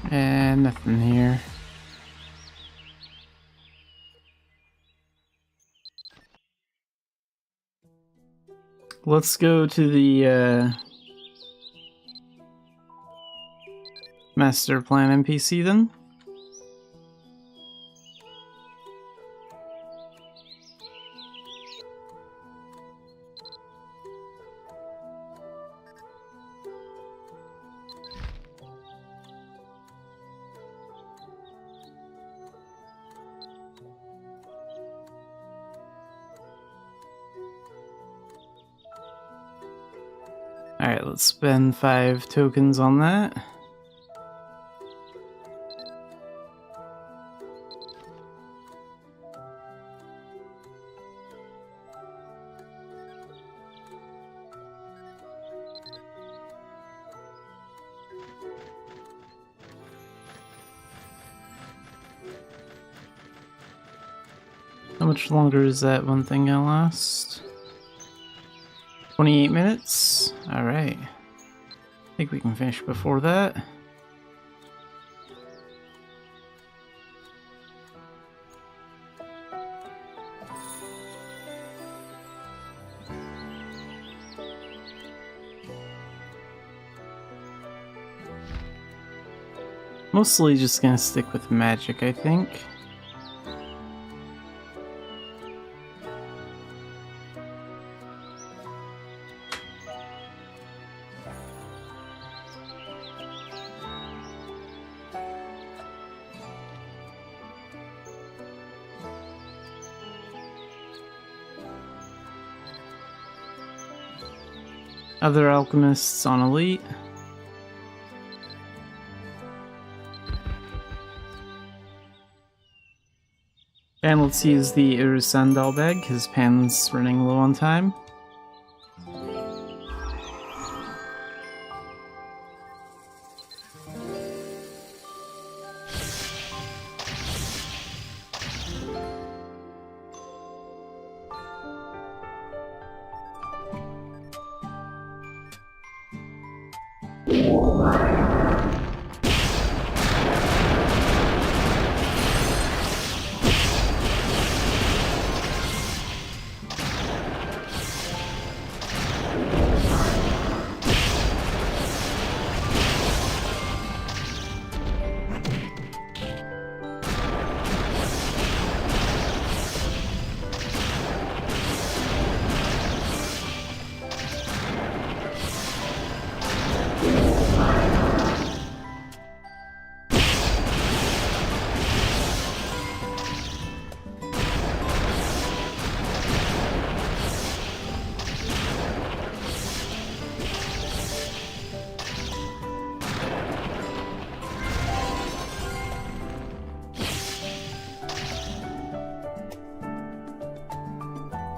And nothing here. Let's go to the Master Plan NPC then. Alright, let's spend 5 tokens on that. How much longer is that one thing gonna last? 28 minutes? Alright. think we can finish before that. Mostly just gonna stick with magic, I think. Other alchemists on Elite. And let's use the Urusandal bag, because Pan's running low on time.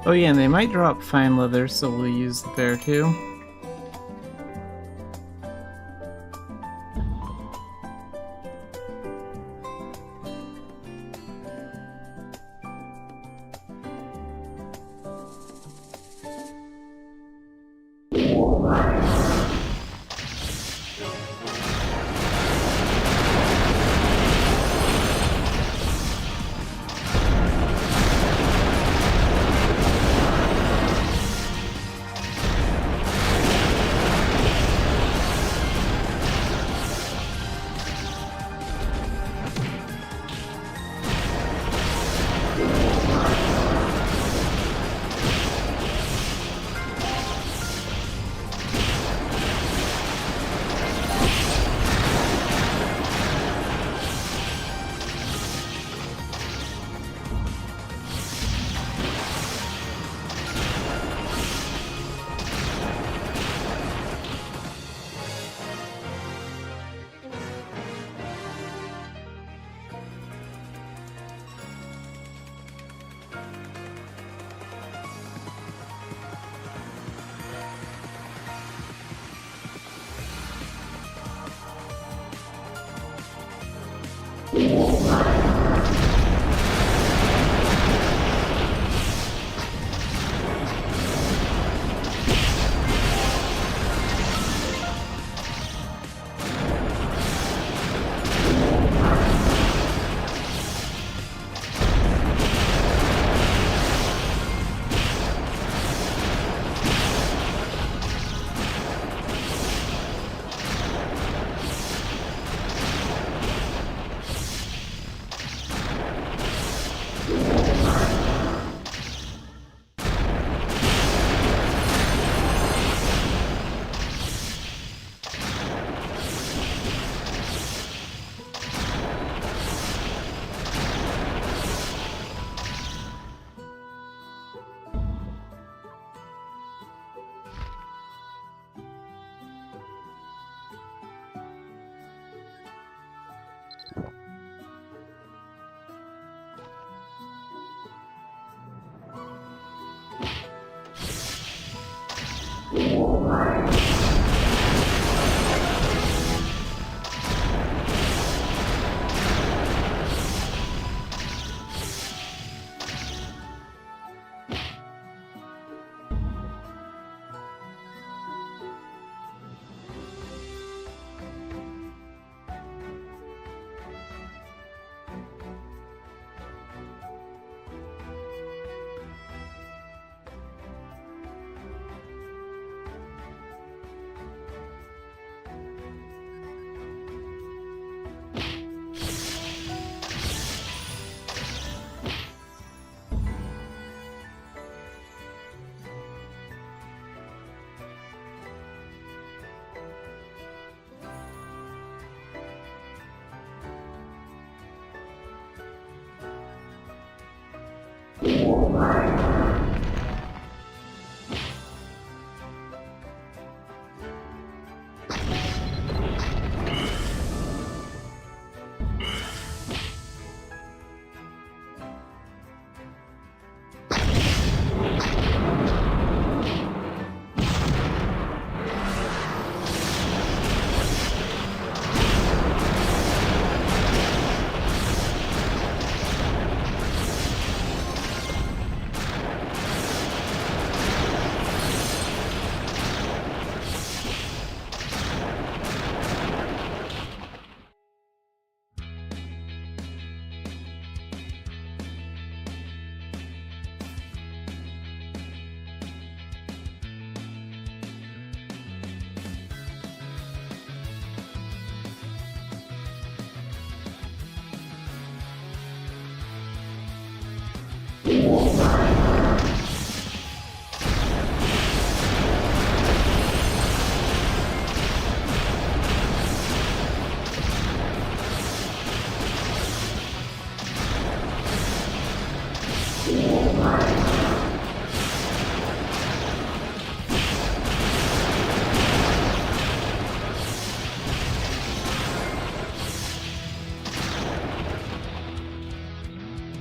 Oh yeah, and they might drop fine leather, so we'll use the bear too.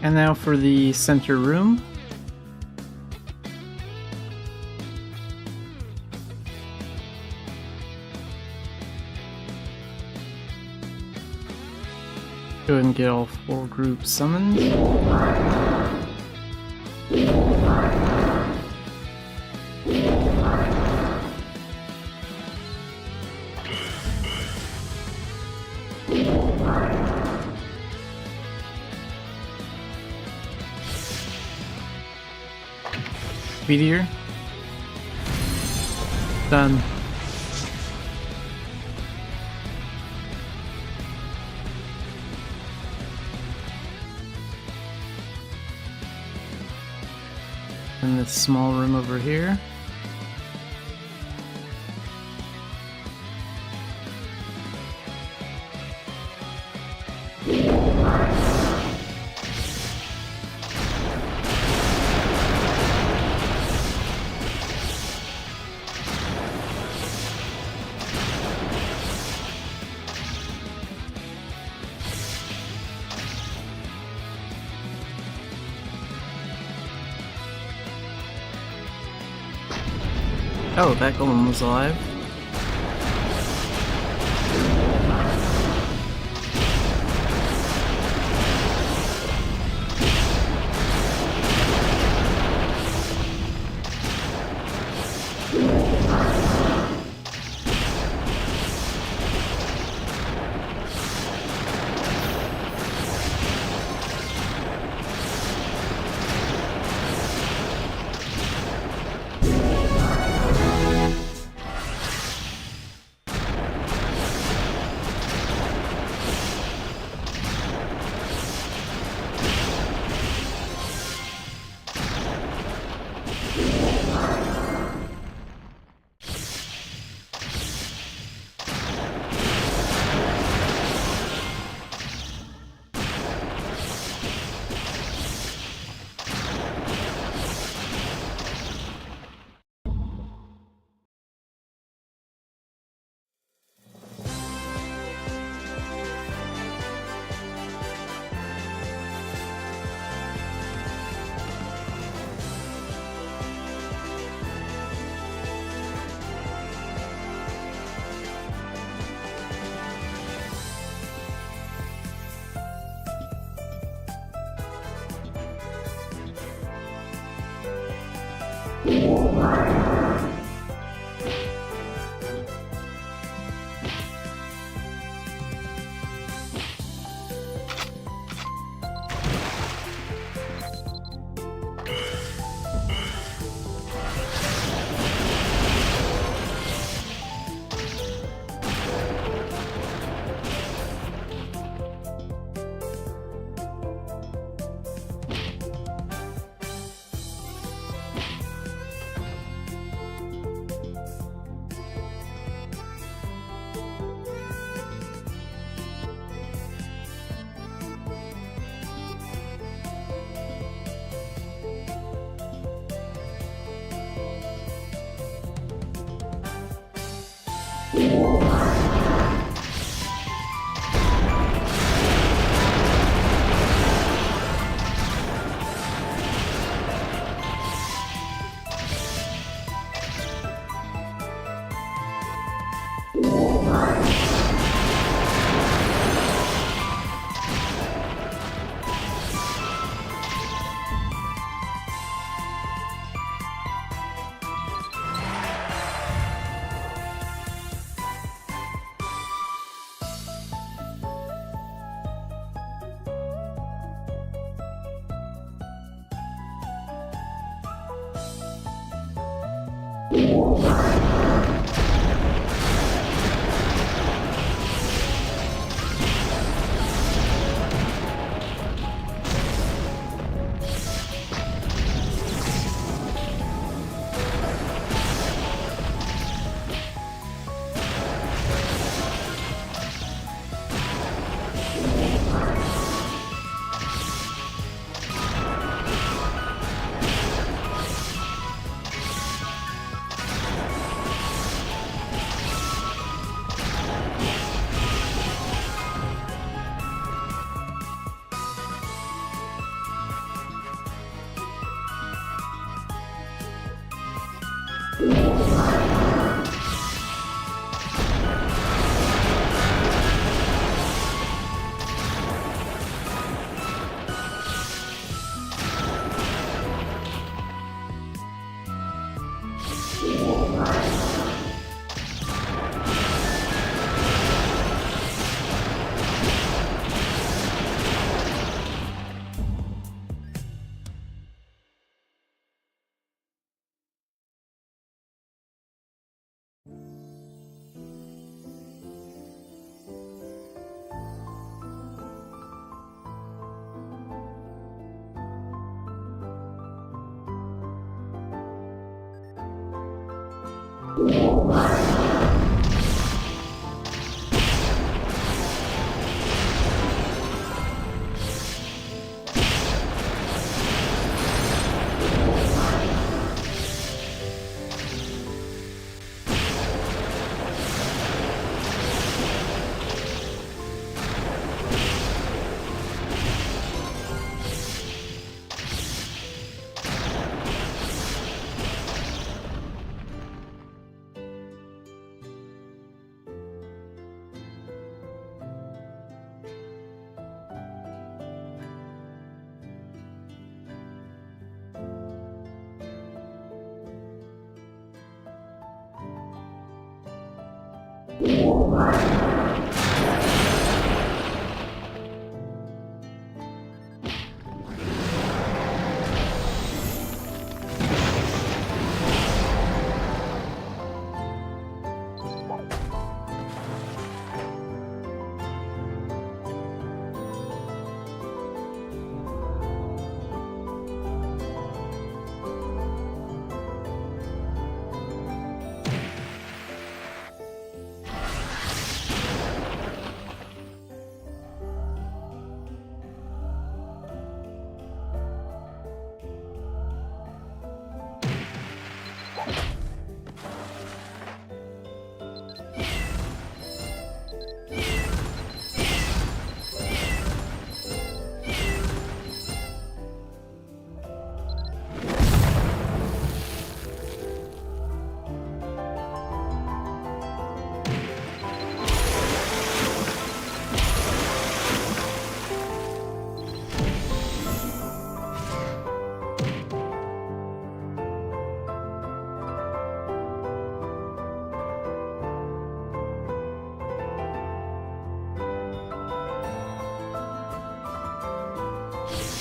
And now for the center room. Go ahead and get all 4 groups summoned. Meteor. Done. And this small room over here. Oh, that golem was alive.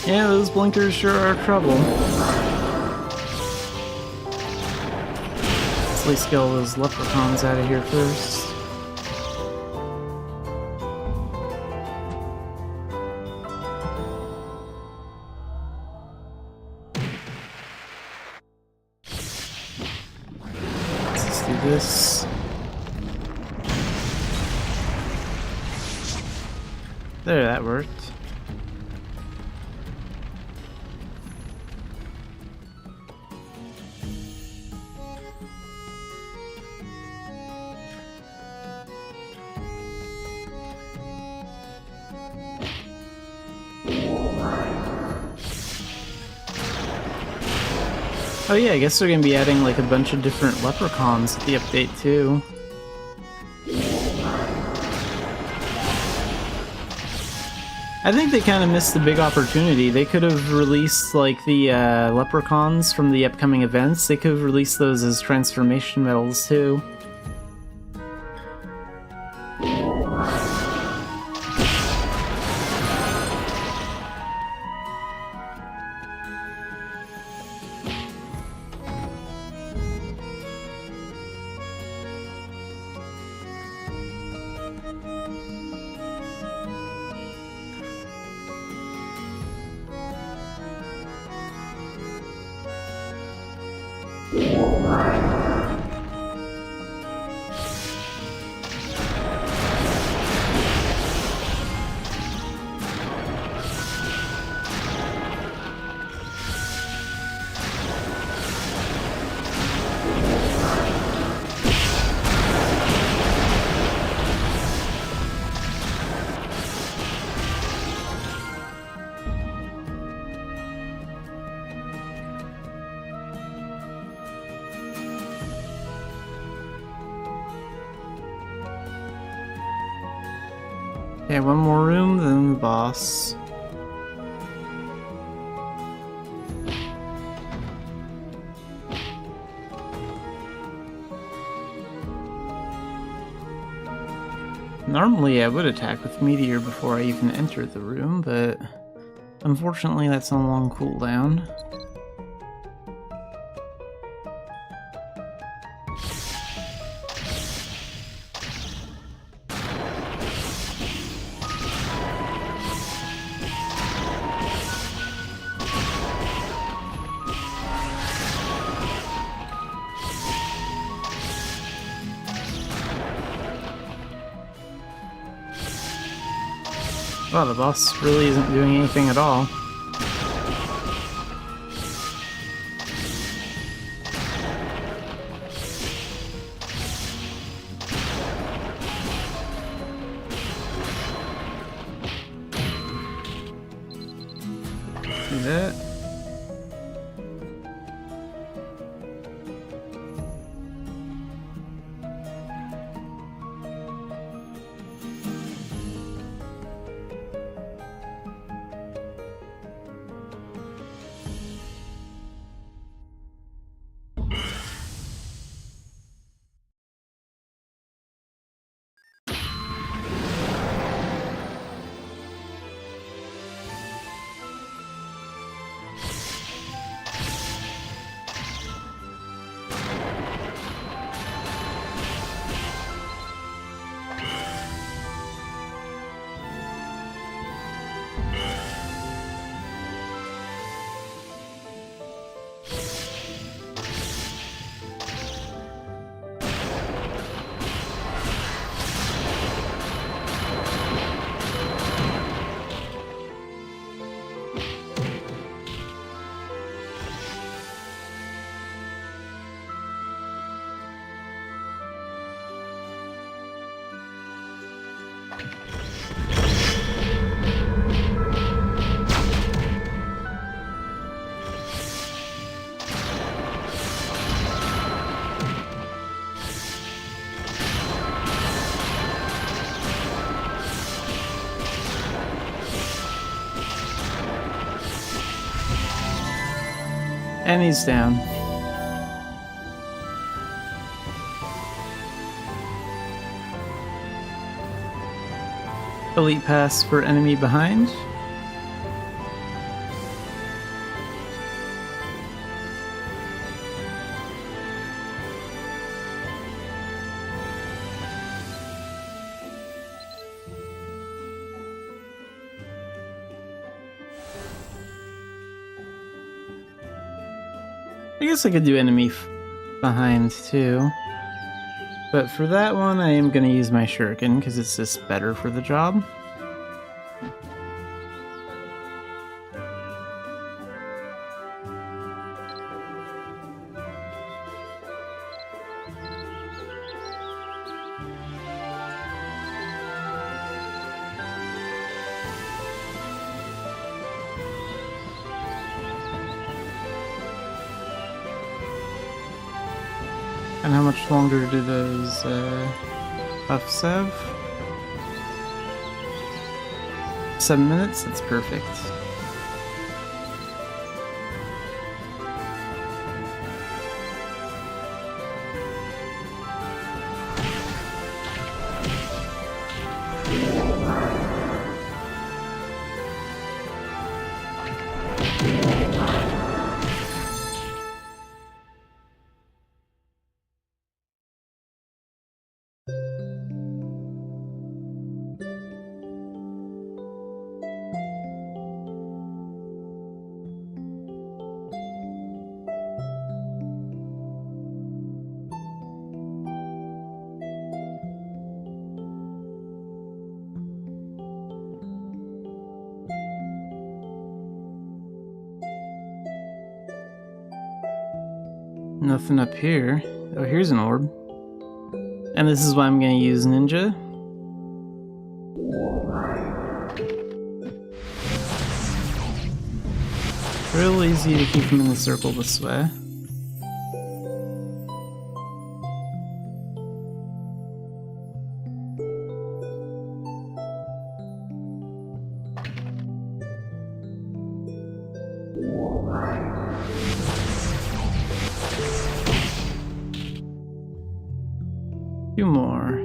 Yeah, those blinkers sure are trouble. Let's at least get all those leprechauns out of here first. Let's do this. There, that worked. Oh yeah, I guess they're gonna be adding like a bunch of different leprechauns at the update too. I think they kind of missed the big opportunity. They could have released like the leprechauns from the upcoming events. They could have released those as transformation medals too. Okay, one more room, then the boss. Normally I would attack with Meteor before I even enter the room, but unfortunately that's on a long cooldown. Wow, the boss really isn't doing anything at all. See that? And he's down. Elite pass for enemy behind. I guess I could do enemy behind too. But for that one, I am going to use my shuriken because it's just better for the job. And how much longer do those buffs have? 7 minutes? That's perfect. Nothing up here. Oh, here's an orb. And this is why I'm going to use Ninja. Real easy to keep them in the circle this way. Few more.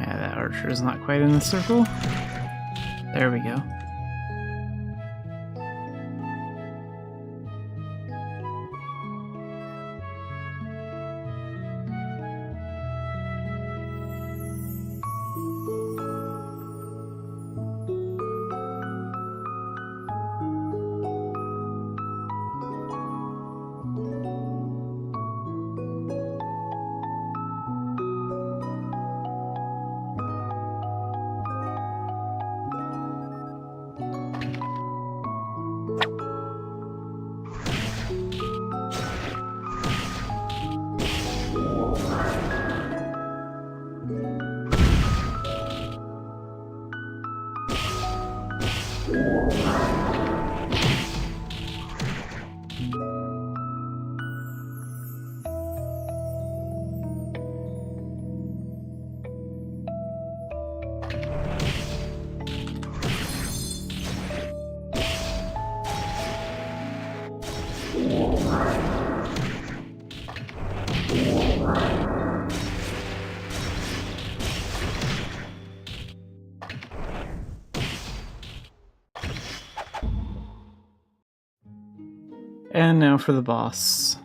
Yeah, that archer is not quite in the circle. There we go. And now for the boss.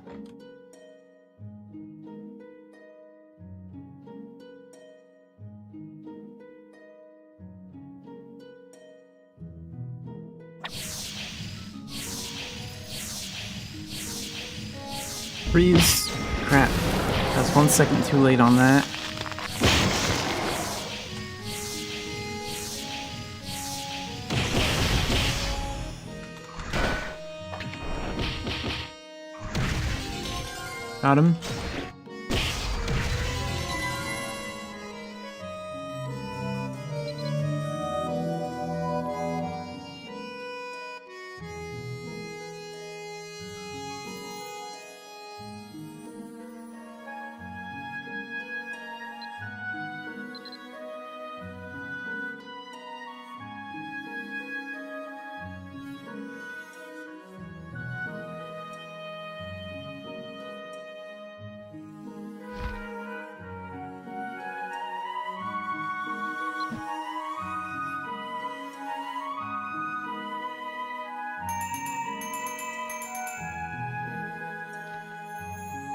Freeze. Crap. That's 1 second too late on that. Got him.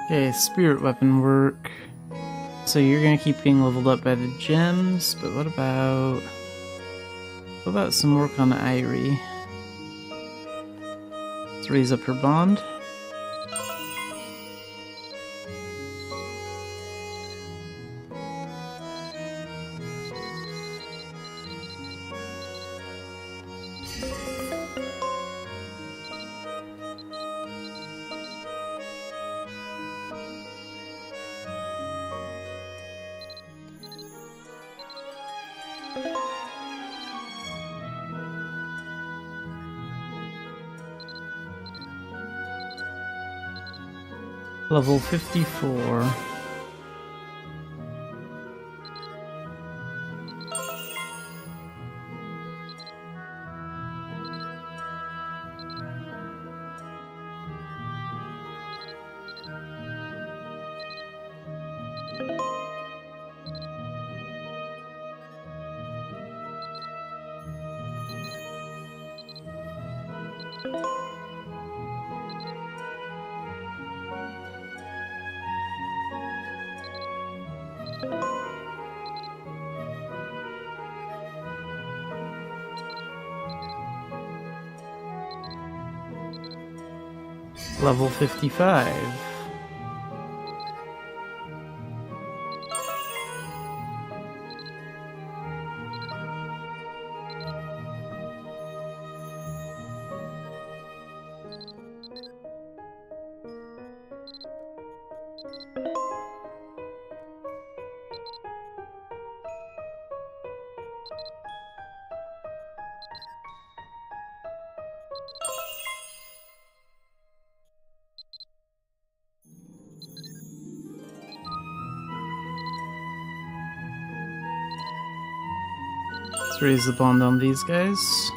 Okay, spirit weapon work. So you're gonna keep getting leveled up by the gems, but what about What about some work on Irie? Let's raise up her bond. Level 54. Level 55. Let's raise the bond on these guys.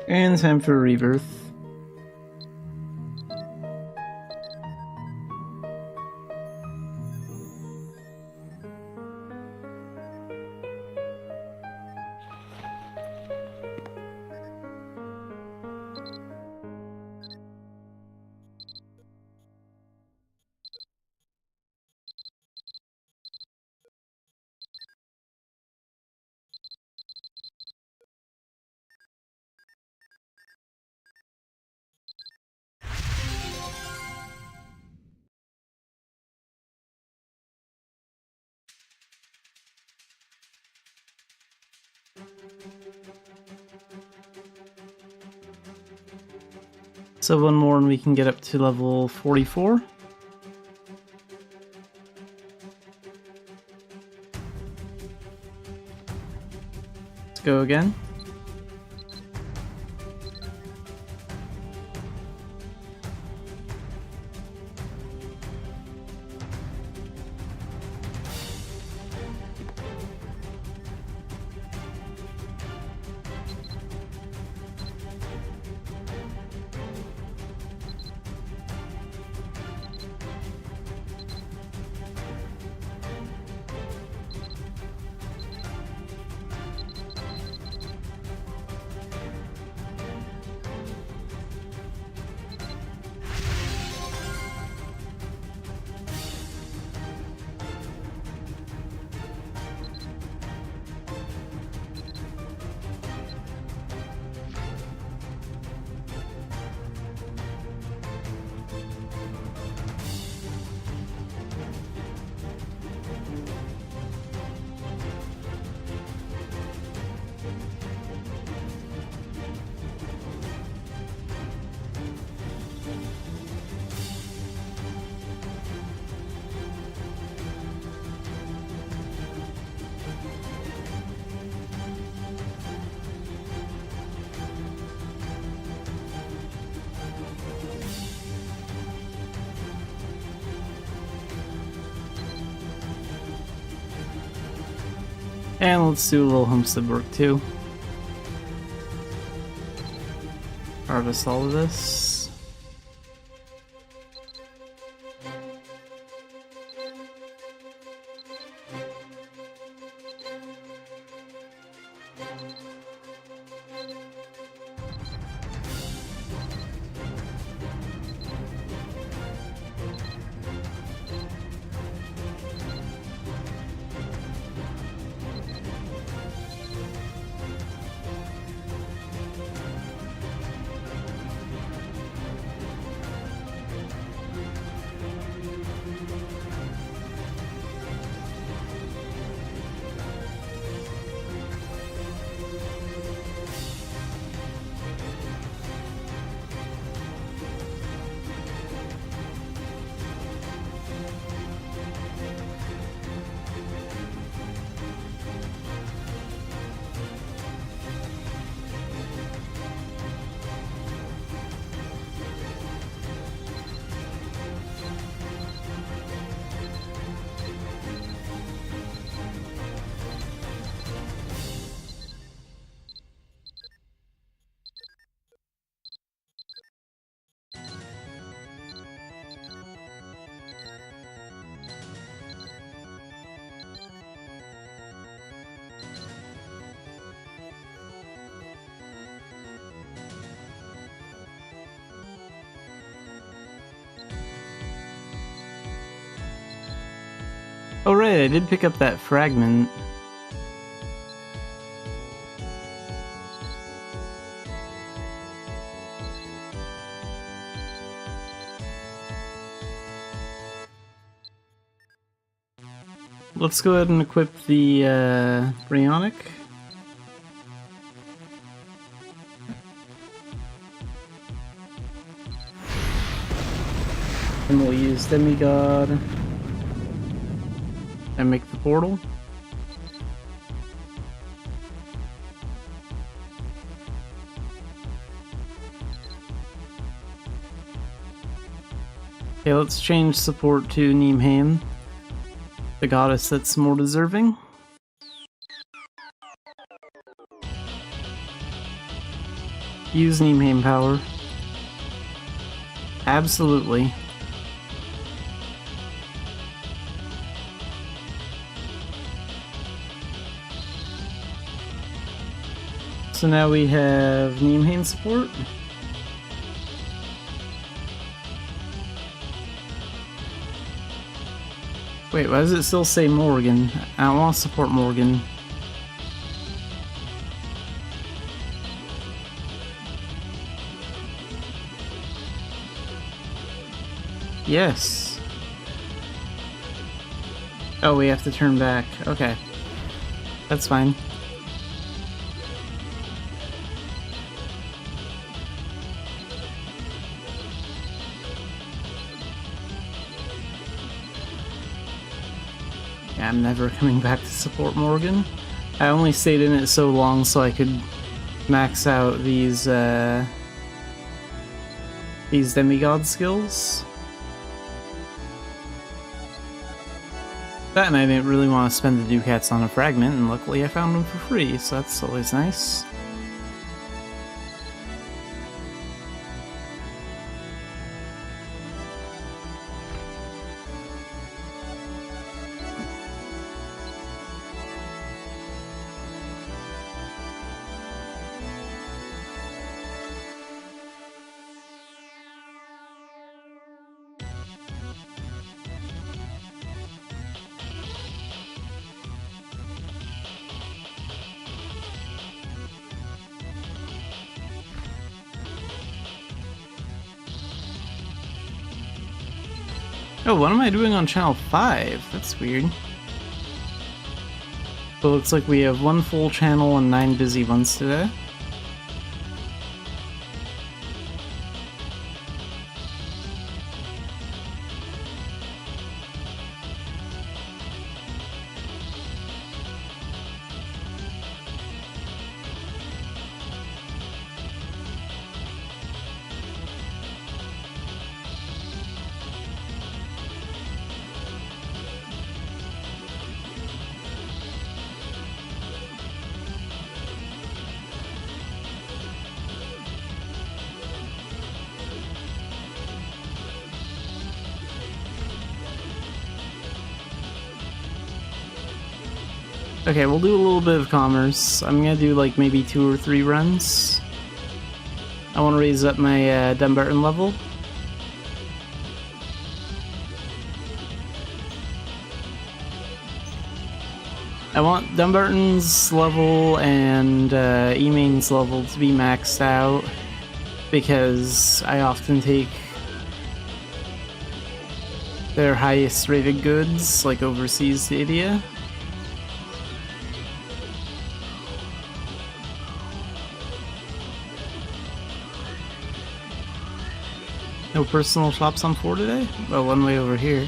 And time for rebirth. So one more and we can get up to level 44. Let's go again. And let's do a little homestead work too. Harvest all of this. Oh right, I did pick up that fragment. Let's go ahead and equip the Bryonic. And we'll use Demigod and make the portal. Okay, let's change support to Neemhain, the goddess that's more deserving. Use Neemhain power. Absolutely. So now we have Neemhain support. Wait, why does it still say Morgan? I don't want to support Morgan. Yes. Oh, we have to turn back. Okay. That's fine. Yeah, I'm never coming back to support Morgan. I only stayed in it so long so I could max out these demigod skills. That, and I didn't really want to spend the ducats on a fragment, and luckily I found them for free, so that's always nice. Oh, what am I doing on channel 5? That's weird. So it looks like we have 1 full channel and 9 busy ones today. Okay, we'll do a little bit of commerce. I'm gonna do like maybe 2 or 3 runs. I want to raise up my Dumbarton level. I want Dumbarton's level and Emain's level to be maxed out because I often take their highest rated goods, like overseas to India. No personal shops on 4 today? Well, one way over here.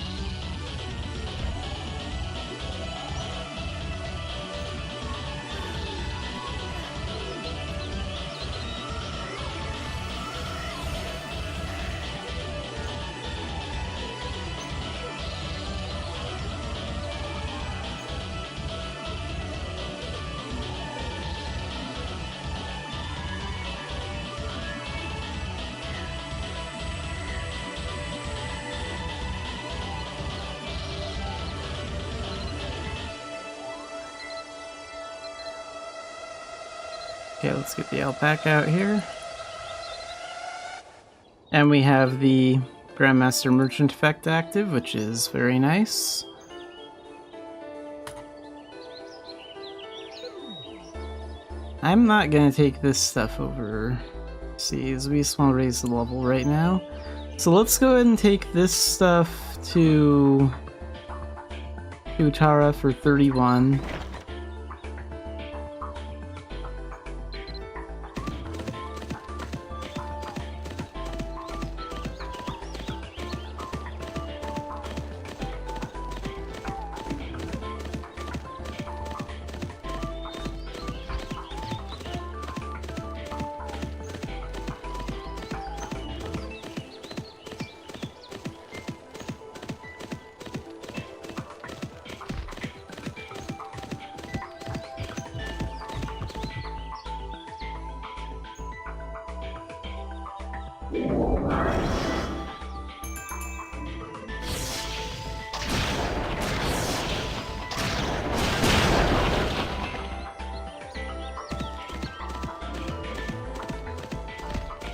Okay, let's get the alpaca out here. And we have the Grandmaster Merchant effect active, which is very nice. I'm not gonna take this stuff overseas. We just want to raise the level right now. So let's go ahead and take this stuff to Tara for 31.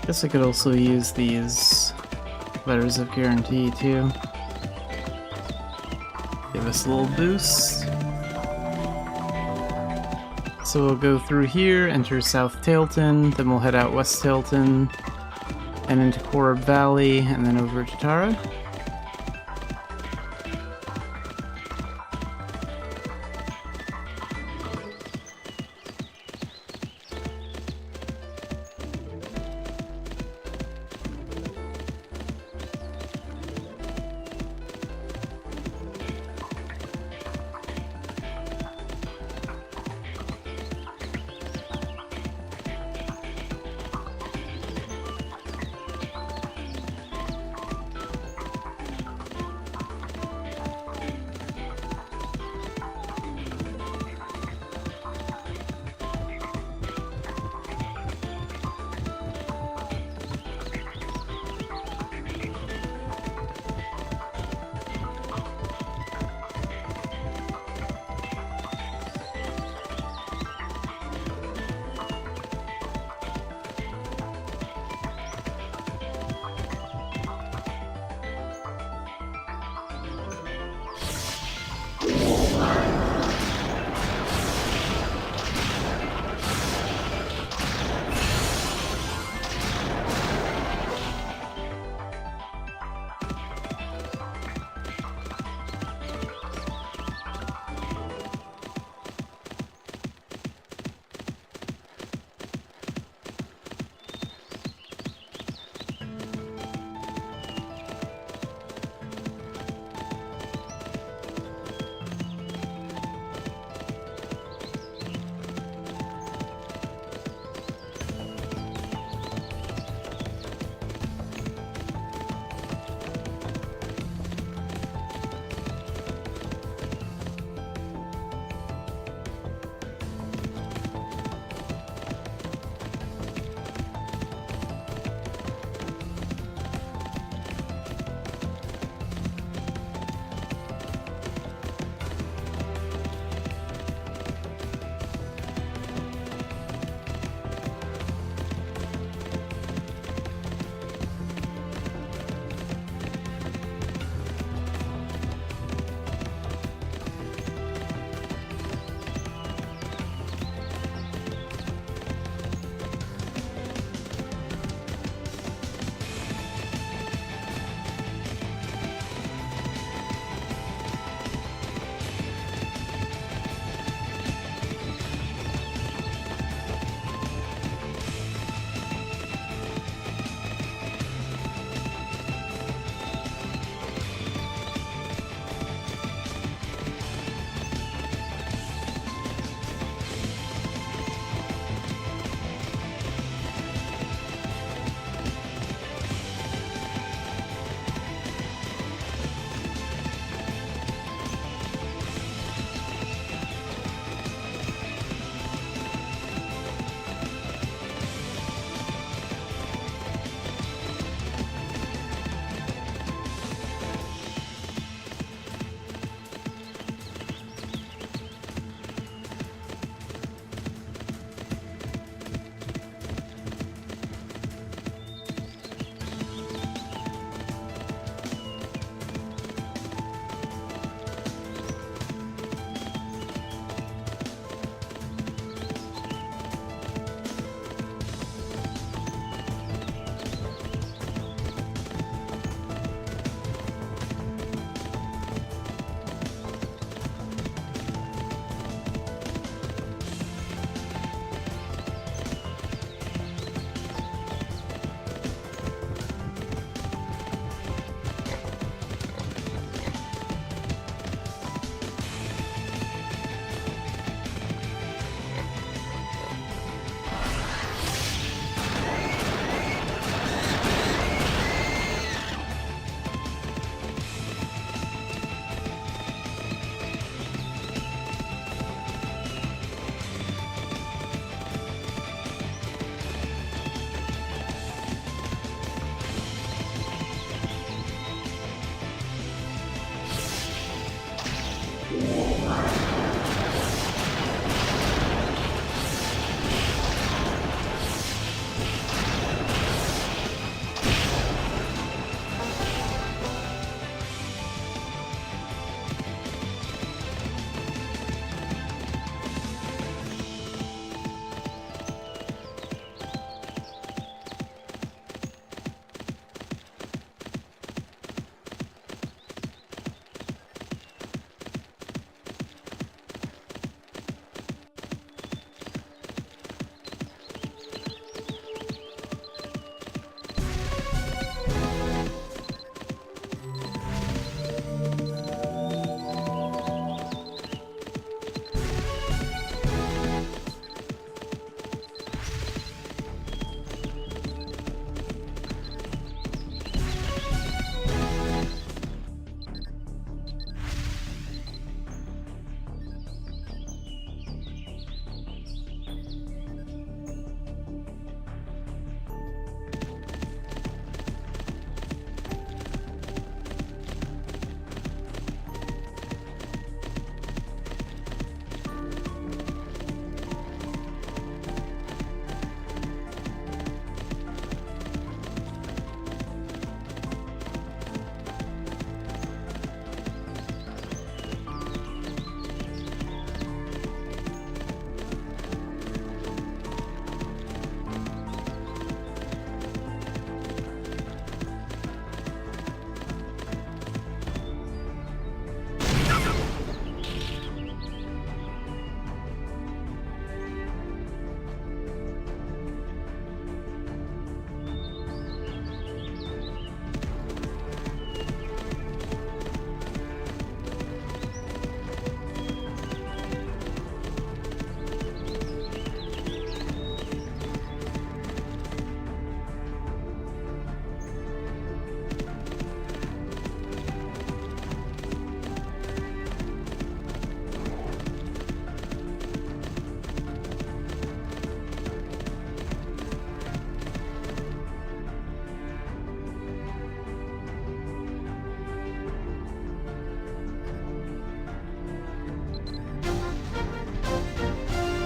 Guess I could also use these letters of guarantee too. Give us a little boost. So we'll go through here, enter South Tailton, then we'll head out West Tailton, and into Korab Valley, and then over to Tara.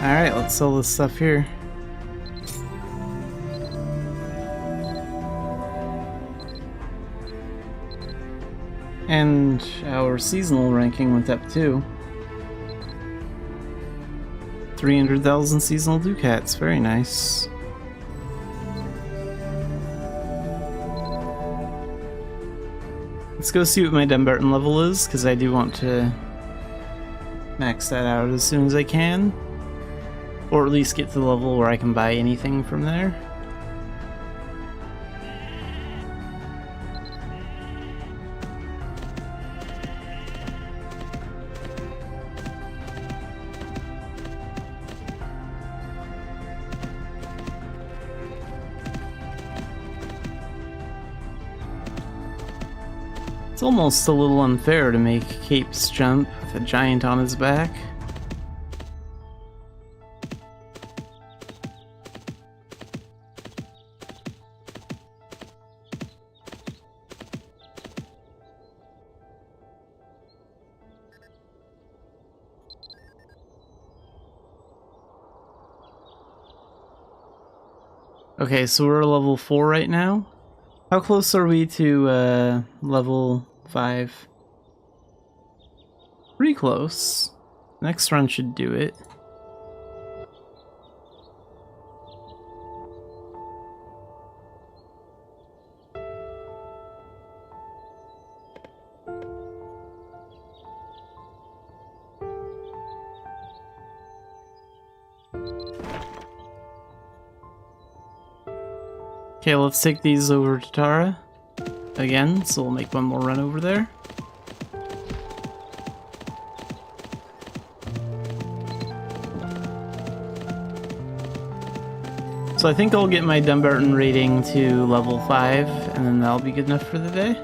Alright, let's sell this stuff here. And our seasonal ranking went up too. 300,000 seasonal ducats, very nice. Let's go see what my Dumbarton level is, because I do want to max that out as soon as I can. Or at least get to the level where I can buy anything from there. It's almost a little unfair to make Capes jump with a giant on his back. Okay, so we're level 4 right now. How close are we to level 5? Pretty close. Next run should do it. Okay, let's take these over to Tara again, so we'll make one more run over there. So I think I'll get my Dumbarton rating to level 5, and then that'll be good enough for the day.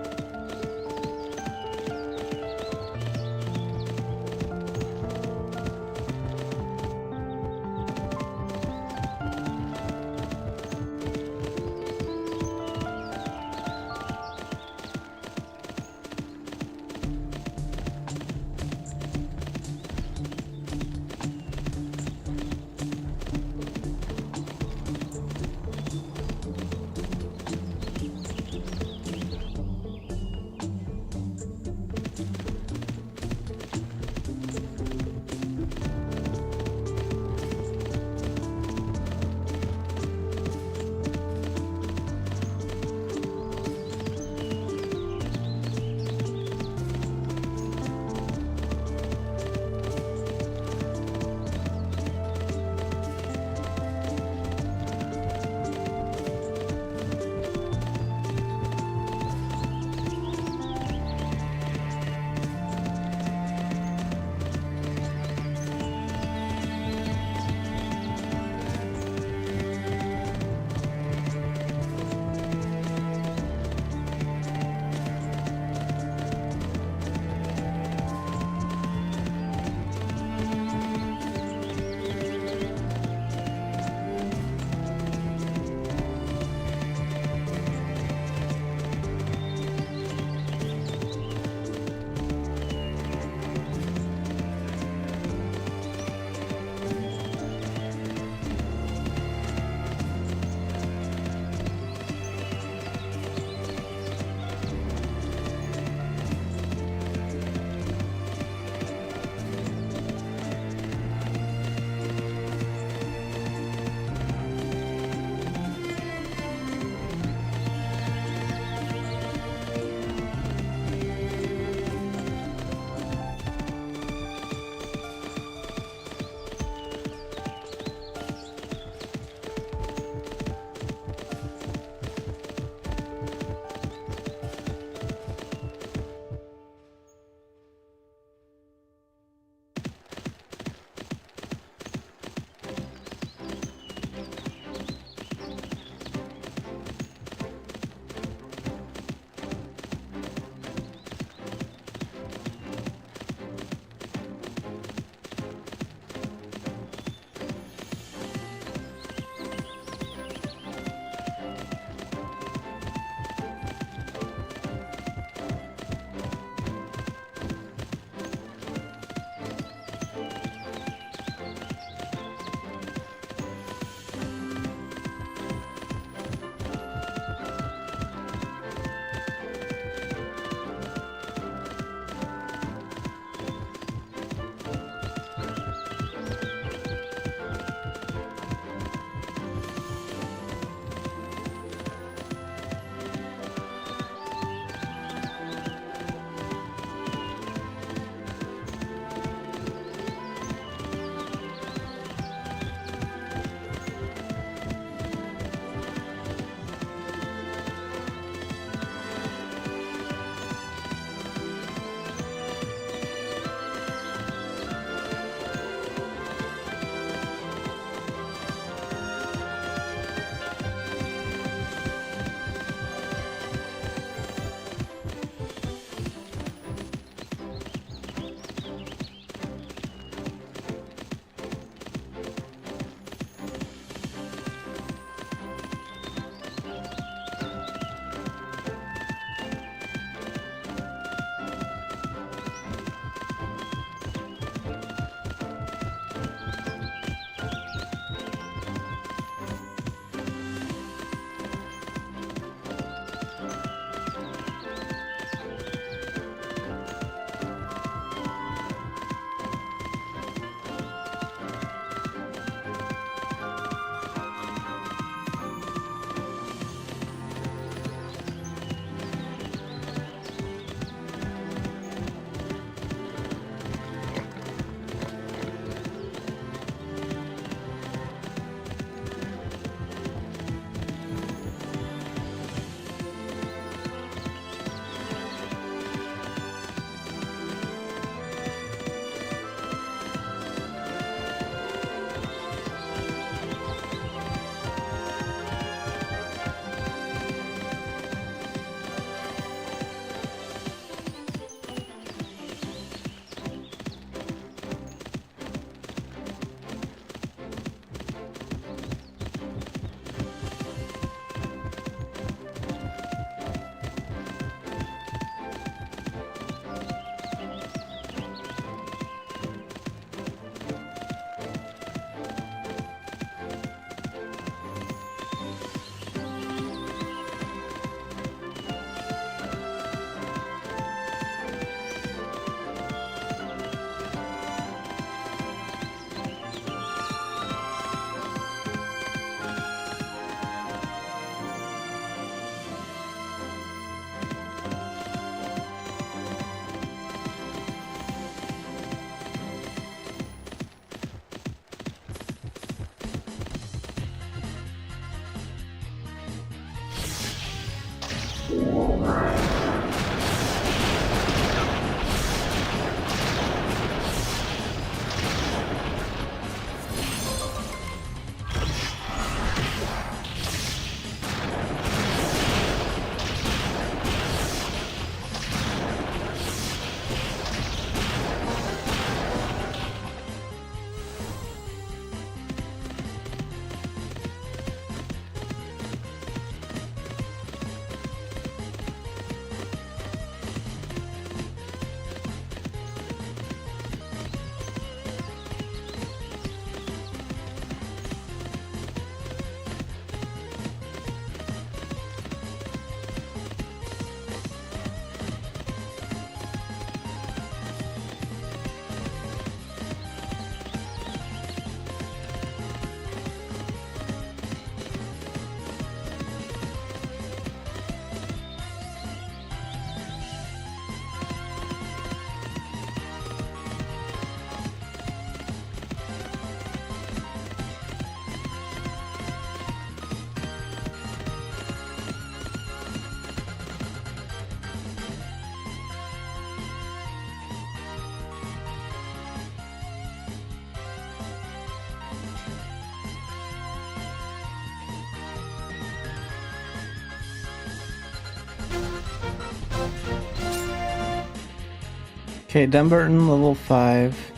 Okay, Dumbarton, level 5.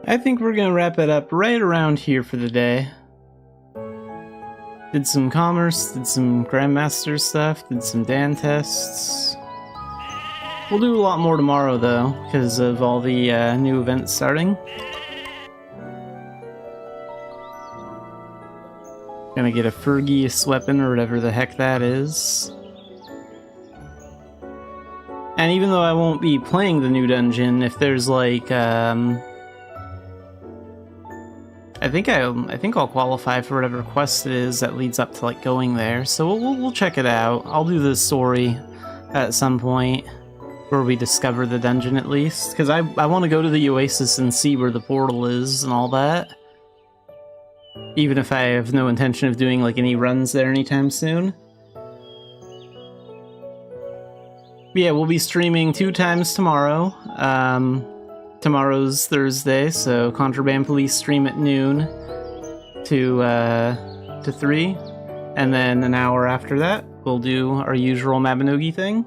I think we're gonna wrap it up right around here for the day. Did some commerce, did some Grandmaster stuff, did some Dan tests. We'll do a lot more tomorrow though, because of all the new events starting. Gonna get a Fergus weapon or whatever the heck that is. And even though I won't be playing the new dungeon, if there's like I think I'll qualify for whatever quest it is that leads up to like going there. So we'll check it out. I'll do the story at some point where we discover the dungeon at least, because I want to go to the Oasis and see where the portal is and all that. Even if I have no intention of doing like any runs there anytime soon. But yeah, we'll be streaming 2 times tomorrow. Tomorrow's Thursday, so Contraband Police stream at noon to 3, and then an hour after that we'll do our usual Mabinogi thing.